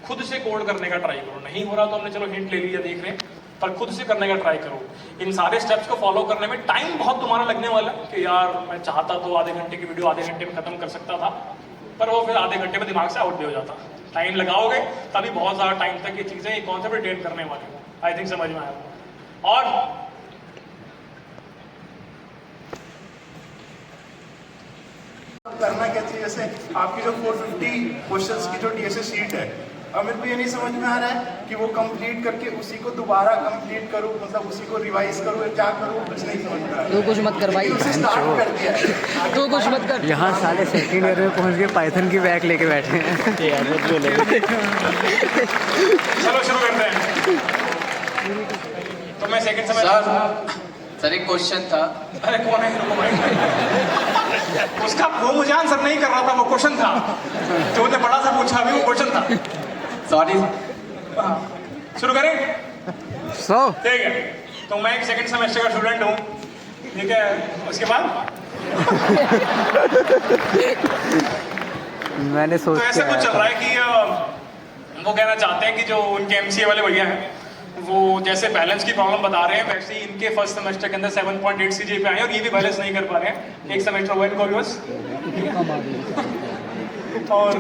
खुद से कोड करने का ट्राई करो। नहीं हो रहा तो हमने चलो हिंट ले लिया, देख रहे हैं, पर खुद से करने का ट्राई करो। इन सारे स्टेप्स को फॉलो करने में टाइम बहुत तुम्हारा लगने वाला है कि यार मैं चाहता तो आधे घंटे की वीडियो आधे घंटे में खत्म कर सकता था, पर वो फिर आधे घंटे में दिमाग से आउट भी हो जाता। टाइम लगाओगे तभी बहुत ज़्यादा टाइम तक ये चीज़ें, ये कॉन्सेप्ट रिटेन करने वाले हैं। आई थिंक समझ में आया। और करना क्या चाहिए, जैसे आपकी जो 450 क्वेश्चंस की जो DSA शीट है, अब मेरे को ये नहीं समझ में आ रहा है कि वो कंप्लीट करके उसी को दोबारा कंप्लीट करूं, मतलब उसी को रिवाइज करूं, क्या करूं, कुछ नहीं समझ में आ रहा है। तो कुछ मत कर भाई, उसे स्टार्ट कर दिया है। तो कुछ मत कर। यहाँ साले सेकंड ईयर में पहुँच के पाइथन की बैग लेके बैठे हैं। चलो शुरू करते हैं। तो मैं सेकंड सेमेस्टर सर एक क्वेश्चन था। अरे कौन है, रुको भाई। उसका वो मुझे आंसर नहीं कर रहा था, वो क्वेश्चन था जो उसने बड़ा सा पूछा, अभी वो क्वेश्चन था। सॉरी। शुरू करें? ठीक है, तो मैं एक सेकंड सेमेस्टर का स्टूडेंट हूँ, ठीक है। उसके बाद मैंने तो ऐसा कुछ चल रहा है कि वो कहना चाहते हैं कि जो उनके एमसीए वाले भैया हैं वो जैसे बैलेंस की प्रॉब्लम बता रहे हैं वैसे ही इनके फर्स्ट सेमेस्टर के अंदर 7.8 सीजीपीए आए और ये भी बैलेंस नहीं कर पा रहे हैं। एक सेमेस्टर हुआ इनको भी बस। और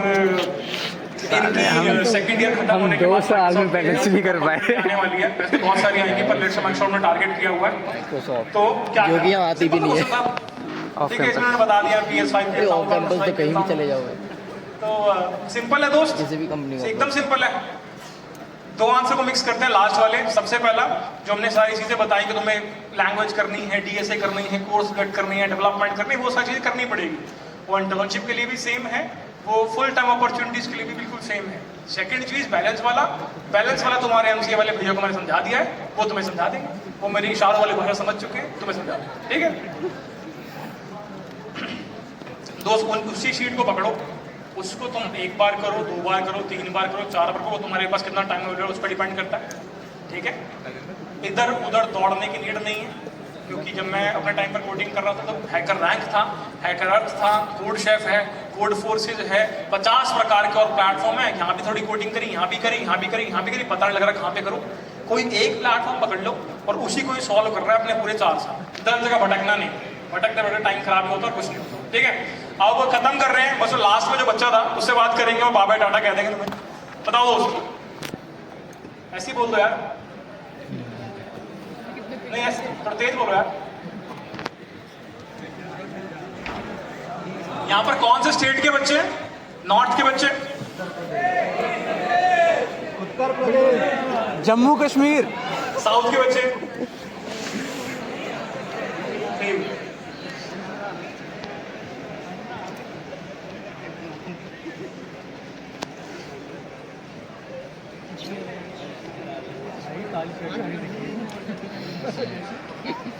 इनकी सेकंड ईयर खत्म होने के बाद 2 साल में बैलेंस नहीं कर पाए। आने वाली है, वैसे बहुत सारी आएंगी पर लेट्स मेक श्योर में टारगेट किया हुआ है। तो क्या जो कि यहाँ आती भी नहीं है। ठीक है, इसमें बता दिया PS5 के ऑफ कैंपस तो कहीं भी चले जाओगे, तो सिंपल है दोस्त, किसी भी कंपनी में एकदम सिंपल है। 2 आंसर को मिक्स करते हैं लास्ट वाले। सबसे पहला जो हमने सारी चीजें बताई कि तुम्हें लैंग्वेज करनी है, डीएसए करनी है, कोर्स कट करनी है, डेवलपमेंट करनी है, वो सारी चीजें करनी पड़ेगी। वो इंटर्नशिप के लिए भी सेम है, वो फुल टाइम अपॉर्चुनिटीज के लिए भी बिल्कुल सेम है। सेकंड चीज बैलेंस वाला तुम्हारे एमसीए वाले भैया को मैंने समझा दिया है, वो तुम्हें समझा देंगे। वो मेरी इशारों वाले भाषा समझ चुके हैं, तुम्हें समझा देंगे। ठीक है दोस्त, उसी शीट को पकड़ो, उसको तुम 1 बार करो, 2 बार करो, 3 बार करो, 4 बार करो, तुम्हारे पास कितना टाइम है उस पर डिपेंड करता है। ठीक है, इधर उधर दौड़ने की नीड नहीं है, क्योंकि जब मैं अपने टाइम पर कोडिंग कर रहा था तो हैकर रैंक था, हैकर अर्थ था, कोड शेफ है, कोड फोर्सेज है, 50 प्रकार के और प्लेटफॉर्म है। यहाँ भी थोड़ी कोडिंग करी, यहाँ भी करी, यहाँ भी करी, यहाँ भी करी, पता नहीं लग रहा कहाँ पे करूँ। कोई एक प्लेटफॉर्म पकड़ लो और उसी को ही सॉल्व कर रहा है अपने पूरे 4 साल। 10 जगह भटकना नहीं, भटकते भटकते टाइम खराब होता और कुछ नहीं होता। ठीक है, अब वो खत्म कर रहे हैं, बस लास्ट में जो बच्चा था उससे बात करेंगे और बाबा टाटा कह देंगे तुम्हें। बताओ दोस्त, ऐसे ही बोल दो यार, नहीं ऐसे थोड़ा तेज बोलो यार। यहाँ पर कौन से स्टेट के बच्चे हैं? नॉर्थ के बच्चे, उत्तर प्रदेश, जम्मू कश्मीर, साउथ के बच्चे,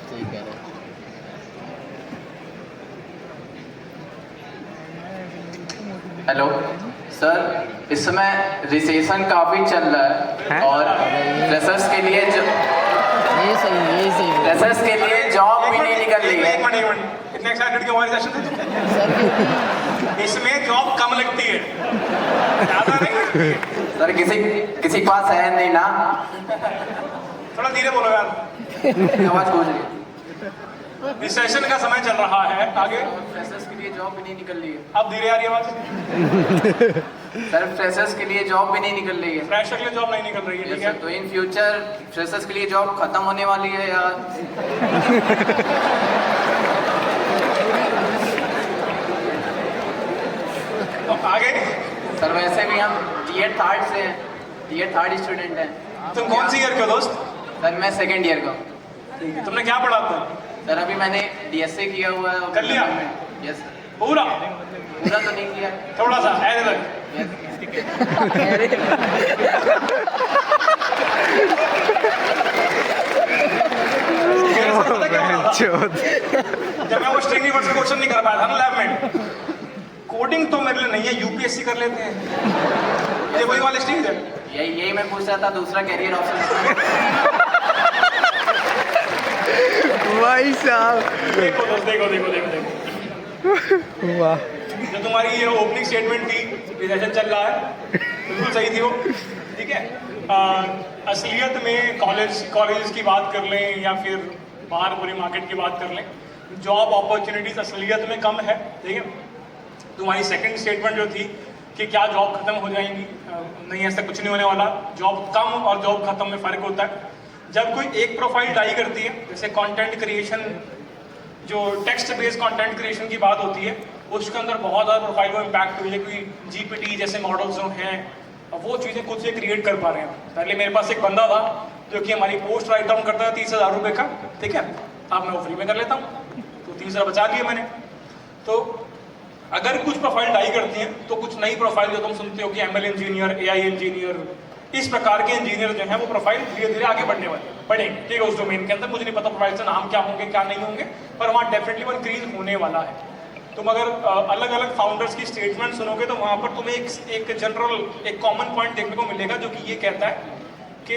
सही कह रहे हो। हेलो सर, इस समय रिसेशन काफी चल रहा है और फ्रेशर्स के लिए ये सही फ्रेशर्स के लिए जॉब भी नहीं निकल रही है। एक मिनट, इतने एक्साइटेड क्यों हमारे सेशन में? इसमें जॉब कम लगती है, ज्यादा नहीं लगती है। सर किसी के पास है नहीं ना, थोड़ा धीरे बोलो यार, आवाज गूंज रही है। रिसेशन का समय चल रहा है, आगे फ्रेशर्स के लिए जॉब भी नहीं निकल रही है। अब धीरे आ रही है आवाज। सर फ्रेशर्स के लिए जॉब भी नहीं निकल रही है। फ्रेशर के लिए जॉब नहीं निकल रही है, ठीक है? तो इन फ्यूचर फ्रेशर्स के लिए जॉब खत्म होने वाली है या तो आगे सर वैसे भी हम टीयर 3 से हैं, टीयर 3 स्टूडेंट हैं। तुम कौन सी ईयर के हो दोस्त? सर मैं 2nd ईयर का। तुमने क्या पढ़ा था? सर अभी मैंने डीएसए किया हुआ है। कर लिया? यस। पूरा पूरा तो नहीं किया। थोड़ा सा ऐसे तक। मेरे साथ पता क्या हो रहा था? जब मैं वो स्ट्रिंग रिवर्स का क्वेश्चन नहीं कर पाया था ना लैब में, कोडिंग तो मेरे लिए नहीं है, यूपीएससी कर लेते हैं, ये वही वाली स्ट्रिंग है। यही मैं पूछ रहा था, दूसरा कैरियर ऑप्शन। भाई साहब, देखो दोस्त, देखो देखो देखो देखो, वाह, जो तुम्हारी ये ओपनिंग स्टेटमेंट थी, रिसेशन चल रहा है, बिल्कुल सही थी वो। ठीक है, असलियत में कॉलेज की बात कर लें या फिर बाहर पूरी मार्केट की बात कर लें, जॉब अपॉर्चुनिटीज असलियत में कम है। ठीक है, तुम्हारी सेकंड स्टेटमेंट जो थी कि क्या जॉब खत्म हो जाएंगी, नहीं, ऐसा कुछ नहीं होने वाला। जॉब कम और जॉब खत्म में फ़र्क होता है। जब कोई एक प्रोफाइल डाई करती है, जैसे कंटेंट क्रिएशन, जो टेक्स्ट बेस्ड कंटेंट क्रिएशन की बात होती है, उसके अंदर बहुत ज़्यादा प्रोफाइल को इम्पैक्ट हुई है, क्योंकि जीपीटी जैसे मॉडल्स जो हैं वो चीज़ें खुद से क्रिएट कर पा रहे हैं। पहले मेरे पास एक बंदा था जो कि हमारी पोस्ट राइट डाउन करता है 30,000 रुपये का, ठीक है, अब मैं वो फ्री में कर लेता हूँ, तो 30,000 बचा लिए मैंने। तो अगर कुछ प्रोफाइल डाई करती हैं तो कुछ नई प्रोफाइल जो तुम सुनते हो कि ML इंजीनियर, AI इंजीनियर, इस प्रकार के इंजीनियर जो हैं वो प्रोफाइल धीरे धीरे आगे बढ़ेंगे, ठीक है, उस डोमेन के अंदर। मुझे नहीं पता प्रोफाइल से नाम क्या होंगे क्या नहीं होंगे, पर वहाँ डेफिनेटली वो इंक्रीज होने वाला है। तुम अगर अलग अलग फाउंडर्स की स्टेटमेंट सुनोगे तो वहाँ पर तुम्हें एक जनरल, एक कॉमन पॉइंट देखने को मिलेगा, जो कि ये कहता है कि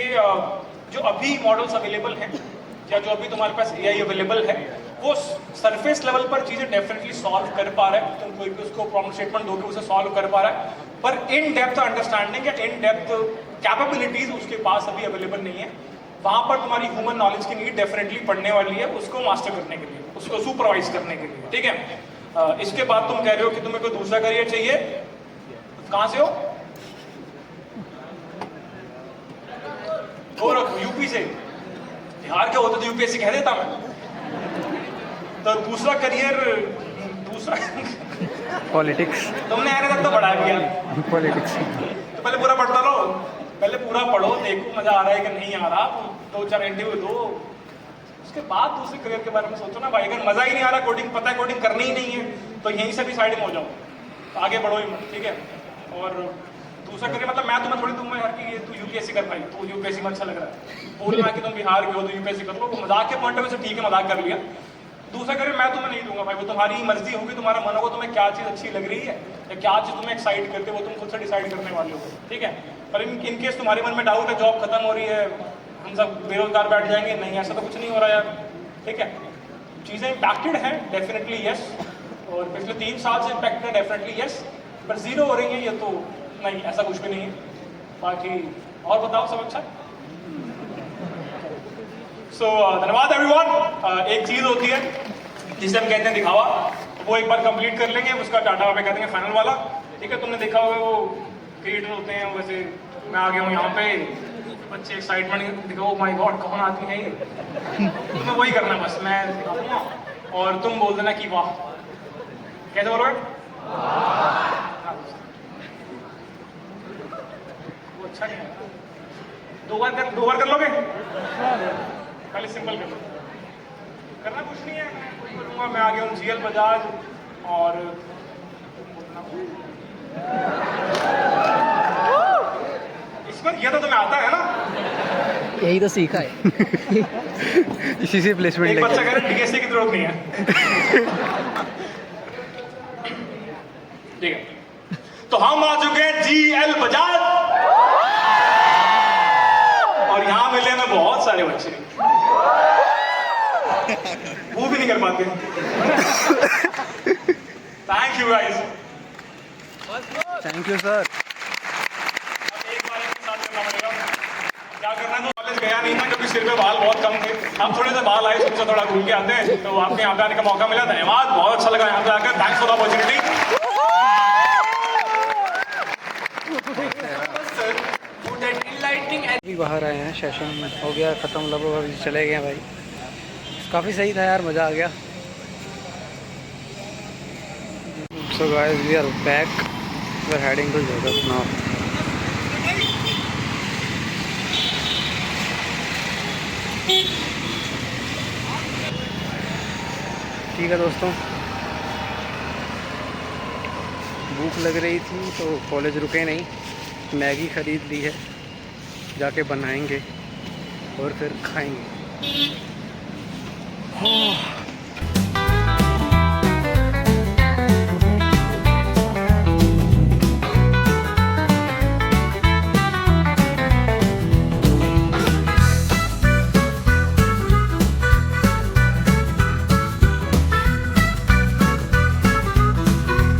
जो अभी मॉडल्स अवेलेबल हैं या जो अभी तुम्हारे पास AI अवेलेबल है, वो सरफेस लेवल पर चीज़ें डेफिनेटली सॉल्व कर पा रहा है, तुम कोई भी उसको प्रॉब्लम स्टेटमेंट दो के उसे सॉल्व कर पा रहा है, पर इन डेप्थ अंडरस्टैंडिंग या इन डेप्थ कैपेबिलिटीज उसके पास अभी अवेलेबल नहीं है। वहाँ पर तुम्हारी ह्यूमन नॉलेज की नीड डेफिनेटली पढ़ने वाली है, उसको मास्टर करने के लिए, उसको सुपरवाइज करने के लिए, ठीक है। इसके बाद तुम कह रहे हो कि तुम्हें कोई दूसरा करियर चाहिए, कहाँ से हो? गोरख, यूपी से। बिहार के होते तो यूपीएससी कह देता मैं। तो दूसरा करियर, दूसरा पॉलिटिक्स। तुमने आने तक तो पढ़ा दिया, पॉलिटिक्स तो पहले पूरा पढ़ता रहो, पहले पूरा पढ़ो, देखो मजा आ रहा है कि नहीं आ रहा, 2-4 इंटरव्यू दो, उसके बाद दूसरे करियर के बारे में सोचो ना भाई। अगर मजा ही नहीं आ रहा, कोडिंग पता है, कोडिंग करनी ही नहीं है, तो यहीं से भी साइड में हो जाओ, तो आगे बढ़ो ही मत, ठीक है। और दूसरा करियर मतलब मैं तुम्हें थोड़ी दूंगा यार कि ये तू यूपीएससी कर पाई, तो यूपीएससी में अच्छा लग रहा है, बोलना कि तुम बिहार के हो तो यूपीएससी कर लो, वो मजाक के पॉइंट में से ठीक है, मजाक कर लिया। दूसरा करियर मैं तुम्हें नहीं दूंगा भाई, वो तुम्हारी मर्जी होगी, तुम्हारा मन होगा, तुम्हें क्या चीज़ अच्छी लग रही है या क्या चीज़ तुम्हें एक्साइट करते है, वो तुम खुद से डिसाइड करने वाले हो, ठीक है। पर इन केस तुम्हारे मन में डाउट है, जॉब खत्म हो रही है, हम सब बेरोजगार बैठ जाएंगे, नहीं ऐसा तो कुछ नहीं हो रहा यार, ठीक है। चीज़ें इम्पैक्टेड हैं डेफिनेटली यस, और पिछले 3 साल से इम्पैक्टेड है डेफिनेटली यस, पर जीरो हो रही है ये तो नहीं, ऐसा कुछ भी नहीं है। बाकी और बताओ, सब अच्छा? सो धन्यवाद एवरीवन। एक चीज़ होती है जिसे हम कहते हैं दिखावा, वो एक बार कंप्लीट कर लेंगे, उसका टाटा पे कर देंगे फाइनल वाला, ठीक है। तुमने देखा होगा वो क्रिएटर होते हैं, वैसे मैं आ गया हूँ यहाँ पे, बच्चे एक्साइटमेंट दिखाओ, माय गॉड कौन आदमी है ये, तुम्हें वही करना बस, मैं दिखा दूँगा और तुम बोल देना कि वाह। कैसे बोलोगे? वो अच्छा नहीं है, 2 बार कर लोगे? पहले सिंपल कर लो, करना कुछ नहीं है, मैं कुछ बोलूँगा, मैं आ गया हूँ जीएल बजाज और इसमें ये तो तुम्हें आता है ना, यही तो सीखा है। इसी से प्लेसमेंट एक बच्चा कह रहा है डीएससी की जरूरत नहीं है, ठीक है। तो हम आ चुके हैं जीएल बजाज और यहाँ मिले हमें बहुत सारे बच्चे, वो भी नहीं कर पाते। Thank you guys, thank you sir. एक बार एक साथ करना पड़ेगा, क्या करना है, तो कॉलेज गया नहीं था क्योंकि सिर पे बाल बहुत कम थे, अब थोड़े से बाल आए, सोचा थोड़ा घूम के आते हैं, तो आपके यहाँ पे आने का मौका मिला, धन्यवाद, बहुत अच्छा लगा यहाँ पे आकर, थैंक्स फॉर द अपॉर्चुनिटी। अभी बाहर आए हैं, सेशन हो गया ख़त्म, लगभग अभी चले गए भाई। काफ़ी सही था यार, मज़ा आ गया। So guys we are back, we are heading to Joseph now. ठीक है दोस्तों, भूख लग रही थी तो कॉलेज रुके नहीं, मैगी ख़रीद ली है, जाके बनाएंगे और फिर खाएंगे।